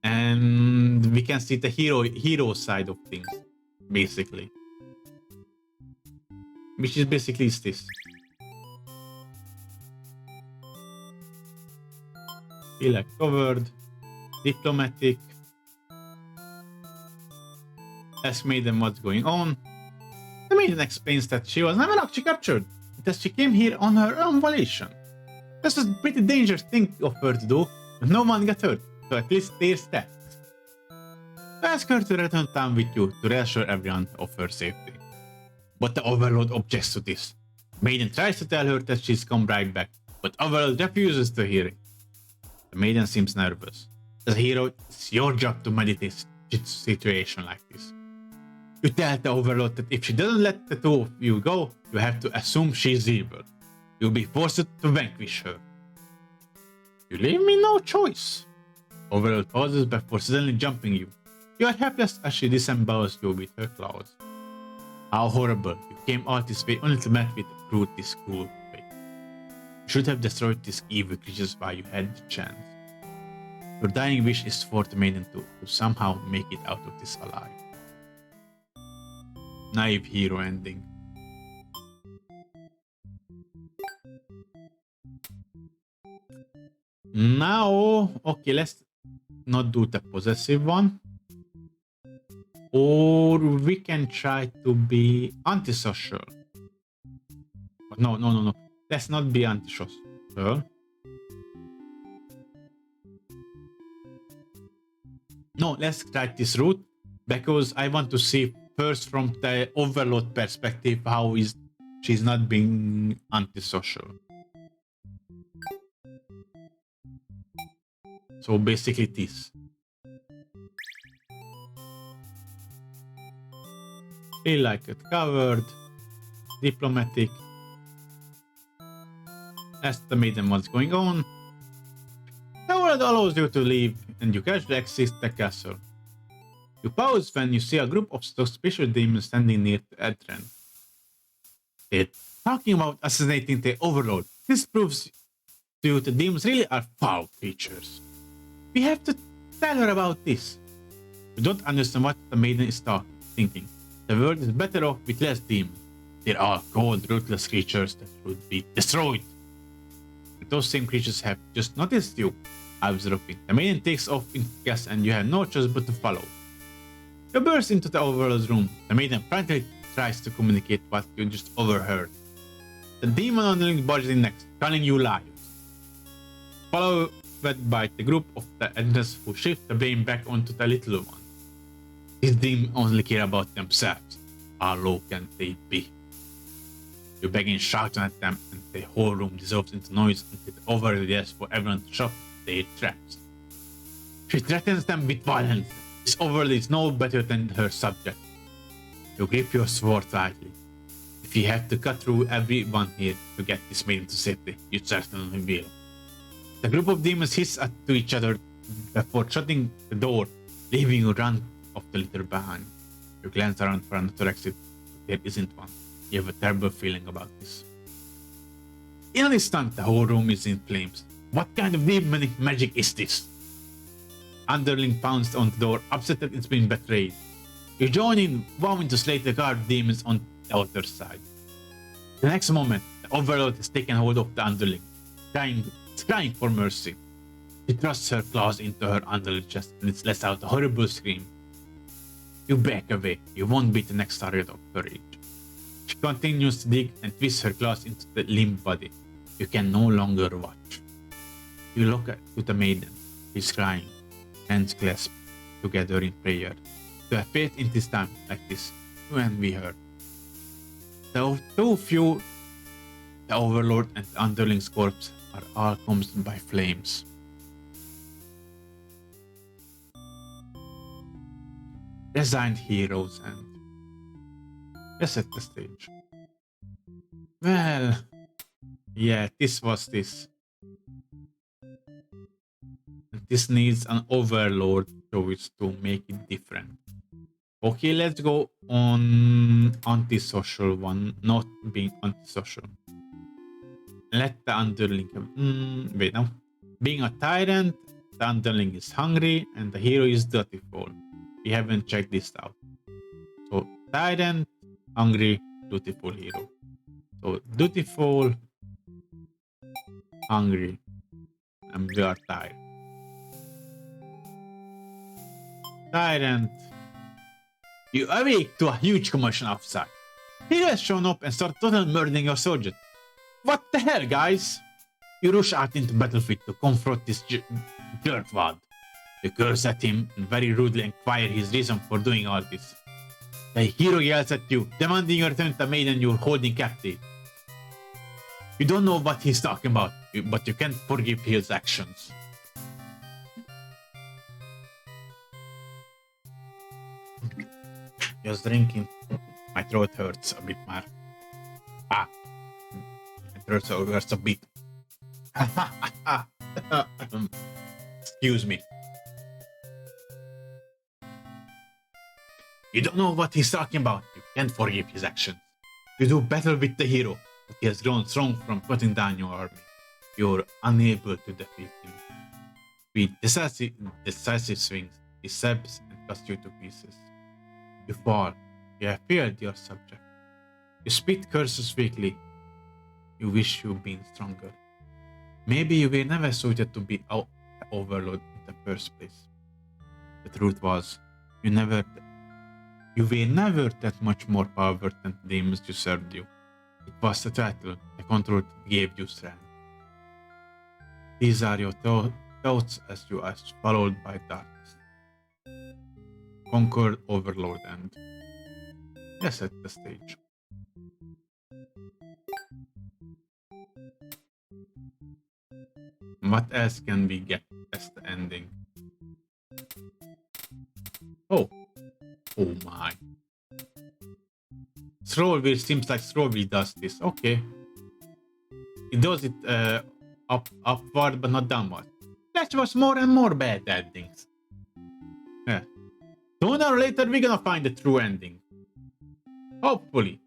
S1: And we can see the hero side of things, basically. Which is basically is this. Feel like covered, diplomatic. Ask Maiden what's going on. The Maiden explains that she was never actually captured, that she came here on her own volition. This was a pretty dangerous thing of her to do, but no one got hurt, so at least there's that. Ask her to return town with you to reassure everyone of her safety. But the Overlord objects to this. Maiden tries to tell her that she's come right back, but Overlord refuses to hear it. The Maiden seems nervous. As a hero, it's your job to mediate a situation like this. You tell the Overlord that if she doesn't let the two of you go, you have to assume she's evil. You'll be forced to vanquish her. You leave me no choice. Overlord pauses before suddenly jumping you. You are helpless as she disembowels you with her claws. How horrible. You came all this way only to meet with a brute this cruel way. You should have destroyed these evil creatures while you had the chance. Your dying wish is for the Maiden to somehow make it out of this alive. Naive hero ending. Now, okay, let's not do the possessive one. Or we can try to be antisocial. No. Let's not be antisocial. No, let's try this route because I want to see first from the Overlord perspective how is she's not being antisocial. So basically this. Feel like it covered. Diplomatic. Ask the Maiden what's going on. The world allows you to leave and you casually exit the castle. You pause when you see a group of suspicious demons standing near the entrance. They're talking about assassinating the Overlord. This proves to you the demons really are foul creatures. We have to tell her about this. You don't understand what the Maiden is thinking. The world is better off with less demons. They're all cold, ruthless creatures that should be destroyed. But those same creatures have just noticed you, observing. The Maiden takes off in gas and you have no choice but to follow. You burst into the Overlord's room. The Maiden frantically tries to communicate what you just overheard. The demon underling barges in next, calling you liars. Followed by the group of the elders who shift the blame back onto the little one. These demons only care about themselves. How low can they be? You begin shouting at them and the whole room dissolves into noise until the Overlord yells for everyone to shut their traps. She threatens them with violence. This Overlord is no better than her subject. You grip your sword tightly. If you have to cut through everyone here to get this Maiden to safety, you certainly will. The group of demons hiss to each other before shutting the door, leaving you run off the litter behind. You glance around for another exit, but there isn't one. You have a terrible feeling about this. In an instant, the whole room is in flames. What kind of demonic magic is this? Underling pounced on the door, upset that it's been betrayed. You join in, vowing to slay the guard demons on the other side. The next moment, the Overlord has taken hold of the Underling, crying for mercy. She thrusts her claws into her underling chest and it lets out a horrible scream. You back away. You won't be the next target of her rage. She continues to dig and twist her claws into the limp body. You can no longer watch. You look to the Maiden. She's crying, hands clasped together in prayer. To have faith in this time like this, you envy her. The two of you, the Overlord and the Underling's corpse, are all consumed by flames. Resigned heroes and let's set the stage. Well, yeah, this was this. And this needs an Overlord choice to make it different. Okay, let's go on antisocial one, not being antisocial. Let the underling. Wait, no. Being a tyrant, the underling is hungry, and the hero is dutiful. We haven't checked this out. So, tyrant, hungry, dutiful hero. So, dutiful, hungry, and we are tired. Tyrant. You awake to a huge commotion outside. Hero has shown up and started totally murdering your soldiers. What the hell, guys? You rush out into battlefield to confront this dirtwad. You curse at him and very rudely inquire his reason for doing all this. The hero yells at you, demanding you return the maiden you're holding captive. You don't know what he's talking about, but you can't forgive his actions. Just drinking. My throat hurts a bit more. My throat hurts a bit. Excuse me. You don't know what he's talking about. You can't forgive his actions. You do battle with the hero, but he has grown strong from putting down your army. You're unable to defeat him. With decisive swings, he stabs and cuts you to pieces. You fall. You have failed your subject. You spit curses weakly. You wish you'd been stronger. Maybe you were never suited to be overlord in the first place. The truth was, you were never that much more powerful than the demons you served you. It was the title, the control that gave you strength. These are your thoughts as you are followed by darkness. Conquered overlord and yes, at the stage. What else can we get as the ending? Oh my. Throwville seems like Throwville does this. Okay. It does it upward but not downward. That was more and more bad endings. Yeah. Sooner or later we're gonna find the true ending. Hopefully.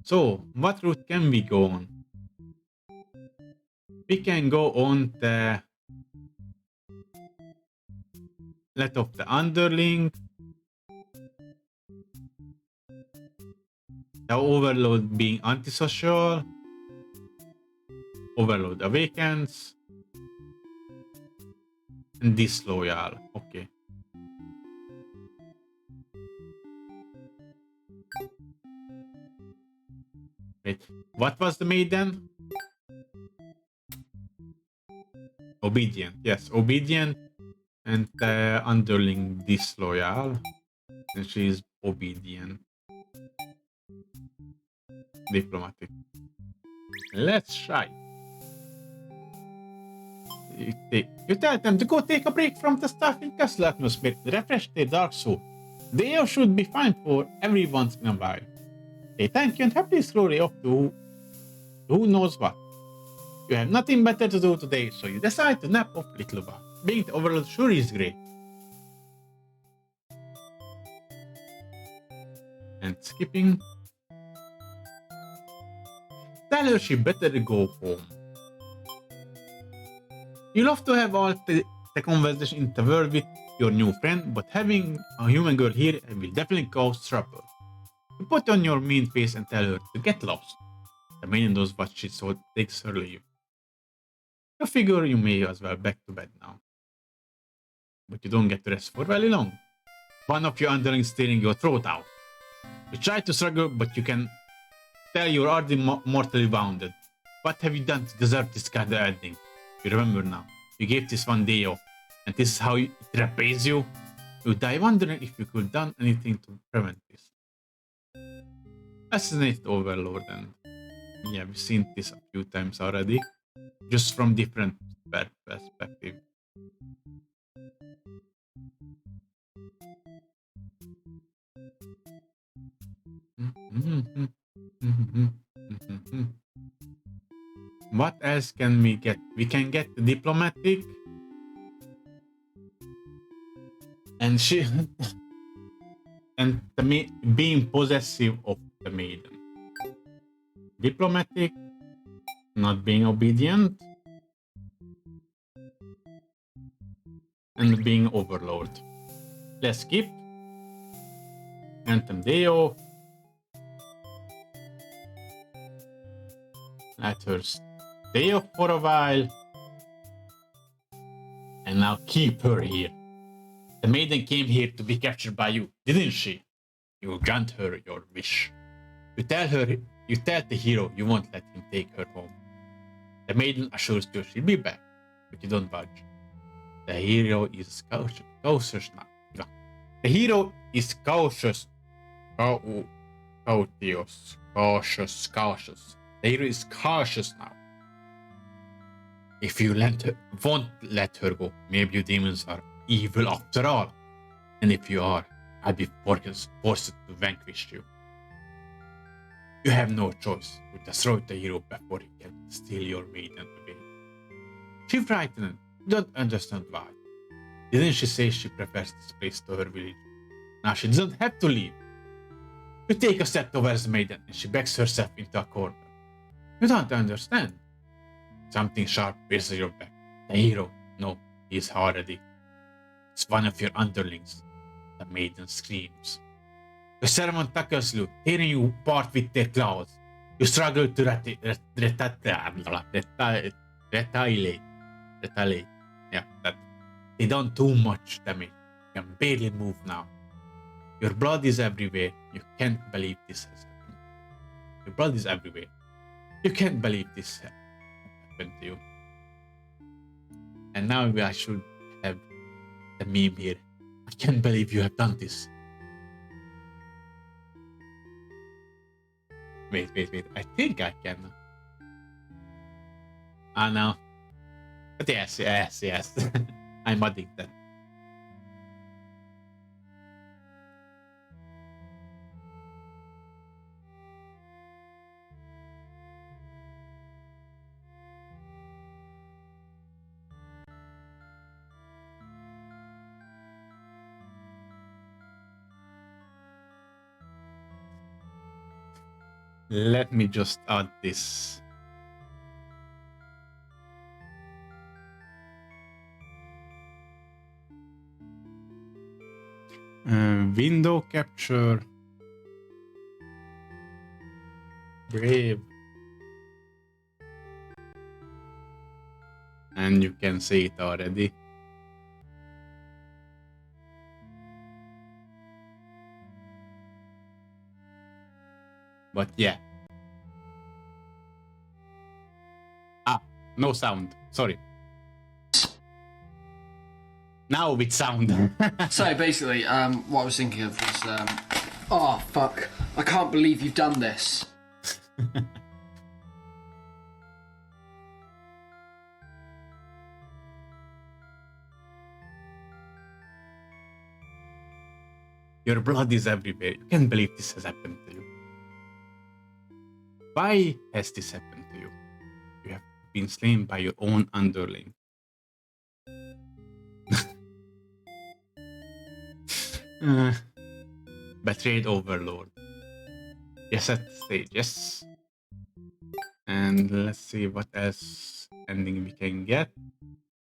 S1: So, what route can we go on? We can go on the let off the underling. The overload being antisocial. Overload awakens. And disloyal. Okay. Wait, what was the maiden? Obedient. Yes, obedient. And the underling disloyal. And she's obedient. Diplomatic. Let's try. You tell them to go take a break from the stuffing castle atmosphere to refresh their dark soul. The air should be fine for every once in a while. They thank you and happily slowly off to who knows what. You have nothing better to do today, so you decide to nap off a little while. Being the overlord sure is great. And skipping. Tell her she better go home. You love to have all the conversation in the world with your new friend, but having a human girl here will definitely cause trouble. You put on your mean face and tell her to get lost. The maiden does what she so takes her leave. You figure you may as well back to bed now. But you don't get to rest for very long. One of your underlings tearing your throat out. You try to struggle, but you can tell you're already mortally wounded. What have you done to deserve this kind of ending? You remember now. You gave this one day off, and this is how it repays you. You die wondering if you could have done anything to prevent this. Assassinate Overlord, and yeah, we've seen this a few times already, just from different perspective. What else can we get? We can get the diplomatic. And she and being possessive of the maiden. Diplomatic, not being obedient, and being overlord. Let's skip. Anthem Deo. Let her stay off for a while. And now keep her here. The maiden came here to be captured by you, didn't she? You grant her your wish. You tell the hero you won't let him take her home. The maiden assures you she'll be back, but you don't budge. The hero is cautious now. No. The hero is cautious. Cautious. The hero is cautious now. If you won't let her go, maybe you demons are evil after all. And if you are, I'll be forced to vanquish you. You have no choice. You destroy the hero before he can steal your maiden away. She frightened. Don't understand why. Didn't she say she prefers this place to her village? Now she doesn't have to leave. You take a step towards the maiden and she backs herself into a corner. You don't understand. Something sharp pierces your back. The hero, no, he is already. It's one of your underlings. The maiden screams. The servant tackles you, tearing you apart with their claws. You struggle to retaliate. Yeah, that. They don't do much damage. You can barely move now. Your blood is everywhere. You can't believe this has happened. Your blood is everywhere. You can't believe this happened to you. And now I should have the meme here. I can't believe you have done this. Wait. I think I can. No. But yes. I'm addicted. Let me just add this. Window capture. Brave. And you can see it already. But yeah. No sound. Sorry. Now with sound.
S3: So basically, what I was thinking of was, oh fuck, I can't believe you've done this.
S1: Your blood is everywhere. You can't believe this has happened to you. Why has this happened to you? You have been slain by your own underling. Betrayed overlord. Yes, at the stage, yes. And let's see what else ending we can get.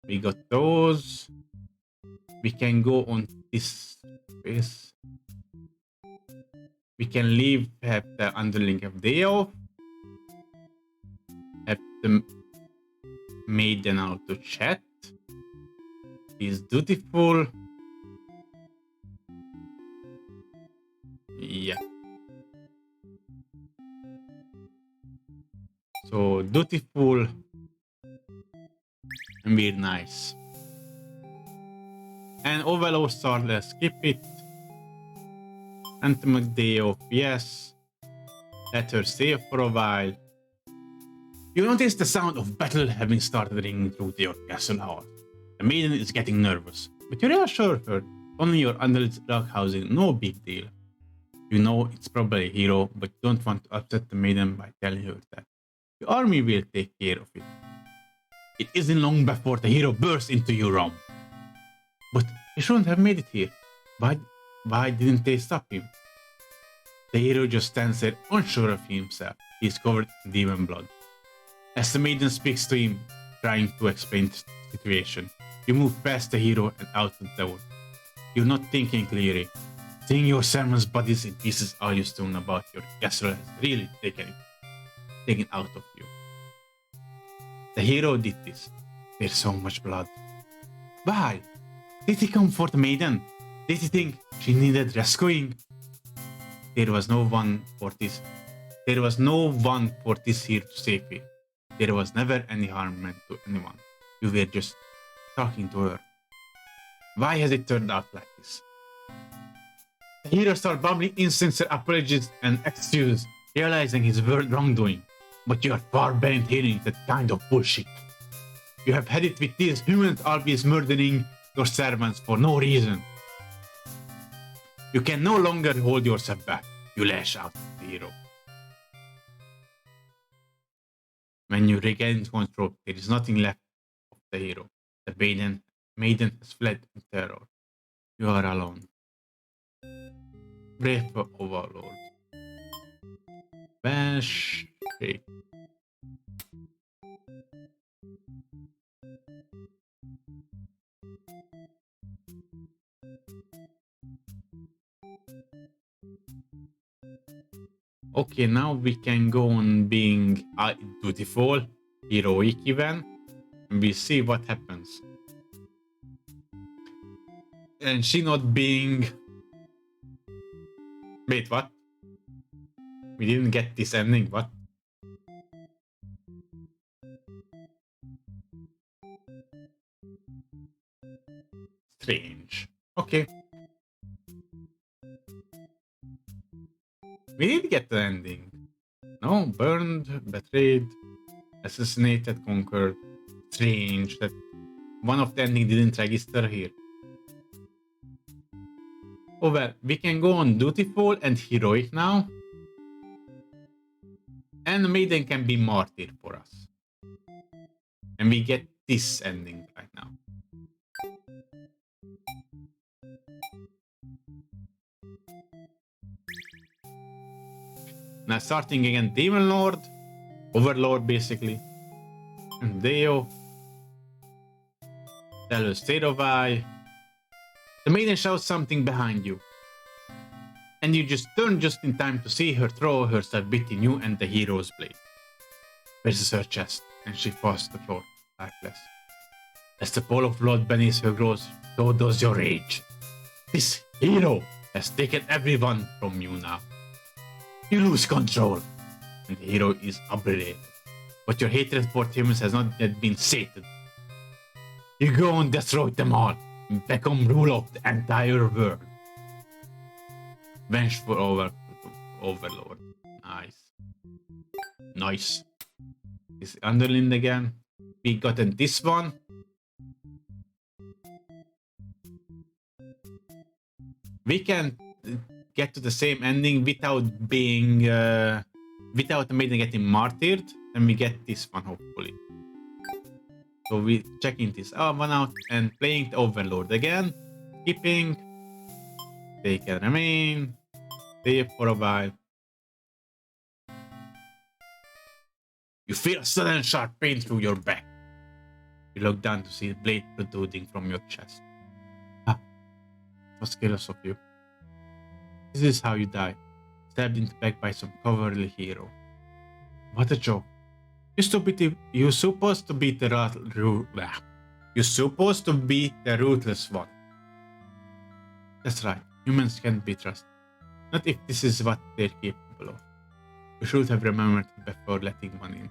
S1: We got those. We can go on this space. We can leave, have the underling of day off. Have the maiden out to chat. He's dutiful. Yeah. So dutiful and we're nice. And overload star, let's skip it. Anthem day off, yes. Let her stay for a while. You notice the sound of battle having started ringing through your castle hall. The maiden is getting nervous, but you reassure her. Only your underdog housing, no big deal. You know it's probably a hero, but you don't want to upset the maiden by telling her that. The army will take care of it. It isn't long before the hero bursts into your realm. But he shouldn't have made it here. Why, why didn't they stop him? The hero just stands there, unsure of himself. He's covered in demon blood. As the maiden speaks to him, trying to explain the situation, you move past the hero and out the door. You're not thinking clearly. Seeing your servant's bodies in pieces all you've known about your castle has really taken out of you. The hero did this. There's so much blood. Why? Did he come for the maiden? Did he think she needed rescuing? There was no one for this. There was no one for this here to save her. There was never any harm meant to anyone. You were just talking to her. Why has it turned out like this? The hero started bumbling insincere apologies and excuses, realizing his wrongdoing. But you are far beyond hearing that kind of bullshit. You have had it with these humans always murdering your servants for no reason. You can no longer hold yourself back. You lash out at the hero. When you regain control, there is nothing left of the hero. The maiden has fled in terror. You are alone. Brave overlord. Bash. Okay, now we can go on being dutiful, heroic even, and we see what happens. And she not being... Wait, what? We didn't get this ending, what? Strange. Okay. We did get the ending. No, burned, betrayed, assassinated, conquered. Strange that one of the ending didn't register here. Oh well, we can go on dutiful and heroic now. And the maiden can be martyr for us. And we get this ending right now. Now starting again, Demon Lord, Overlord basically, and Deo, Tell State of Eye. The maiden shouts something behind you, and you just turn just in time to see her throw herself between you and the hero's blade. Versus her chest, and she falls to the floor, lifeless. As the pool of blood beneath her grows, so does your rage. This hero has taken everyone from you now. You lose control, and the hero is obliterated. But your hatred for humans has not yet been sated. You go and destroy them all, and become ruler of the entire world. Vengeful Overlord. Nice. Nice. Is Underland again. We gotten this one. We can get to the same ending without being without the maiden getting martyred, and we get this one hopefully. So we checking this one out and playing the Overlord again, skipping. They can remain, stay for a while. You feel a sudden sharp pain through your back. You look down to see the blade protruding from your chest. Ah, what's careless of you? This is how you die, stabbed in the back by some cowardly hero. What a joke. You're supposed to be the ruthless one. That's right, humans can't be trusted. Not if this is what they're capable of. You should have remembered it before letting one in.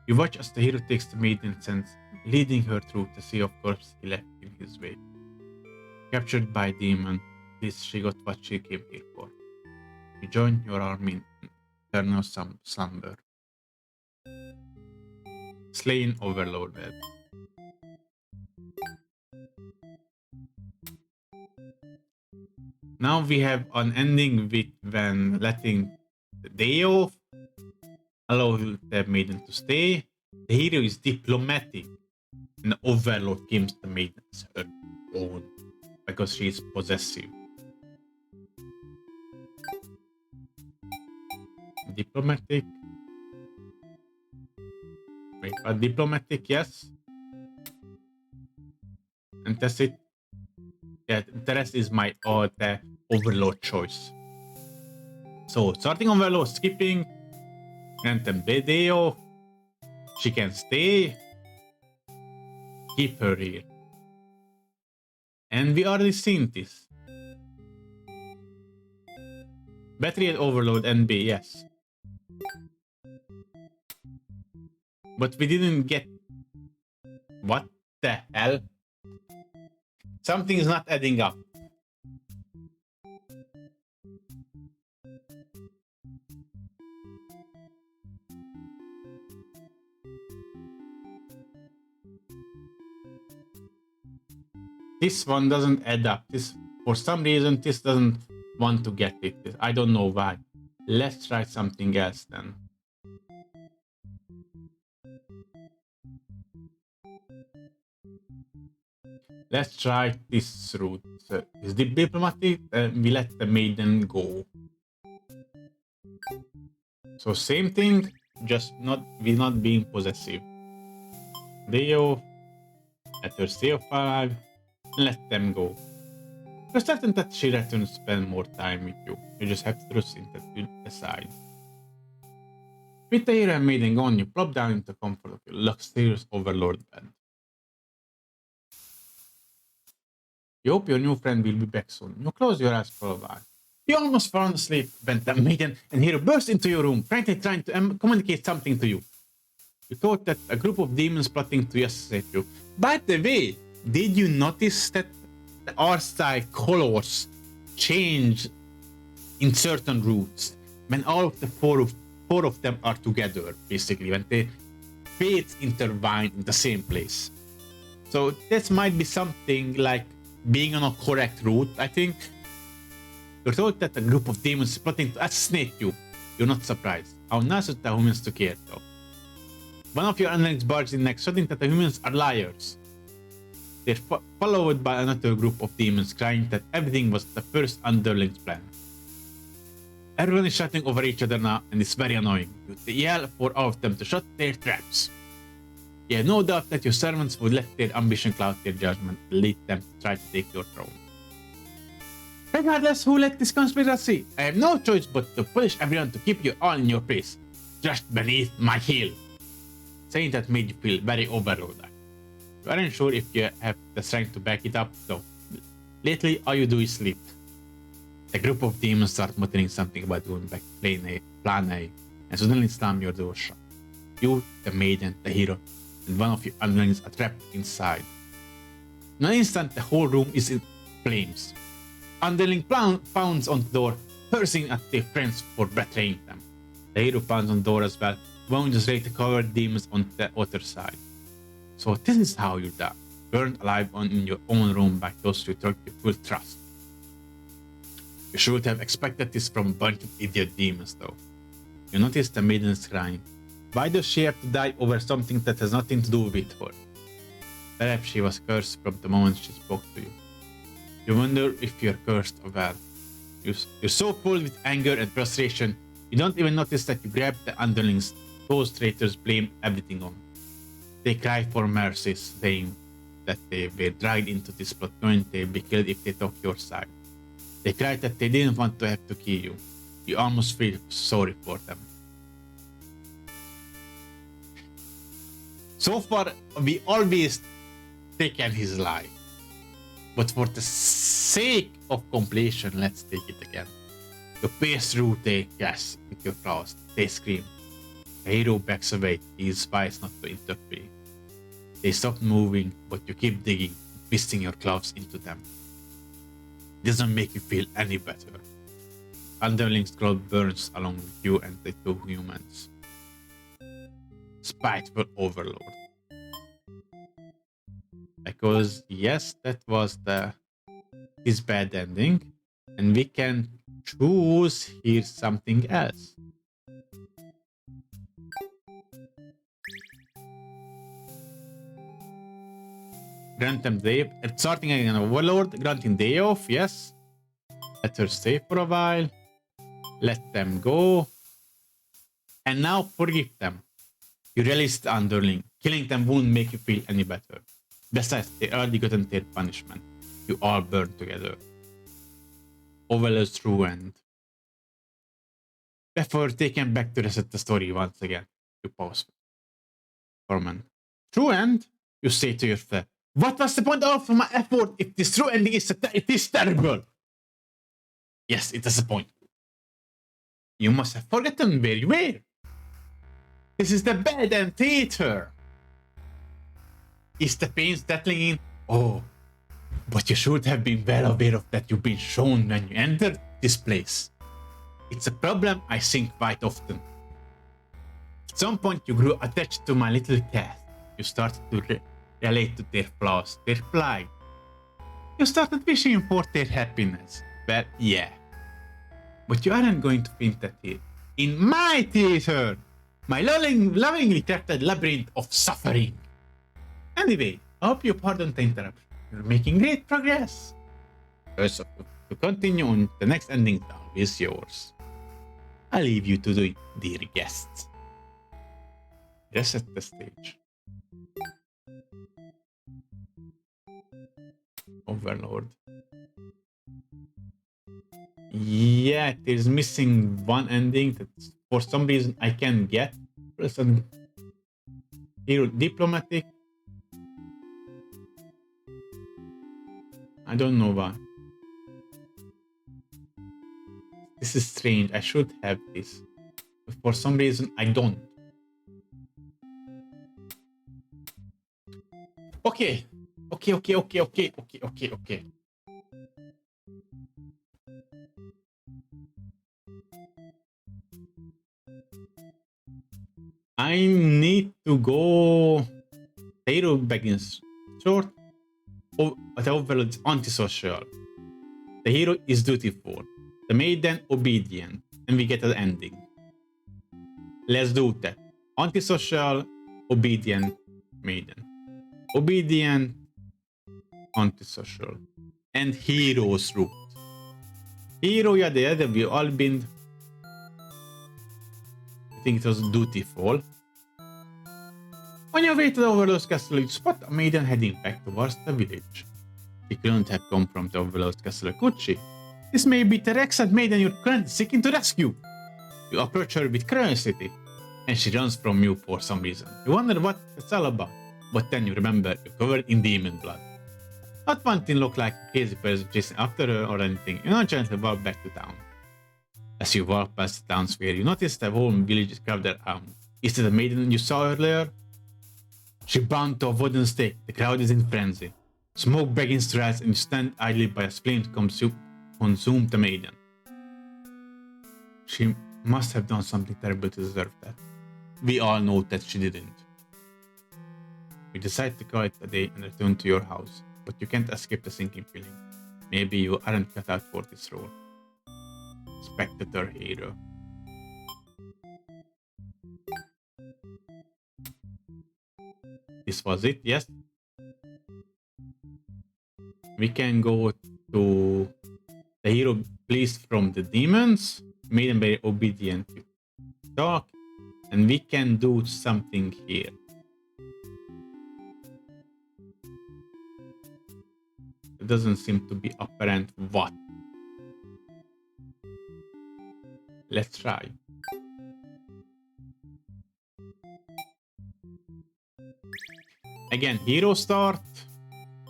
S1: You watch as the hero takes the maiden's hands, leading her through the sea of corpses he left in his way. Captured by a demon, at least she got what she came here for. You join your army in eternal slumber. Slain Overloaded. Now we have an ending with when letting the Deo allow the maiden to stay. The hero is diplomatic, and the Overlord gives the maiden her own by because she's possessive. Diplomatic. Wait, but diplomatic, yes. And that's it. Yeah, the rest is my the overload choice. So starting overload, skipping, grant them video. She can stay. Keep her here. And we already seen this. Battery at overload NB, yes. But we didn't get... What the hell? Something is not adding up. This one doesn't add up. This, for some reason, this doesn't want to get it. I don't know why. Let's try something else then. Let's try this route. Is the diplomatic? We let the maiden go. So same thing, just we're not being possessive. Deo, let her stay alive, let them go. You're certain that she returns to spend more time with you. You just have to trust in that you decide. With the hero and maiden gone, you plop down into the comfort of your luxurious overlord bed. You hope your new friend will be back soon. You close your eyes for a while. You almost fall asleep when the maiden and hero burst into your room, trying to communicate something to you. You thought that a group of demons plotting to assassinate you. By the way, did you notice that the art style colors change in certain routes when all of the four of them are together, basically, when the fates intertwine in the same place? So this might be something like being on a correct route, I think. You're told that a group of demons is plotting to assassinate you. You're not surprised. How nice of the humans to care, though. One of your underlings barges in next, shouting that the humans are liars. They're followed by another group of demons, crying that everything was the first underling's plan. Everyone is shouting over each other now, and it's very annoying. You yell for all of them to shut their traps. You have no doubt that your servants would let their ambition cloud their judgment and lead them to try to take your throne. Regardless who led this conspiracy, I have no choice but to punish everyone to keep you all in your place, just beneath my heel. Saying that made you feel very overloaded. You aren't sure if you have the strength to back it up, though. Lately, all you do is sleep. A group of demons start muttering something about going back to plan A, and suddenly slam your door shut. You, the maiden, the hero, and one of your underlings are trapped inside. In an instant, the whole room is in flames. Underling pounds on the door, cursing at their friends for betraying them. The hero pounds on the door as well, wounds is ready to cover demons on the other side. So this is how you die, burned alive in your own room by those you took your full trust. You should have expected this from a bunch of idiot demons, though. You notice the maiden's crying. Why does she have to die over something that has nothing to do with her? Perhaps she was cursed from the moment she spoke to you. You wonder if you're cursed or well. You're so full with anger and frustration, you don't even notice that you grabbed the underlings those traitors blame everything on. They cry for mercy, saying that they were dragged into this plot knowing they'd be killed if they took your side. They cried that they didn't want to have to kill you. You almost feel sorry for them. So far, we always taken his life. But for the sake of completion, let's take it again. You pace through the gas with your claws. They scream. The hero backs away. He spies not to interfere. They stop moving, but you keep digging, twisting your claws into them. It doesn't make you feel any better. Underling's cloud burns along with you and the two humans. Spiteful overlord. Because yes, that was his bad ending, and we can choose here something else. Grant them day. Starting an overlord, granting day off, yes. Let her stay for a while. Let them go. And now forgive them. You realized the underling. Killing them won't make you feel any better. Besides, they already gotten their punishment. You all burn together. Overlord's true end. Before taken back to reset the story once again. You pause. Torment. True end? You say to yourself. What was the point of my effort if this true ending is it is terrible? Yes, it is a point. You must have forgotten where you were. This is the bed and theater. Is the pain settling in? Oh, but you should have been well aware of that you've been shown when you entered this place. It's a problem I think quite often. At some point you grew attached to my little cat. You started to relate to their flaws, their plight. You started wishing for their happiness. Well, yeah. But you aren't going to think that here. In my theater! My lovingly crafted labyrinth of suffering. Anyway, I hope you pardon the interruption. You're making great progress. First, to continue on, the next ending now is yours. I leave you to do it, dear guests. Reset the stage. Overlord. Yeah, there's missing one ending that for some reason I can't get. Present hero diplomatic. I don't know why. This is strange. I should have this. But for some reason I don't. Okay. Okay. I need to go. Hero begins short. The overlord is antisocial. The hero is dutiful. The maiden obedient. And we get an ending. Let's do that. Antisocial, obedient, maiden. Obedient, antisocial. And hero's root. Hero, yeah, the other we all been. I think it was dutiful. On your way to the Overlord's castle, you spot a maiden heading back towards the village. She couldn't have come from the Overlord's castle, could she? This may be the excellent maiden you're currently seeking to rescue. You approach her with curiosity, and she runs from you for some reason. You wonder what it's all about, but then you remember you're covered in demon blood. Not wanting to look like a crazy person chasing after her or anything, you nonchalantly walk back to town. As you walk past the town square, you notice the whole village is crowded around. Is it the maiden you saw earlier? She bound to a wooden stake. The crowd is in frenzy. Smoke begins to rise and you stand idly by as flames consume the maiden. She must have done something terrible to deserve that. We all know that she didn't. You decide to call it a day and return to your house, but you can't escape the sinking feeling. Maybe you aren't cut out for this role. Spectator hero. This was it, yes? We can go to the hero flees from the demons, made him very obedient to talk, and we can do something here. It doesn't seem to be apparent what. Let's try. Again, hero start,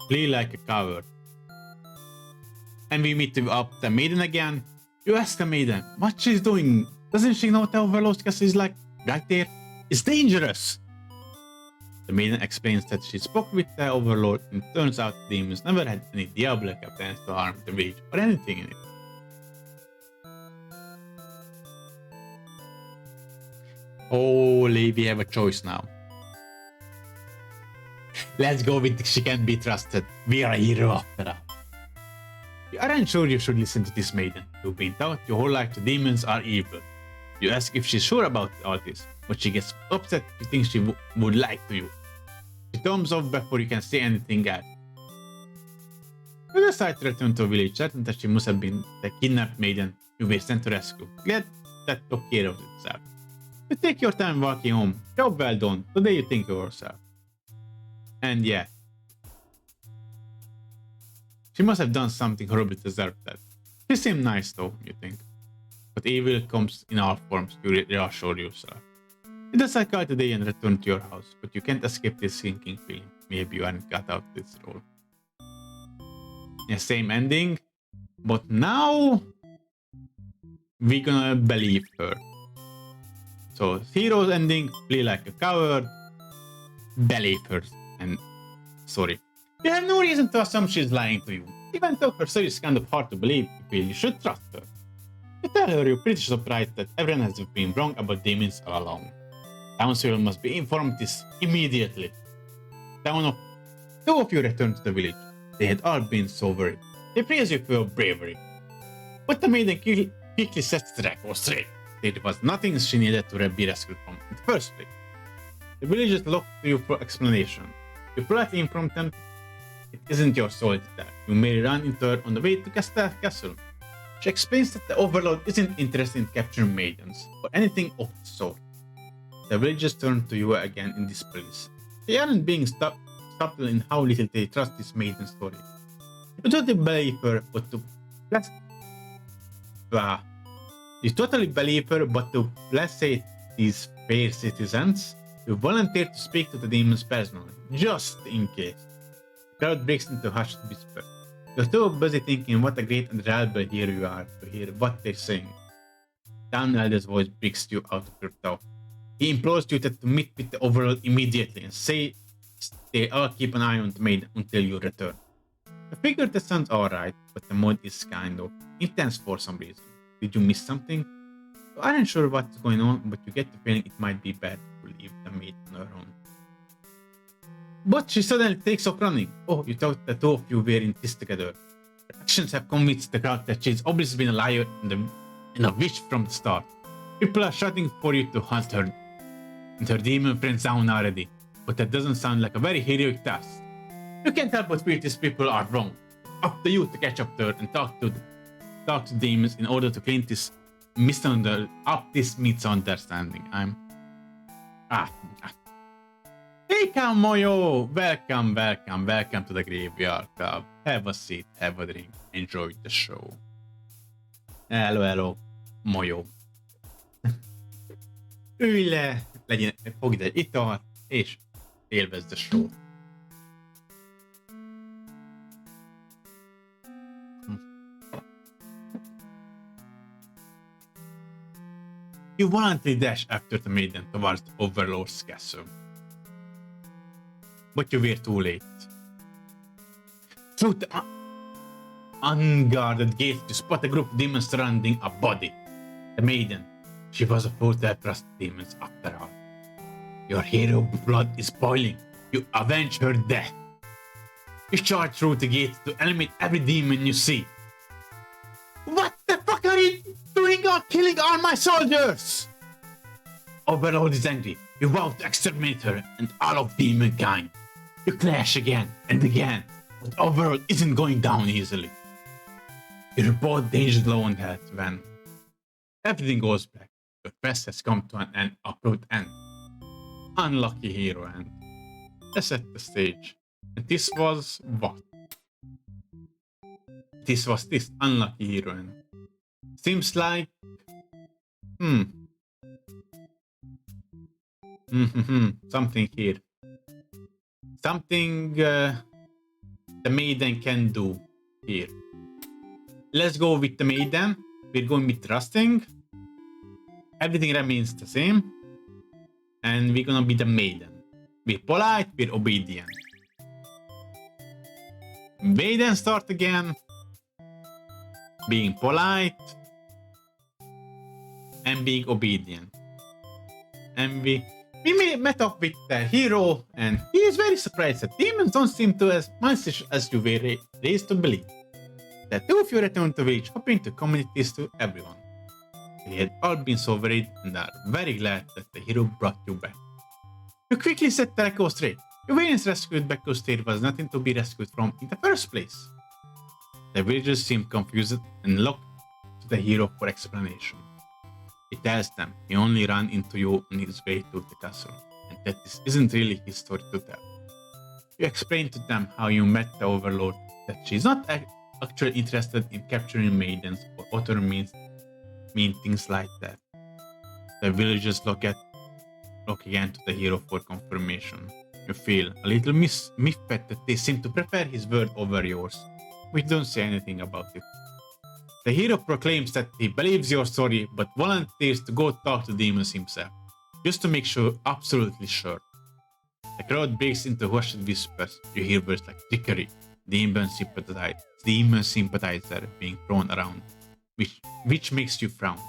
S1: flee like a coward. And we meet up the maiden again. You ask the maiden what she's doing. Doesn't she know the Overlord's castle is like right there? It's dangerous. The maiden explains that she spoke with the Overlord and turns out the demons never had any diabolical plans to harm the village or anything in it. Holy, we have a choice now. Let's go with she can be trusted. We are a hero after all. You aren't sure you should listen to this maiden. You've been taught your whole life the demons are evil. You ask if she's sure about all this, but she gets upset if you think she would lie to you. She thumbs off before you can say anything else. decided to return to the village, certain that she must have been the kidnapped maiden you were sent to rescue. Glad that took care of itself. You take your time walking home. Job well done. Today you think of yourself. And yeah. She must have done something horrible to deserve that. She seemed nice though, you think. But evil comes in all forms, you reassure yourself. You decide call today and return to your house, but you can't escape this sinking feeling. Maybe you aren't cut out this role. Yeah, same ending, but now we're gonna believe her. So hero's ending, play like a coward, believe her, and sorry. You have no reason to assume she's lying to you. Even though her story is kind of hard to believe, you feel you should trust her. You tell her you're pretty surprised that everyone has been wrong about demons all along. Townspeople must be informed this immediately. Two of you returned to the village. They had all been so worried. They praised you for your bravery. But the maiden quickly set the record straight. There was nothing she needed to be rescued from in the first place. The villagers looked to you for explanation. You politely informed them it isn't your soul that you may run into her on the way to Castle. She explains that the Overlord isn't interested in capturing maidens or anything of the sort. The villagers turn to you again in disbelief. They aren't being subtle in how little they trust this maiden story. You totally believe her, but to placate these fair citizens, you volunteer to speak to the demons personally, just in case. The crowd breaks into hushed whisper. You're too busy thinking what a great and reliable hero you are to hear what they're saying. Town Elder's voice breaks you out of your thought. He implores you to meet with the Overlord immediately and say they all keep an eye on the maid until you return. I figured that sounds alright, but the mood is kind of intense for some reason. Did you miss something? You aren't sure what's going on, but you get the feeling it might be bad to leave the maid on her own. But she suddenly takes off running. Oh, you thought the two of you were in this together. Her actions have convinced the crowd that she's obviously been a liar and a witch from the start. People are shouting for you to hunt her and her demon friends down already, but that doesn't sound like a very heroic task. You can't help but feel these people are wrong. Up to you to catch up to her and talk to demons in order to clean this misunderstanding. Welcome, Moyo! Welcome to the Graveyard Club. Have a seat, have a drink, enjoy the show. Hello, Moyo. Ülj le, fogd egy italt, és élvezd a show. You voluntarily dash after the maiden towards the Overlord's castle. But you were too late. Through the unguarded gate, you spot a group of demons surrounding a body. The maiden. She was a fool to have trusted demons after all. Your hero blood is boiling. You avenge her death. You charge through the gate to eliminate every demon you see. What the fuck are you doing on killing all my soldiers? Overlord is angry. You vow to exterminate her and all of demonkind. You clash again and again, but Overlord isn't going down easily. You report danger low on health when everything goes black. Your quest has come to an abrupt end. Unlucky hero end. Let's set the stage. And this was what? This was this unlucky hero end. Seems like something here. Something the maiden can do here. Let's go with the maiden. We're going with trusting. Everything remains the same. And we're gonna be the maiden. We're polite, we're obedient. Maiden start again. Being polite. And being obedient. And we met up with the hero, and he is very surprised that demons don't seem to as much as you were raised to believe. The two of you returned to village, hoping to communicate this to everyone. They had all been so worried and are very glad that the hero brought you back. You quickly set the record straight. Your parents rescued because there was nothing to be rescued from in the first place. The villagers seem confused and look to the hero for explanation. He tells them he only ran into you on his way to the castle, and that this isn't really his story to tell. You explain to them how you met the Overlord, that she's not actually interested in capturing maidens or other mean things like that. The villagers look again to the hero for confirmation. You feel a little miffed that they seem to prefer his word over yours, but don't say anything about it. The hero proclaims that he believes your story, but volunteers to go talk to demons himself, just to make sure, absolutely sure. The crowd breaks into hushed whispers. You hear words like trickery, demon sympathizer being thrown around, which makes you frown.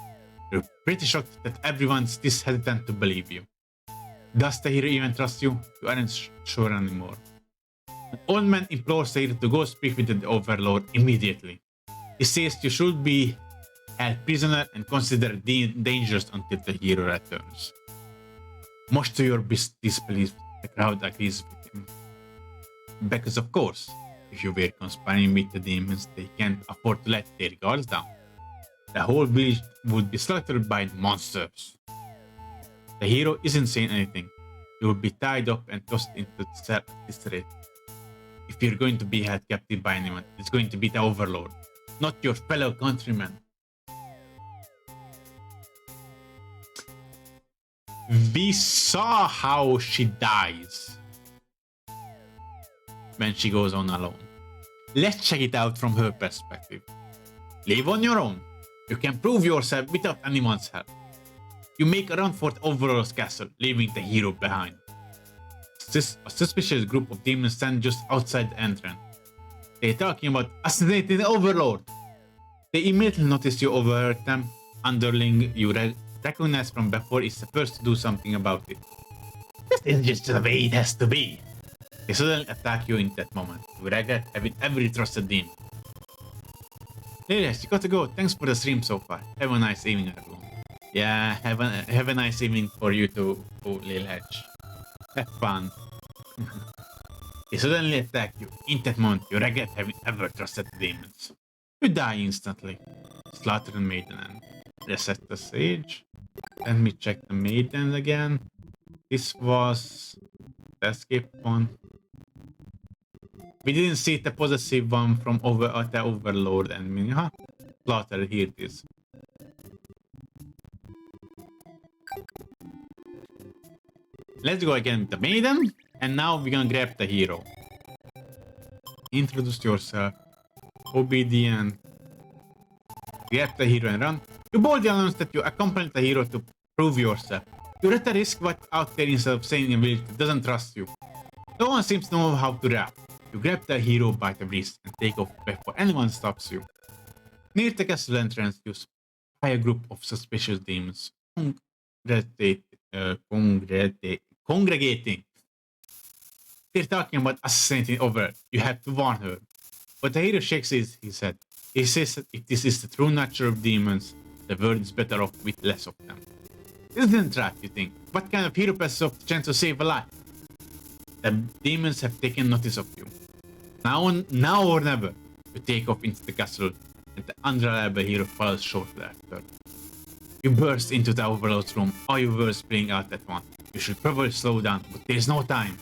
S1: You're pretty shocked that everyone's this hesitant to believe you. Does the hero even trust you? You aren't sure anymore. An old man implores the hero to go speak with the Overlord immediately. He says you should be held prisoner and considered dangerous until the hero returns. Much to your disbelief, the crowd agrees with him. Because of course, if you were conspiring with the demons, they can't afford to let their guards down. The whole village would be slaughtered by monsters. The hero isn't saying anything. You will be tied up and tossed into the cell at this rate. If you're going to be held captive by anyone, it's going to be the Overlord, not your fellow countrymen. We saw how she dies when she goes on alone. Let's check it out from her perspective. Live on your own. You can prove yourself without anyone's help. You make a run for the Overlord's castle, leaving the hero behind. A suspicious group of demons stand just outside the entrance. They're talking about assassinating the Overlord. They immediately notice you overheard them. Underling you recognize from before is the first to do something about it. This is just the way it has to be. They suddenly attack you in that moment. You regret having ever trusted them. Lilias, you gotta go. Thanks for the stream so far. Have a nice evening, everyone. Yeah, have a nice evening for you too, Lilias. Have fun. They suddenly attack you. In that moment, you regret having ever trusted the demons. You die instantly. Slaughter the maiden and reset the stage. Let me check the maiden again. This was the escape one. We didn't see the possessive one from the Overlord and Minha. Slaughter, here it is. Let's go again with the maiden, and now we're gonna grab the hero. Introduce yourself. Obedient. Grab the hero and run. You boldly announce that you accompanied the hero to prove yourself. You're at a risk what's out there instead of saying a village that doesn't trust you. No one seems to know how to rap. You grab the hero by the wrist and take off before anyone stops you. Near the castle entrance, you spy a group of suspicious demons congregating. They're talking about assassinating over. You have to warn her. But the hero shakes his head. He says that if this is the true nature of demons, the world is better off with less of them. This isn't a trap, you think. What kind of hero passes up the chance to save a life? The demons have taken notice of you. Now or never, you take off into the castle, and the unreliable hero follows shortly after. You burst into the Overlord's room, all your words playing out at once. You should probably slow down, but there's no time.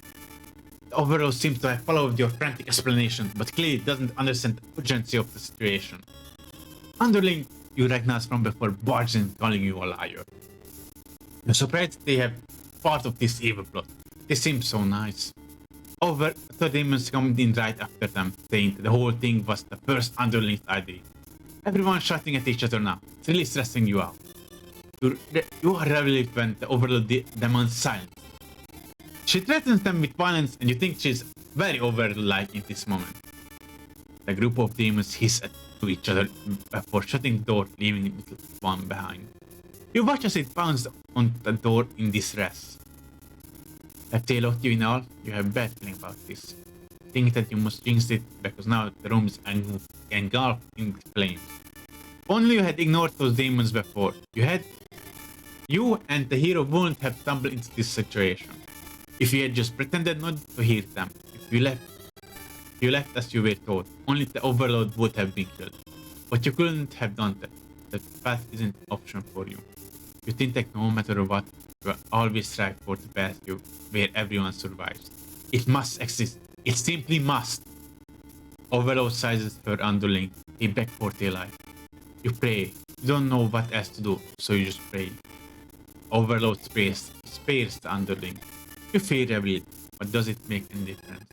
S1: The Overlord seems to have followed your frantic explanation, but clearly doesn't understand the urgency of the situation. Underling, you recognize from before, barges in calling you a liar. You're surprised they have part of this evil plot. They seem so nice. Over, the demons come in right after them, saying that the whole thing was the first Underling's idea. Everyone's shouting at each other now. It's really stressing you out. You are relieved when the Overlord demands silence. She threatens them with violence, and you think she's very Overlord-like in this moment. The group of demons hiss at each other before shutting the door, leaving the little one behind. You watch as it pounds on the door in distress. Have they locked you in all? You have a bad feeling about this. Think that you must jinx it because now the room is engulfed in flames. Only you had ignored those demons before. You and the hero wouldn't have stumbled into this situation. If you had just pretended not to hear them, if you left You left as you were told. Only the Overlord would have been killed. But you couldn't have done that. That path isn't an option for you. You think that no matter what, you always strive for the path where everyone survives. It must exist. It simply must. Overlord sizes her underling. They beg for their life. You pray. You don't know what else to do, so you just pray. Overlord spares the underling. You fear every, but does it make any difference?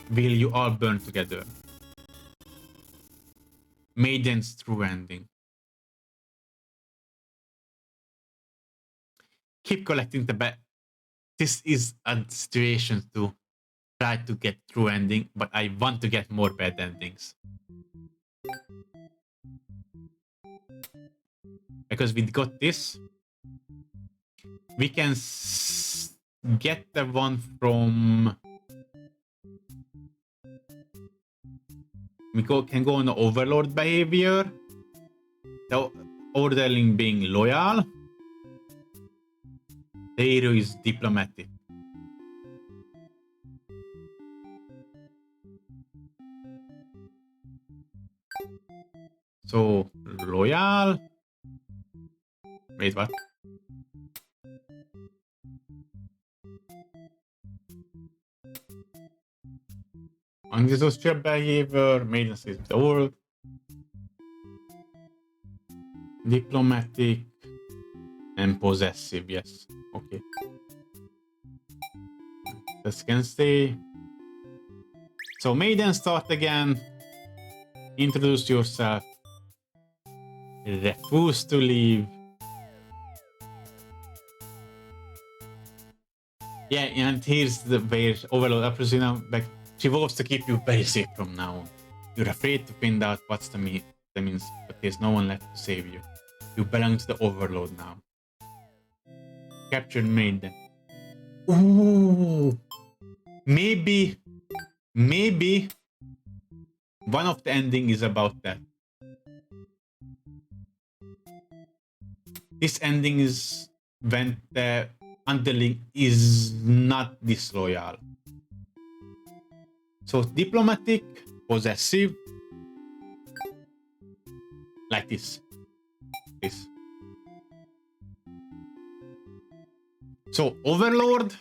S1: Will you all burn together? Maiden's true ending. Keep collecting the bad. This is a situation to try to get true ending, but I want to get more bad endings. Because we got this. We can get the one from... can go on the Overlord behavior. The Orderling being loyal. The hero is diplomatic. So, loyal. Wait, what? Antisocial behavior, maiden saves the world. Diplomatic and possessive, yes. Okay. This can stay. So, maiden, start again. Introduce yourself. Refuse to leave. Yeah, and here's the where Overlord Aprosina back. She vows to keep you very safe from now on. You're afraid to find out what's the means, but there's no one left to save you. You belong to the Overlord now. Captured maiden. Ooh, maybe one of the ending is about that. This ending is when the underling is not disloyal. So diplomatic, possessive, like this. So Overlord.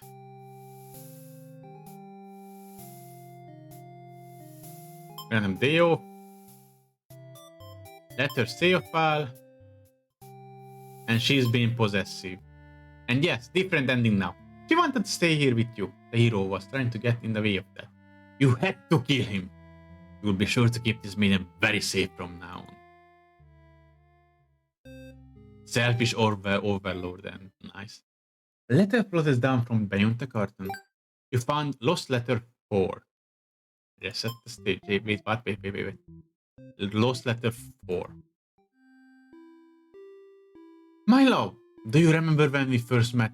S1: Random Deo. Let her stay a while. And she's being possessive. And yes, different ending now. She wanted to stay here with you. The hero was trying to get in the way of that. You had to kill him. You will be sure to keep this maiden very safe from now on. Selfish Overlord and nice. Letter floated down from beyond the curtain. You found lost letter 4. Reset the stage. Wait. Lost letter 4. My love, do you remember when we first met?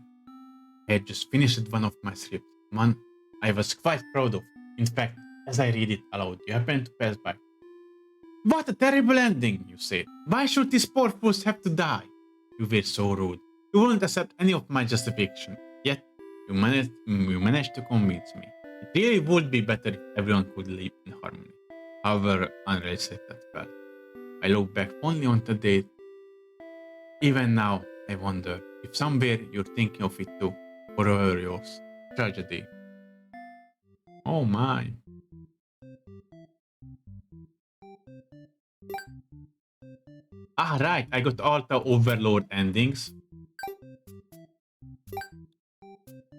S1: I had just finished one of my scripts. One I was quite proud of. In fact, as I read it aloud, you happened to pass by. What a terrible ending, you said. Why should these poor fools have to die? You were so rude. You wouldn't accept any of my justification. Yet, you managed to convince me. It really would be better if everyone could live in harmony. However unrealistic that felt. I look back only on the day. Even now, I wonder if somewhere you're thinking of it too. Forever yours. Tragedy. Oh my. Ah, right. I got all the Overlord endings.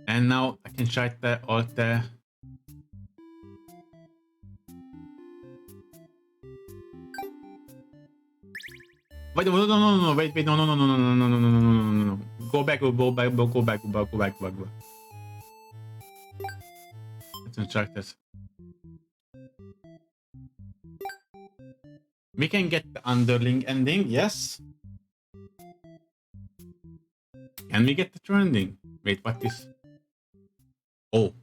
S1: And now I can try all the... Wait, no, wait, no. Go back. Let's try this. We can get the underling ending, yes. Can we get the true ending? Wait, what is... Oh.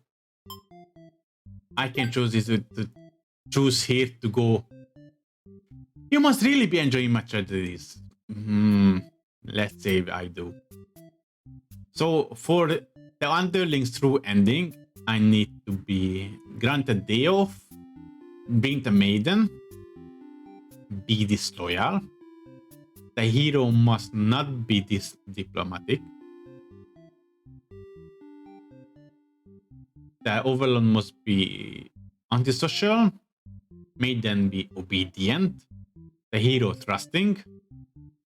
S1: I can choose this to choose here to go. You must really be enjoying my tragedies. Let's say I do. So for the underling's true ending, I need to be granted day off, bring the maiden, be disloyal. The hero must not be diplomatic. The overlord must be antisocial, maiden be obedient, the hero trusting,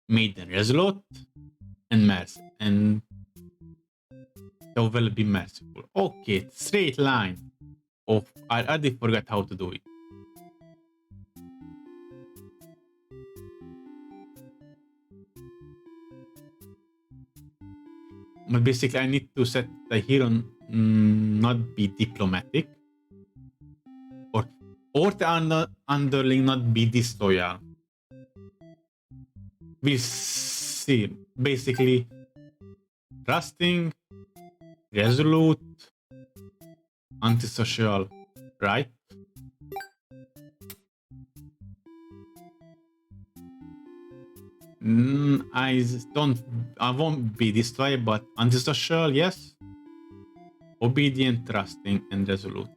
S1: maiden resolute, and the overlord be merciful. Okay, straight line. Oh, I already forgot how to do it. But basically, I need to set the hero not be diplomatic, or the underling not be disloyal. We see basically trusting, resolute, antisocial, right? I won't be disloyal, but antisocial, yes. Obedient, trusting, and resolute.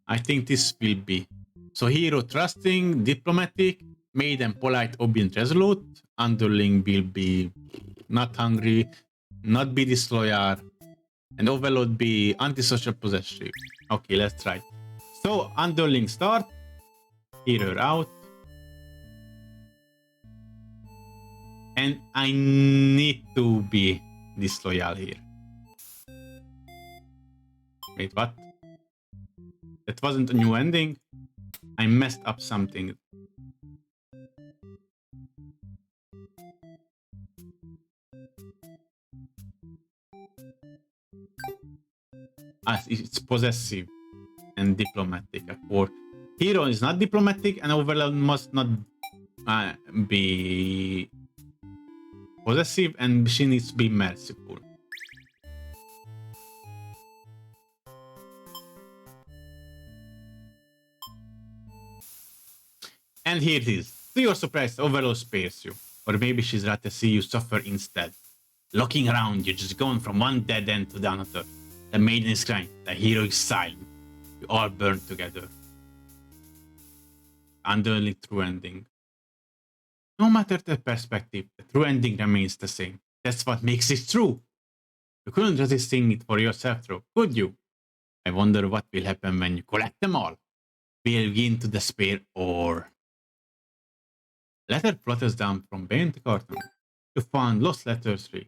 S1: I think this will be. So hero trusting, diplomatic, maiden polite, obedient, resolute. Underling will be not hungry, not be disloyal, and overload be antisocial, possessive. Okay, let's try. So underling start, hero out, and I need to be disloyal here. Wait, what? That wasn't a new ending. I messed up something. It's possessive and diplomatic. Or hero is not diplomatic, and overlord must not be possessive, and she needs to be merciful. And here it is. To your surprise, overlord spares you. Or maybe she's rather see you suffer instead. Looking around, you're just going from one dead end to the another. The maiden is crying, the hero is silent. You all burn together. Underling true ending. No matter the perspective, the true ending remains the same. That's what makes it true. You couldn't resist seeing it for yourself, though, could you? I wonder what will happen when you collect them all. Will you begin to despair, or... Letter flutters down from behind the curtain. You found lost letter 3.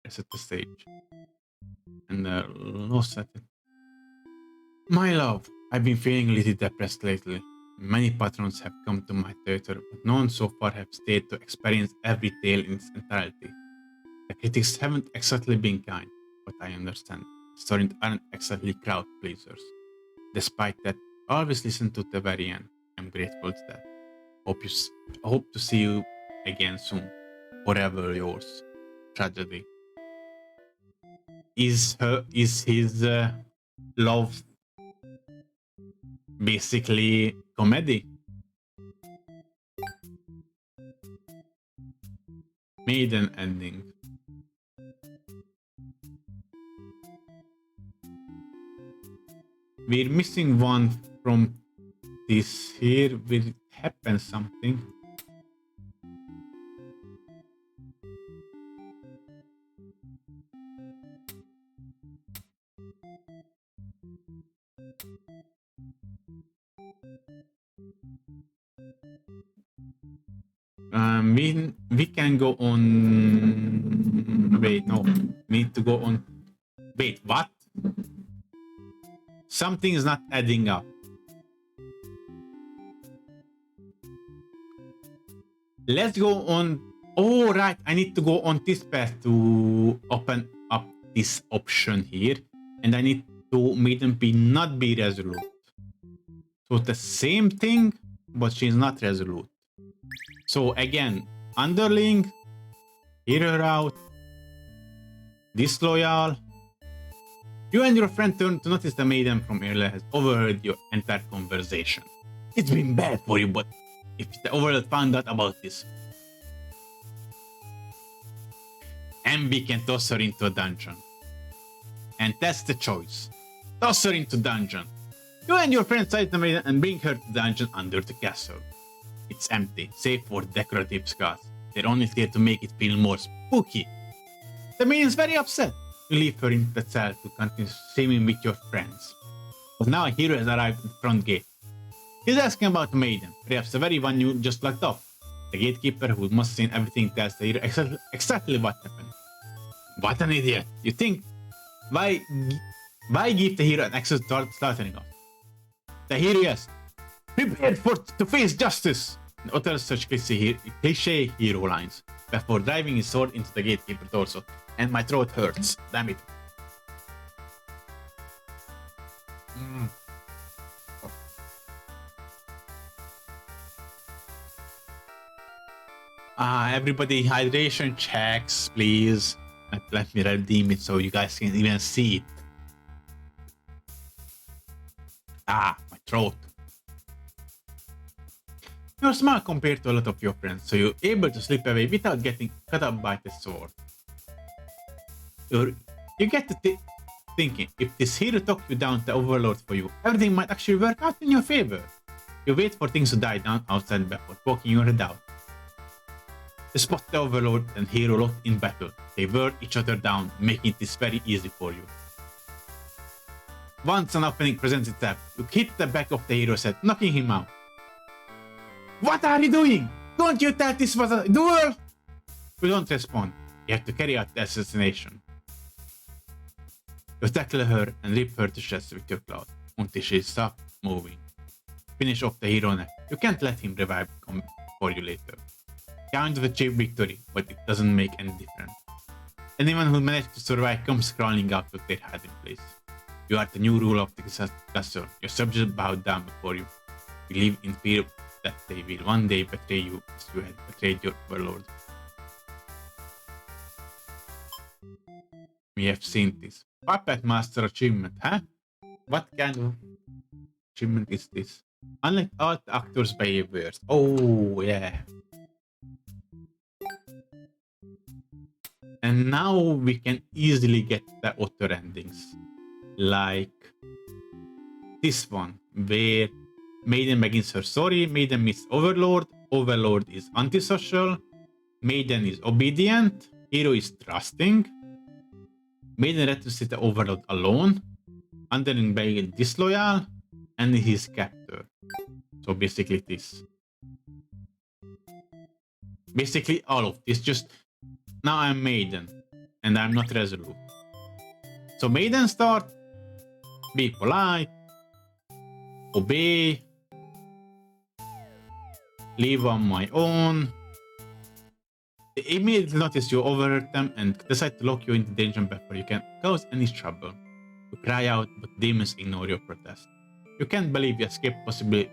S1: Reset the stage. And lost letter. My love, I've been feeling a little depressed lately. Many patrons have come to my theater, but none so far have stayed to experience every tale in its entirety. The critics haven't exactly been kind, but I understand. Stories aren't exactly crowd pleasers. Despite that, I always listen to the very end. I'm grateful to that. Hope to see you again soon. Forever yours. Tragedy. Is his love basically comedy? Maiden ending. We're missing one from this here. Will happen something? We can go on. Wait, no. We need to go on. Wait, what? Something is not adding up. Let's go on. Oh, right. I need to go on this path to open up this option here. And I need to make them not be resolute. So the same thing, but she's not resolute. So again, underling, hear her out, disloyal. You and your friend turn to notice the maiden from earlier has overheard your entire conversation. It's been bad for you, but if the overlord found out about this, and we can toss her into a dungeon. And that's the choice. Toss her into dungeon. You and your friends side the maiden and bring her to the dungeon under the castle. It's empty, save for decorative skulls. They're only there to make it feel more spooky. The maiden's very upset. You leave her in the cell to continue swimming with your friends. But now a hero has arrived at the front gate. He's asking about the maiden, perhaps the very one you just locked off. The gatekeeper, who must have seen everything, tells the hero exactly what happened. What an idiot! You think, why give the hero an access to starting off? The hero yes, prepared to face justice! And utters such cliche hero lines before driving his sword into the gatekeeper torso. And my throat hurts, damn it. Everybody, hydration checks, please. Let me redeem it so you guys can even see it. My throat. You're small compared to a lot of your friends, so you're able to slip away without getting cut up by the sword. You get to thinking, if this hero took you down to Overlord for you, everything might actually work out in your favor. You wait for things to die down outside before poking your head out. You spot the Overlord and hero locked in battle. They wear each other down, making this very easy for you. Once an opening presents itself, you hit the back of the hero's head, knocking him out. What are you doing? Don't you tell this was a duel? You don't respond. You have to carry out the assassination. You tackle her and rip her to shreds with your cloud until she stops moving. Finish off the hero neck. You can't let him revive for you later. Kind of achieved victory, but it doesn't make any difference. Anyone who managed to survive comes crawling out of their hiding place. You are the new ruler of the castle. Your subjects bow down before you. You live in fear that they will one day betray you as you had betrayed your overlord. We have seen this. Puppet Master achievement, huh? What kind of achievement is this? Unlike all the actors' behaviors. Oh, yeah. And now we can easily get the author endings. Like this one, where Maiden begins her story, Maiden meets Overlord, Overlord is antisocial, Maiden is obedient, Hero is trusting, Maiden returns to the Overlord alone, Underling Bailey disloyal, and his captor. So basically this. Basically all of this, just now I'm Maiden, and I'm not resolute. So Maiden start, be polite, obey, live on my own. They immediately notice you overheard them and decide to lock you into danger before you can cause any trouble. You cry out, but demons ignore your protest. You can't believe you escaped possibly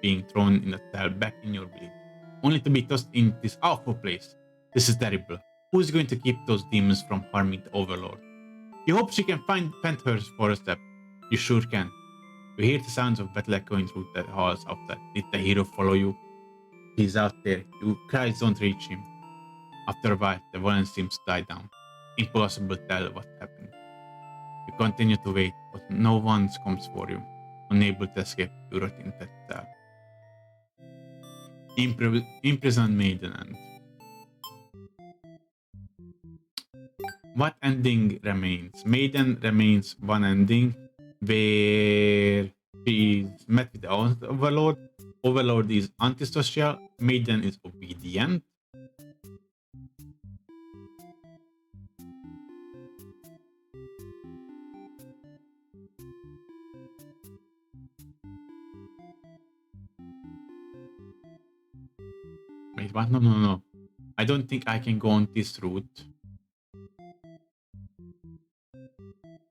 S1: being thrown in a cell back in your village, only to be tossed in this awful place. This is terrible. Who's going to keep those demons from harming the Overlord? You hope she can fend her for a step. You sure can. You hear the sounds of battle echoing through the halls outside. Did the hero follow you? He's out there. Your cries don't reach him. After a while, the violence seems to die down. Impossible to tell what happened. You continue to wait, but no one comes for you. Unable to escape, you rot in that cell. Imprisoned Maiden End. What ending remains? Maiden remains one ending where she is met with the Overlord. Overlord is antisocial. Maiden is obedient. Wait, what? No. I don't think I can go on this route.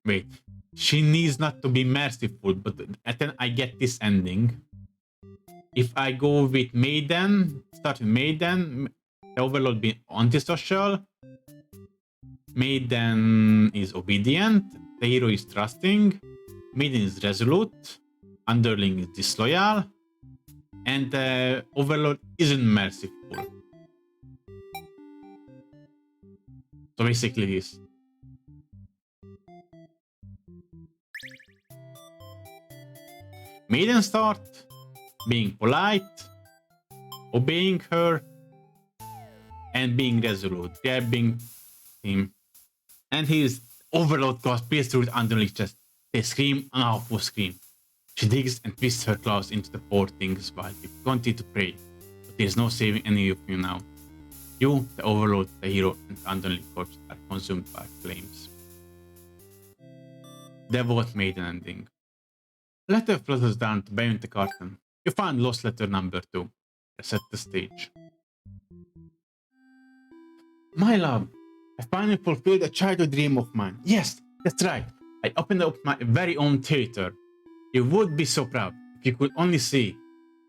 S1: Wait, she needs not to be merciful, but then I get this ending. If I go with Maiden, start with Maiden, the Overlord being antisocial, Maiden is obedient, the hero is trusting, Maiden is resolute, Underling is disloyal, and the Overlord isn't merciful. So basically this. Maiden start being polite, obeying her, and being resolute, grabbing him. And his overload goes pierced through the underneath chest. They scream an awful scream. She digs and twists her claws into the poor things while they continue to pray. But there's no saving any of you now. You, the overload, the hero, and the underneath corpse are consumed by flames. Devout Maiden ending. Letter flutters down to bend the curtain. You find lost letter number 2. Reset the stage. My love, I finally fulfilled a childhood dream of mine. Yes, that's right. I opened up my very own theater. You would be so proud if you could only see.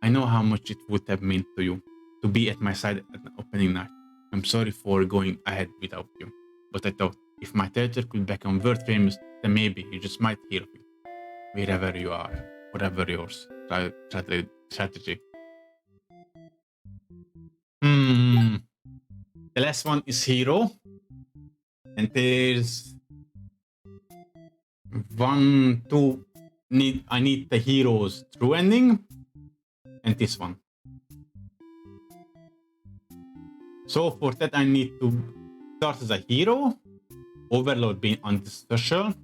S1: I know how much it would have meant to you to be at my side at the opening night. I'm sorry for going ahead without you, but I thought if my theater could become world famous, then maybe you just might hear of it. Wherever you are, whatever yours strategy. The last one is hero, and there's 1, 2. I need the hero's true ending, and this one. So for that, I need to start as a hero, overload being antisocial,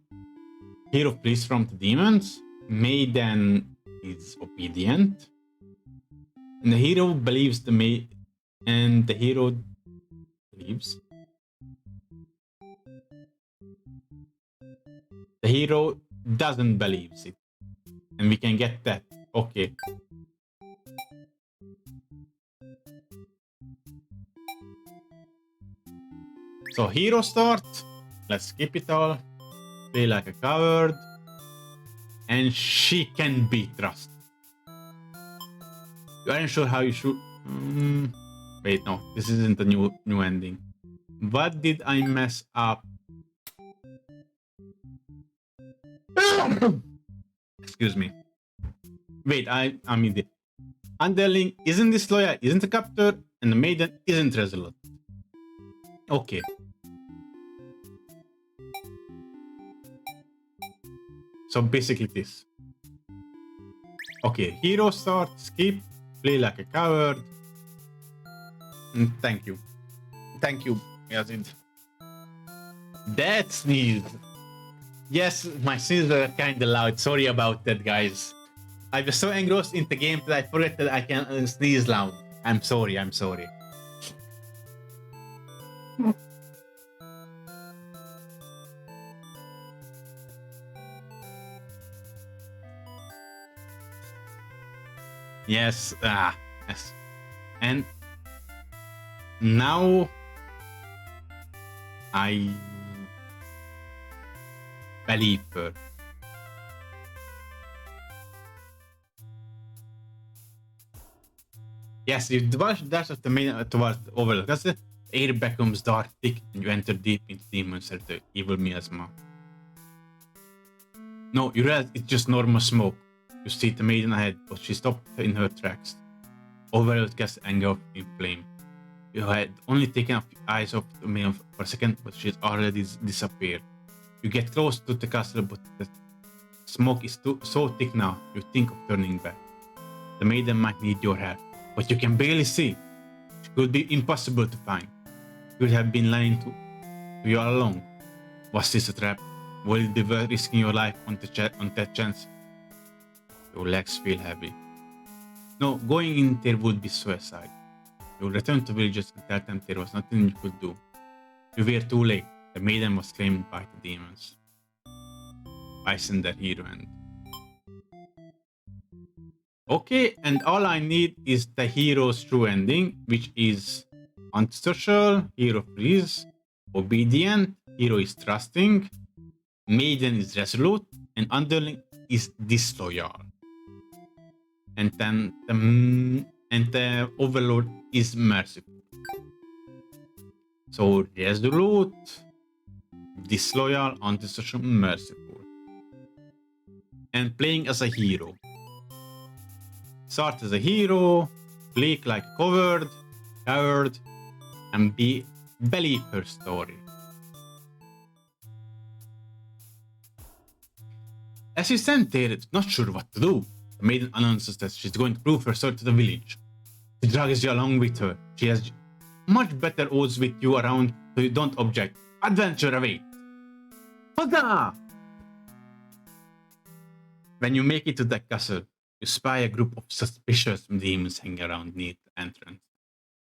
S1: hero flees from the demons, maiden is obedient, and the hero believes the hero believes. The hero doesn't believe it, and we can get that. Okay. So hero start. Let's skip it all. Play like a coward, and she can be trusted. You aren't sure how you should. Wait, no, this isn't a new ending. What did I mess up? Excuse me. Wait, I'm idiot. Underling isn't disloyal, isn't a captor, and the maiden isn't resolute. Okay. So basically this. Okay, hero start, skip, play like a coward. Thank you. Thank you, Yazid. That sneeze. Yes, my sneezes are kinda loud. Sorry about that, guys. I was so engrossed in the game that I forgot that I can sneeze loud. I'm sorry. Yes, yes. And now I believe her. Yes, you dash of the main towards the overload. Because the air becomes dark, thick, and you enter deep into demons at the evil miasma. No, you realize it's just normal smoke. You see the maiden ahead, but she stopped in her tracks. Overload casts anger in flame. You had only taken your eyes off the maiden for a second, but she's already disappeared. You get close to the castle, but the smoke is so thick now, you think of turning back. The maiden might need your help, but you can barely see. She could be impossible to find. You could have been lying to you all along. Was this a trap? Will you be worth risking your life on that chance? Your legs feel heavy. No, going in there would be suicide. You return to villagers and tell them there was nothing you could do. You were too late. The maiden was claimed by the demons. I send their hero end. Okay, and all I need is the hero's true ending, which is antisocial, hero freeze, obedient, hero is trusting, maiden is resolute, and underling is disloyal. And then the overlord is merciful. So resolute, disloyal, antisocial, merciful. And playing as a hero. Start as a hero, play like a coward, and believe her story. As you stand there, not sure what to do, the maiden announces that she's going to prove herself to the village. She drags you along with her. She has much better odds with you around, so you don't object. Adventure awaits. Huzzah! When you make it to the castle, you spy a group of suspicious demons hanging around near the entrance,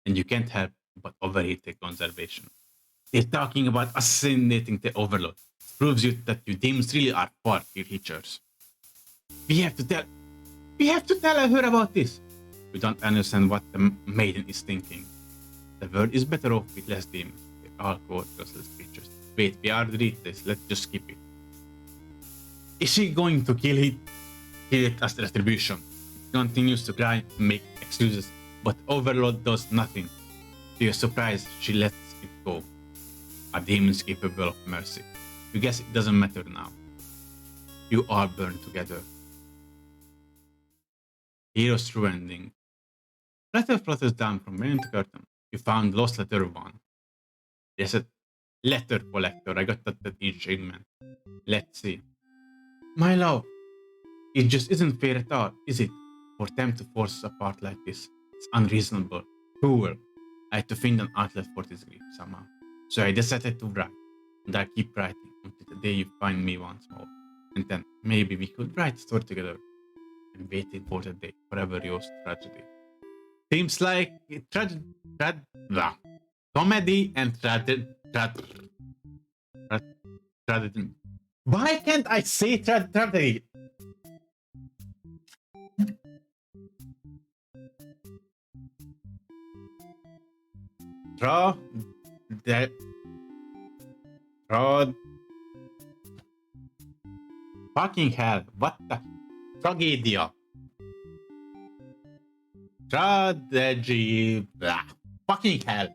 S1: and you can't help but overhear their conversation. They're talking about assassinating the overlord. It proves you that you demons really are far creatures. We have to tell her about this. We don't understand what the maiden is thinking. The world is better off with less demons. They're all useless creatures. Wait, we already read this. Let's just skip it. Is she going to kill it as retribution? It continues to cry and make excuses, but Overlord does nothing. To your surprise, she lets it go. Are demons capable of mercy? You guess it doesn't matter now. You all burn together. Hero's true ending. Letter flutters down from beneath the curtain. You found lost letter 1. Yes, a letter collector. I got that achievement. Let's see. My love, it just isn't fair at all, is it? For them to force us apart like this. It's unreasonable. Cruel. I had to find an outlet for this grief somehow. So I decided to write. And I keep writing until the day you find me once more. And then maybe we could write a story together. I'm waiting for the day. Forever yours, tragedy. Seems like comedy and tragedy. Why can't I say tragedy? Fucking hell, what the tragedia? Tragedy. Fucking hell.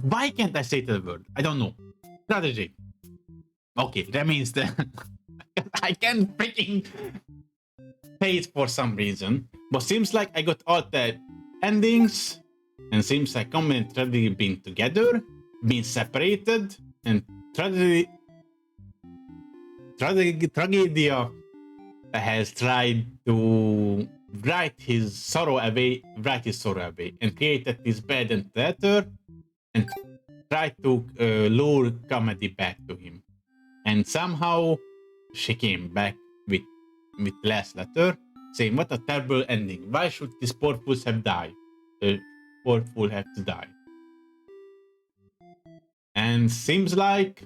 S1: Why can't I say the word? I don't know. Strategy. Okay, that means that I can't freaking say it for some reason. But seems like I got all the endings, and seems like comedy and tragedy being together, being separated, and tragedy has tried to write his sorrow away, and created this bad and theater, and tried to lure comedy back to him. And somehow she came back with last letter, saying, "What a terrible ending! Why should these poor fools have died? Poor fool have to die." And seems like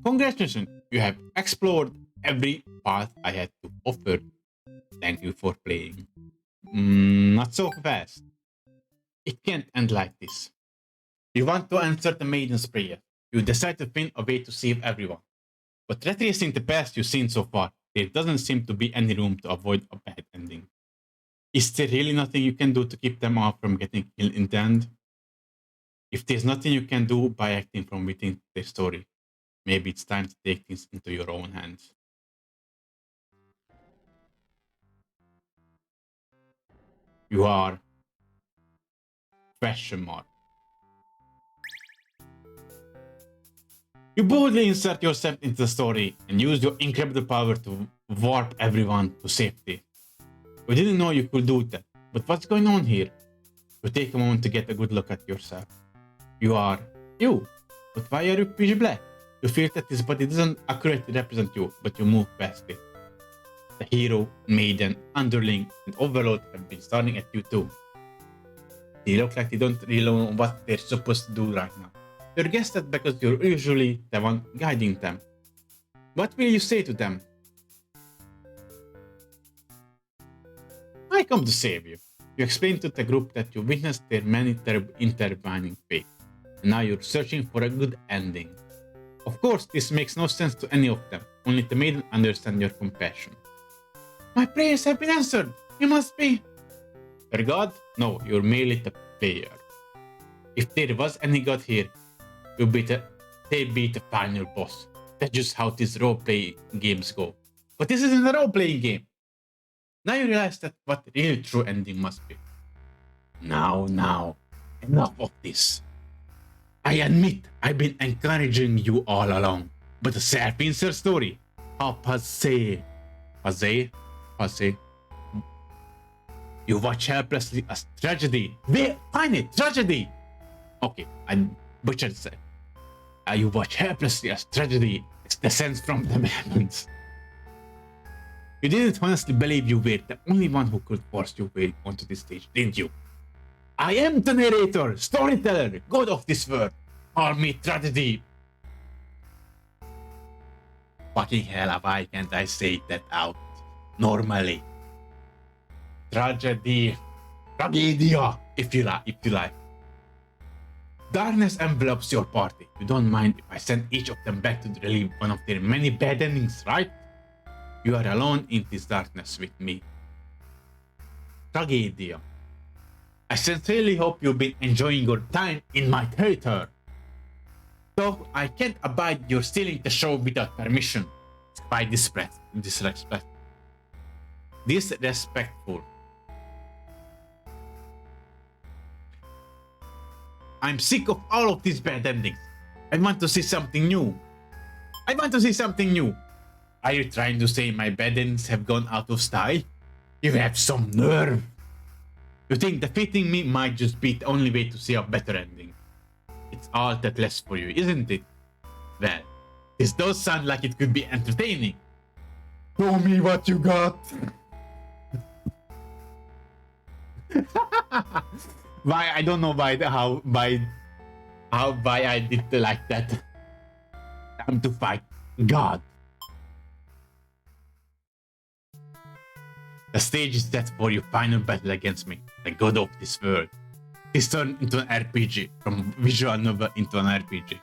S1: congratulations, you have explored every path I had to offer. Thank you for playing. Not so fast. It can't end like this. You want to answer the maiden's prayer. You decide to find a way to save everyone. But retracing the past you've seen so far, there doesn't seem to be any room to avoid a bad ending. Is there really nothing you can do to keep them off from getting killed in the end? If there's nothing you can do by acting from within the story, maybe it's time to take things into your own hands. You are... question mark. You boldly insert yourself into the story and use your incredible power to warp everyone to safety. We didn't know you could do that, but what's going on here? You take a moment to get a good look at yourself. You are you, but why are you pitch black? You feel that this body doesn't accurately represent you, but you move past it. The hero, maiden, underling, and overlord have been staring at you too. They look like they don't really know what they're supposed to do right now. You'll guess that because you're usually the one guiding them. What will you say to them? I come to save you. You explain to the group that you witnessed their many terrible intertwining fates, and now you're searching for a good ending. Of course, this makes no sense to any of them, only the maiden understands your compassion. My prayers have been answered! You must be... Your god? No, you're merely the player. If there was any god here, they'd be the final boss. That's just how these role-playing games go. But this isn't a role-playing game. Now you realize that what the real true ending must be. Now, enough of this. I admit I've been encouraging you all along, but the self-insert story, how passe, you watch helplessly as tragedy. Wait, find it, tragedy. Okay, I butchered it. You watch helplessly as tragedy descends from the heavens. You didn't honestly believe you were the only one who could force your way onto this stage, didn't you? I am the narrator, storyteller, god of this world. Call me tragedy. Fucking hell, why can't I say that out normally? Tragedy. Tragedia, if you like. Darkness envelops your party. You don't mind if I send each of them back to relieve one of their many bad endings, right? You are alone in this darkness with me. Tragedia. I sincerely hope you've been enjoying your time in my theater. Though I can't abide your stealing the show without permission. It's quite disrespectful. I'm sick of all of these bad endings. I want to see something new. Are you trying to say my bad endings have gone out of style? You have some nerve. You think defeating me might just be the only way to see a better ending. It's all that less for you, isn't it? Well, this does sound like it could be entertaining. Show me what you got. Why? I don't know why I did like that. Time to fight God. The stage is set for your final battle against me, the god of this world. It's turned into an RPG, from visual novel into an RPG.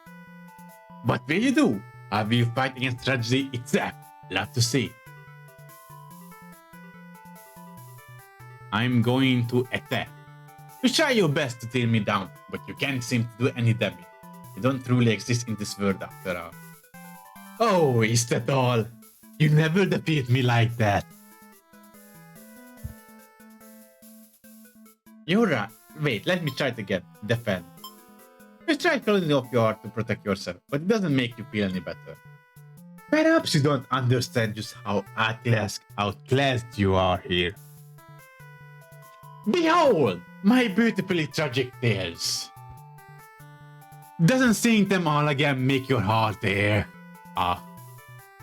S1: What will you do? How will you fight against tragedy itself? Love to see. I'm going to attack. You try your best to tear me down, but you can't seem to do any damage. You don't truly exist in this world after all. Oh, is that all? You never defeat me like that. You're right. Wait, let me try it again. Defend. You try closing off your heart to protect yourself, but it doesn't make you feel any better. Perhaps you don't understand just how outclassed you are here. Behold, my beautifully tragic tales. Doesn't seeing them all again make your heart ache?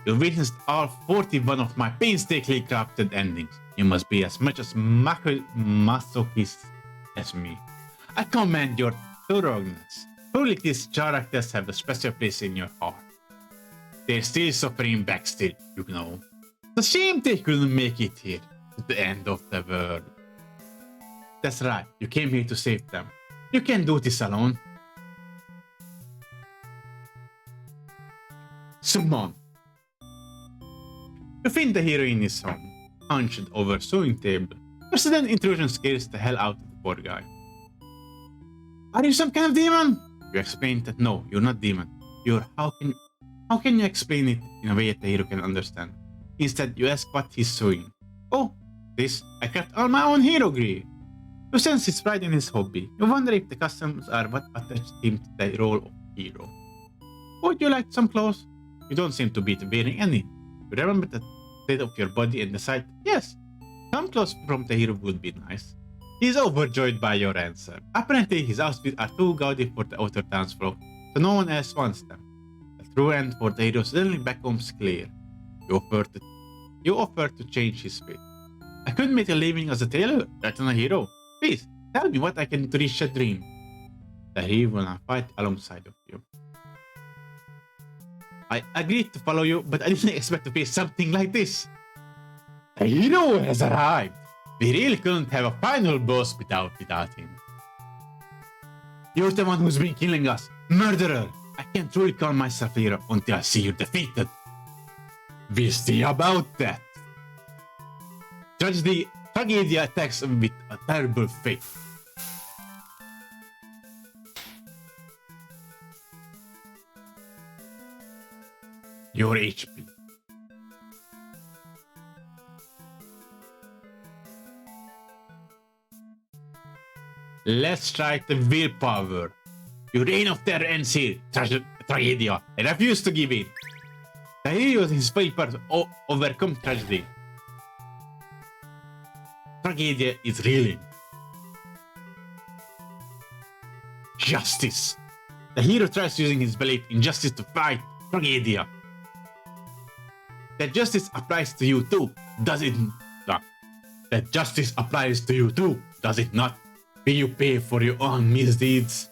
S1: You witnessed all 41 of my painstakingly crafted endings. You must be as much as masochist as me. I commend your thoroughness. Truly, these characters have a special place in your heart. They're still suffering backstage, you know. It's a shame they couldn't make it here, to the end of the world. That's right, you came here to save them. You can't do this alone. Summon. You find the hero in his home, hunched over a sewing table. Your sudden intrusion scares the hell out of the poor guy. Are you some kind of demon? You explain that no, you're not demon. How can you explain it in a way that the hero can understand? Instead, you ask what he's sewing. Oh, this, I craft all my own hero gear. You sense his pride in his hobby. You wonder if the customs are what attached him to the role of hero. Would you like some clothes? You don't seem to be wearing any. You remember the state of your body and decide, yes, some clothes from the hero would be nice. He is overjoyed by your answer. Apparently, his outfits are too gaudy for the outer dance floor, so no one else wants them. The true end for the hero suddenly becomes clear. You offer to change his fate. I could make a living as a tailor, rather than a hero. Please, tell me what I can do to reach a dream. The hero will not fight alongside of you. I agreed to follow you, but I didn't expect to face something like this. The hero has arrived. We really couldn't have a final boss without him. You're the one who's been killing us. Murderer! I can't truly call myself a hero until I see you defeated. We'll see about that. Tragedy attacks with a terrible fate. Your HP. Let's try the willpower. Your reign of terror ends here, Tragedia. I refuse to give in. The hero and his papers overcome tragedy. Tragedia is reeling. Justice. The hero tries using his belief in justice to fight Tragedia. That justice applies to you too, does it not? That justice applies to you too, does it not? Will you pay for your own misdeeds?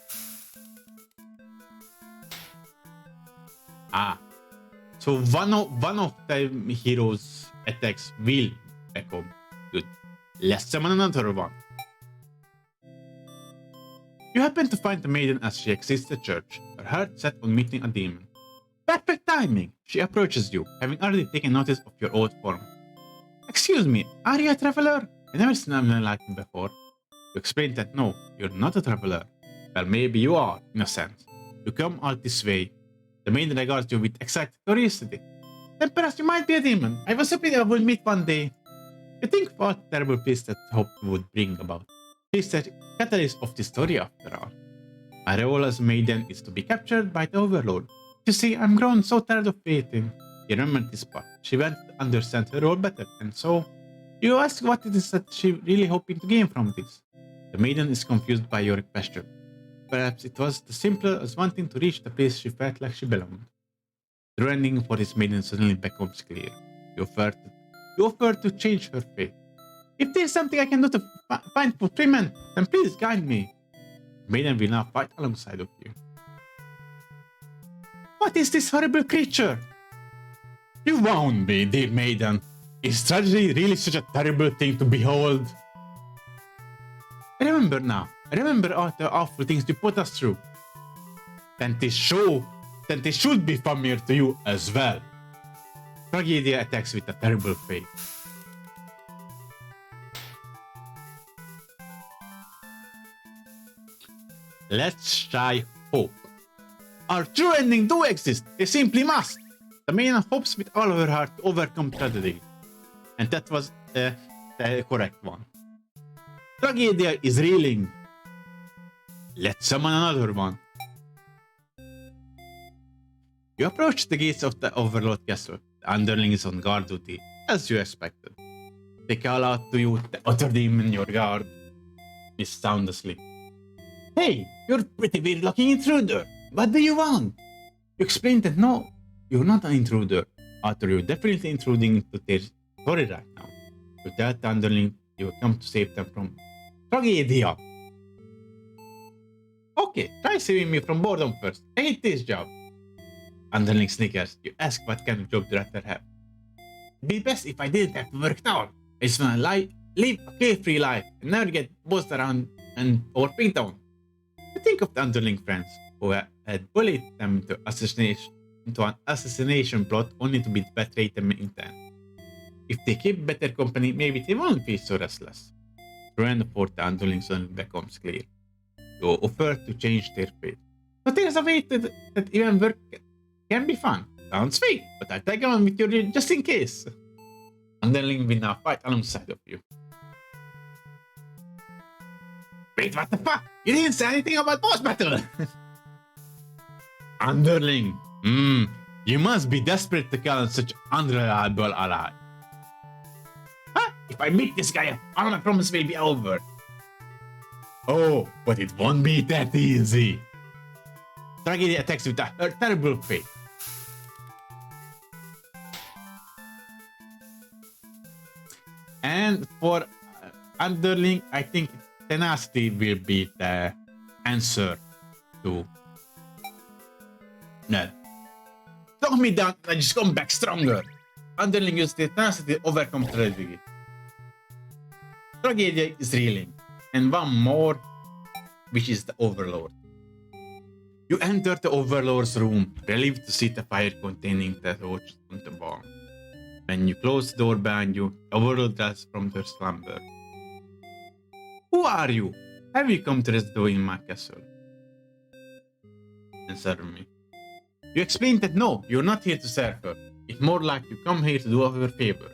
S1: So one of the hero's attacks will become good. Let's summon another one. You happen to find the maiden as she exits the church, her heart set on meeting a demon. Perfect timing! She approaches you, having already taken notice of your old form. Excuse me, are you a traveler? I've never seen anyone like you before. You explain that no, you're not a traveler. Well, maybe you are, in a sense. You come all this way. The maiden regards you with excited curiosity. Then perhaps you might be a demon. I was hoping I would meet one day. You think what terrible peace that hope would bring about. She's the catalyst of the story after all. My role as maiden is to be captured by the overlord. You see, I'm grown so tired of waiting. You remember this part. She went to understand her role better, and so you ask what it is that she really hoping to gain from this. The maiden is confused by your question. Perhaps it was as simple as wanting to reach the place she felt like she belonged. The ending for this maiden suddenly becomes clear. You offer to change her fate. If there's something I can do to find fulfillment, then please guide me. The maiden will now fight alongside of you. What is this horrible creature? You wound me, dear maiden. Is tragedy really such a terrible thing to behold? I remember now. I remember all the awful things you put us through. Then they should be familiar to you as well. Tragedia attacks with a terrible fate. Let's try hope. Our true ending do exist. They simply must. The maiden hopes with all of her heart to overcome tragedy. And that was the correct one. Tragedia is reeling. Let's summon another one. You approach the gates of the Overlord Castle. The underling is on guard duty, as you expected. They call out to you, the other demon in your guard, missoundlessly. Hey, you're a pretty weird-looking intruder. What do you want? You explain that no, you're not an intruder. After you're definitely intruding into their story right now. You tell the underling you will come to save them from Tragedia. Okay, try saving me from boredom first. I hate this job. Underling snickers. You ask what kind of job the rather have. It'd be best if I didn't have to work at all. I just wanna live a carefree life and never get bossed around or picked on. You think of the underling friends who had bullied them into an assassination plot only to be betrayed them in time. If they keep better company, maybe they won't be so restless. Through and forth, the underling suddenly becomes clear. You offer to change their fate. But there's a way that even work can be fun. Sounds fake, but I'll tag along with you just in case. Underling will now fight alongside of you. Wait, what the fuck? You didn't say anything about boss battle! Underling, you must be desperate to kill such unreliable ally. Huh? If I meet this guy, all my problems will be over. Oh, but it won't be that easy. Tragedy attacks with a terrible fate. And for underling, I think tenacity will be the answer to. No. Knock me down and I just come back stronger. Underling uses the tenacity to overcome tragedy. Tragedy is reeling. And one more, which is the Overlord. You enter the Overlord's room, relieved to see the fire containing the torch on the wall. When you close the door behind you, the Overlord rises from their slumber. Who are you? Have you come to reside in my castle? Answer me. You explain that no, you're not here to serve her. It's more like you come here to do her a favor.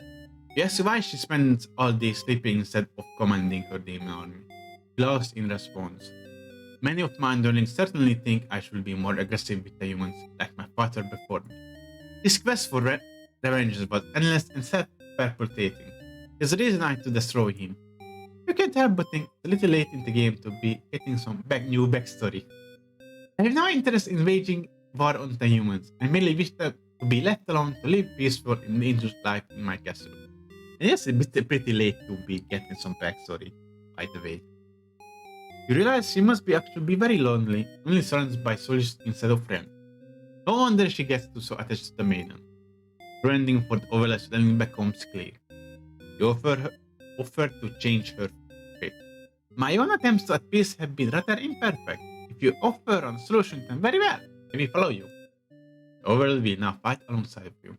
S1: You ask why she spends all day sleeping instead of commanding her demon army. She laughs in response. Many of my underlings certainly think I should be more aggressive with the humans, like my father before me. His quest for revenge was endless and self-perpetuating. There's a reason I had to destroy him. You can't help but think it's a little late in the game to be getting some new backstory. I have no interest in waging war on the humans. I merely wish them to be left alone to live peaceful and dangerous life in my castle. And yes, it's pretty late to be getting some backstory, by the way. You realize she must be actually be very lonely, only surrounded by soldiers instead of friends. No wonder she gets so attached to the maiden. Her ending for the overlord suddenly becomes clear. You offer to change her fate. My own attempts at peace have been rather imperfect. If you offer a solution, then very well. I will follow you. The overlord will now fight alongside you.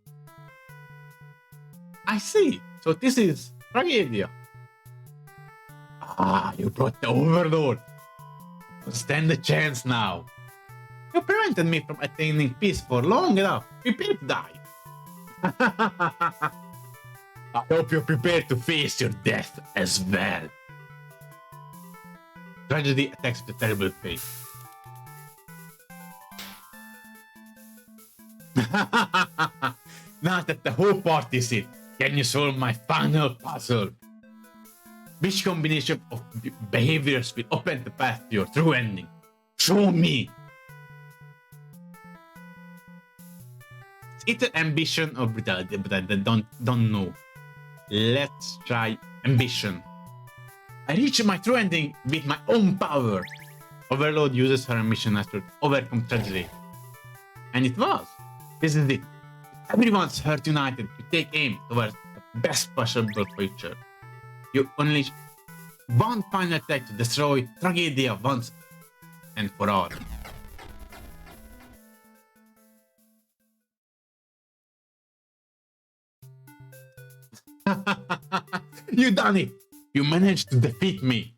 S1: I see. So this is tragedy. Ah, you brought the overlord. Don't stand a chance now. You prevented me from attaining peace for long enough. Prepare to die. I hope you're prepared to face your death as well. Tragedy attacks with a terrible face. Now that the whole party's in, can you solve my final puzzle? Which combination of behaviors will open the path to your true ending? Show me! It's either ambition or brutality, but I don't know. Let's try ambition. I reach my true ending with my own power. Overlord uses her ambition to overcome tragedy. And it was. This is it. Everyone's heart united to take aim towards the best possible future. You unleash one final attack to destroy Tragedia once and for all. You done it! You managed to defeat me.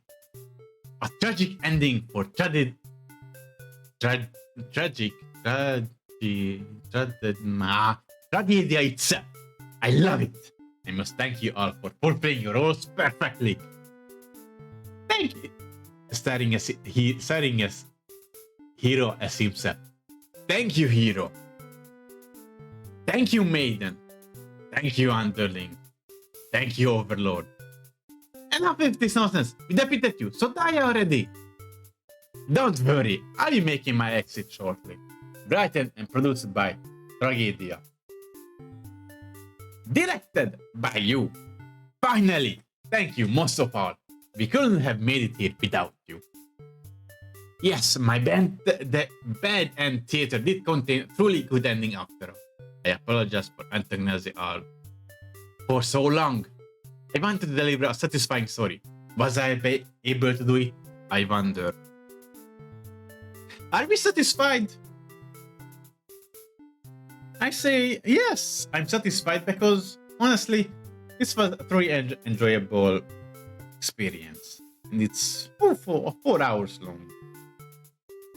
S1: A tragic ending for tragic Tragedia itself. I love it. I must thank you all for fulfilling your roles perfectly. Thank you. Starring as Hero as himself. Thank you, Hero. Thank you, Maiden. Thank you, Underling. Thank you, Overlord. Enough of this nonsense. We defeated you, so die already. Don't worry, I'll be making my exit shortly. Written and produced by Tragedia. Directed by you. Finally, thank you most of all. We couldn't have made it here without you. Yes, my band, the bad end theater did contain a truly good ending after all. I apologize for antagonizing all for so long. I wanted to deliver a satisfying story. Was I able to do it? I wonder. Are we satisfied? I say yes, I'm satisfied because honestly, this was a truly enjoyable experience. And it's 4 hours long.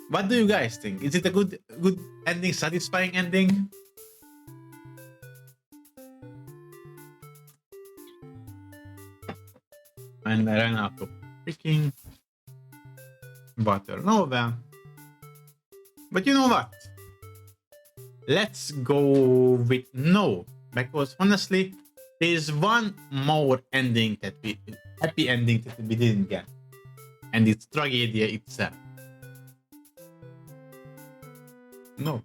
S1: What do you guys think? Is it a good ending, satisfying ending? And I ran out of freaking water. No, but you know what? Let's go with no, because honestly, there's one more ending that happy ending that we didn't get, and it's Tragedia itself. No.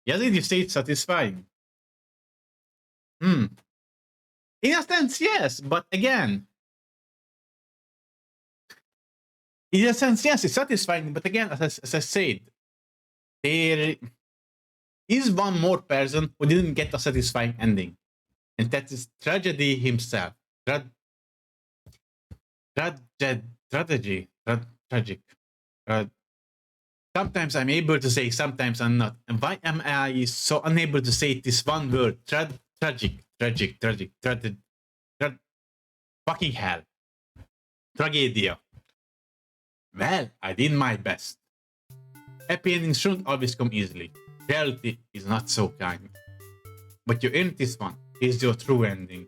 S1: Yes, you say it's satisfying. In a sense, yes, but again, in a sense, yes, it's satisfying, but again, as I said, there is one more person who didn't get a satisfying ending, and that is Tragedy himself. Tragic. Sometimes I'm able to say, sometimes I'm not. And why am I so unable to say this one word? Tragic. Fucking hell. Tragedia. Well, I did my best. Happy endings shouldn't always come easily. Reality is not so kind. But you earned this one. Here's your true ending.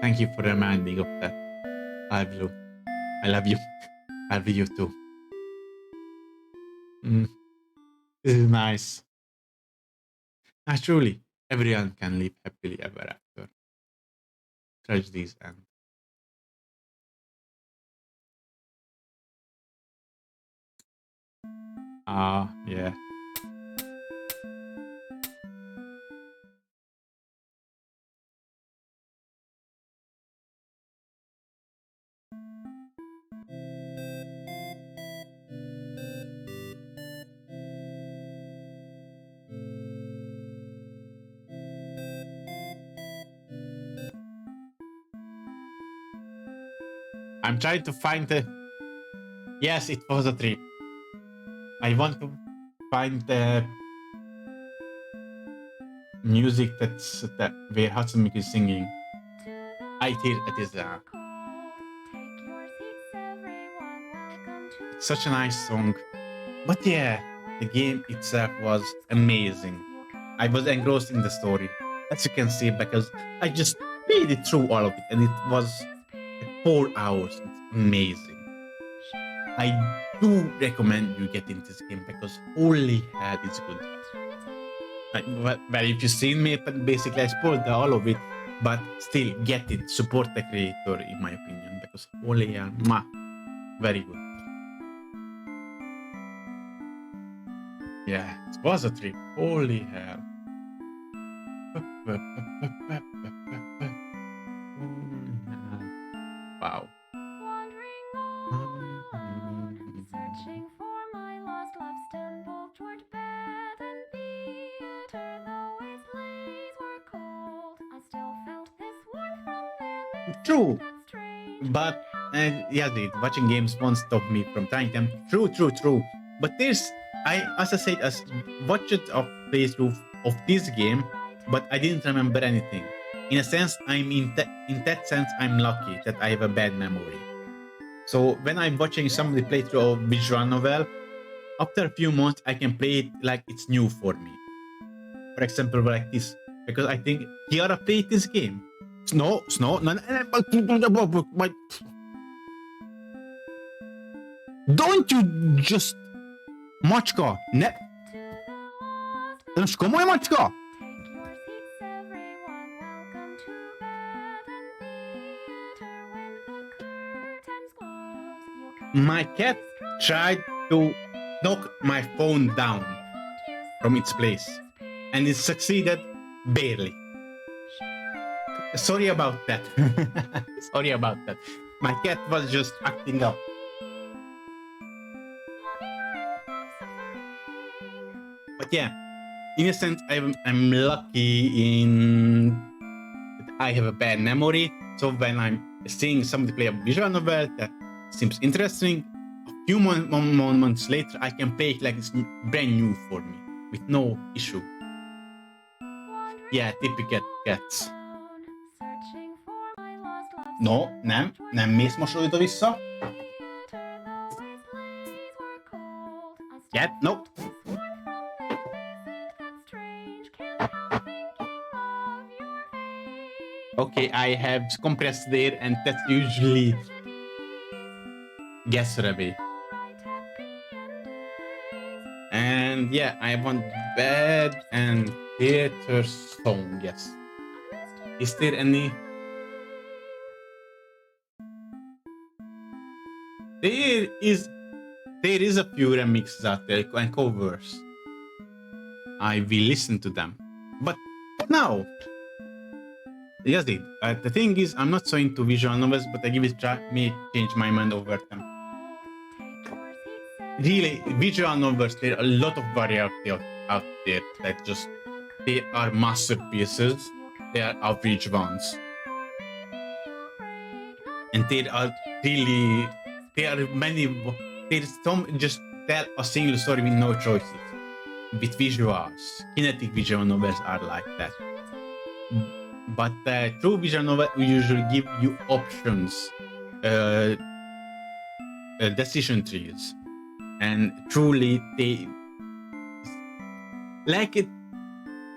S1: Thank you for reminding of that. I love you. I love you. I love you too. This is nice. Truly, everyone can live happily ever after. Tragedies end. Yeah. I'm trying to find the. Yes, it was a trip. I want to find the music that where Hatsumi is singing. I hear it is such a nice song. But yeah, the game itself was amazing. I was engrossed in the story, as you can see, because I just played it through all of it, and it was 4 hours. It's amazing. I do recommend you get into this game because holy hell, it's good. Well, if you've seen me, basically I spoiled all of it, but still get it. Support the creator, in my opinion, because holy hell, very good. Yeah, it was a trip. Holy hell. Wow.
S2: Searching for my lost love, stumbled toward bed and theater, though its lays were cold. I still felt this warmth from their lips.
S1: True.
S2: That's strange.
S1: But yeah, watching games won't stop me from trying them. True. But as I said, as watched a playthrough of this game, but I didn't remember anything. In a sense, in that sense, I'm lucky that I have a bad memory. So when I'm watching somebody play through a visual novel, after a few months, I can play it like it's new for me. For example, like this, because I think Kiara played this game. No. Don't you just... Mačka, ne... Dansko, moje mačka! My cat tried to knock my phone down from its place, and it succeeded barely. Sorry about that. Sorry about that. My cat was just acting up. But yeah, in a sense, I'm lucky in that I have a bad memory. So when I'm seeing somebody play a visual novel that seems interesting, a few moments later, I can play it like it's brand new for me with no issue. Yeah, typical cats. No, nem mész most oda vissza. Cat, no. Okay, I have compressed air, and that's usually gas rebbe. And yeah, I want bed and theater song, yes. Is there any? There is a few remixes out there and covers. I will listen to them. But now, yes, the thing is, I'm not so into visual novels, but I give it a try. May change my mind over them. Really, visual novels, there are a lot of variety out there that just, they are masterpieces. They are average ones. And there are many, there's some just tell a single story with no choices. With visuals, kinetic visual novels are like that. But true visual novel usually give you options, decision trees, and truly they like it.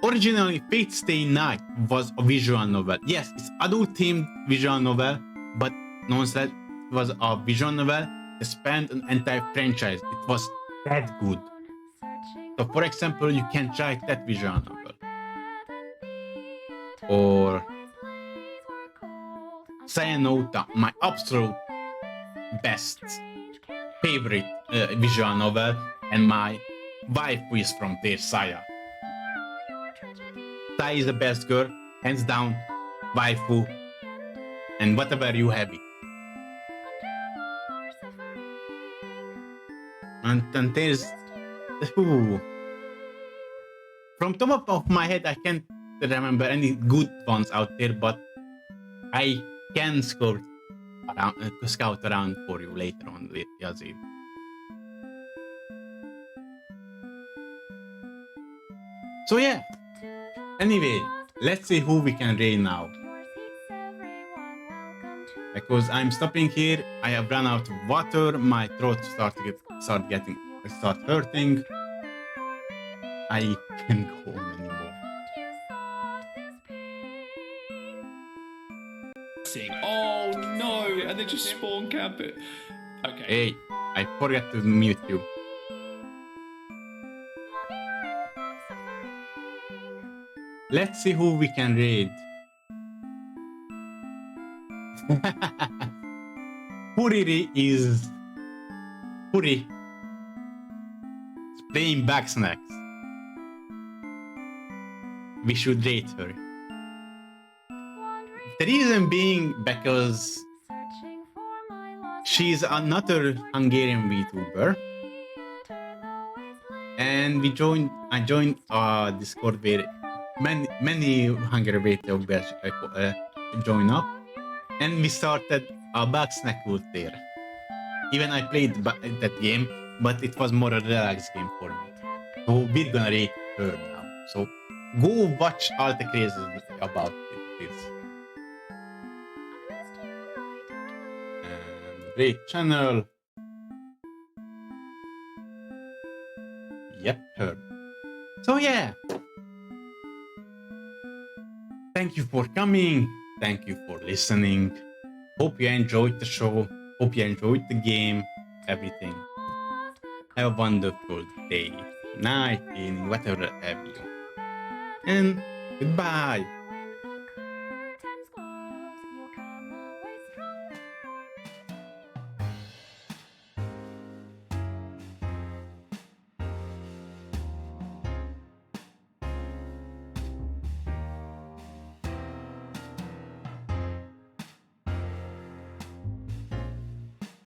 S1: Originally, Fate Stay Night was a visual novel. Yes, it's adult-themed visual novel, but no one said it was a visual novel that spanned an entire franchise. It was that good. So, for example, you can try that visual novel. Or Sayanota, my absolute best favorite visual novel, and my wife is from there, Saya. Saya is the best girl, hands down, waifu, and whatever you have it. And there's from top of my head, I can't remember any good ones out there, but I can scout around for you later on, Yazid. So yeah. Anyway, let's see who we can raid now. Because I'm stopping here, I have run out of water. My throat start hurting. I can't go on anymore.
S4: Oh no! And they just spawn camp it. Okay.
S1: Hey, I forgot to mute you. Let's see who we can raid. Puri is playing back snacks. We should rate her. The reason being because she's another Hungarian VTuber, and I joined a Discord where many Hungarian VTubers join up, and we started a back snack group there. Even I played that game, but it was more a relaxed game for me. So we're gonna rate her now. So go watch all the crazes about this. And rate channel. Yep, her. So yeah. Thank you for coming. Thank you for listening. Hope you enjoyed the show. Hope you enjoyed the game. Everything. Have a wonderful day, night, evening, whatever have you. And goodbye.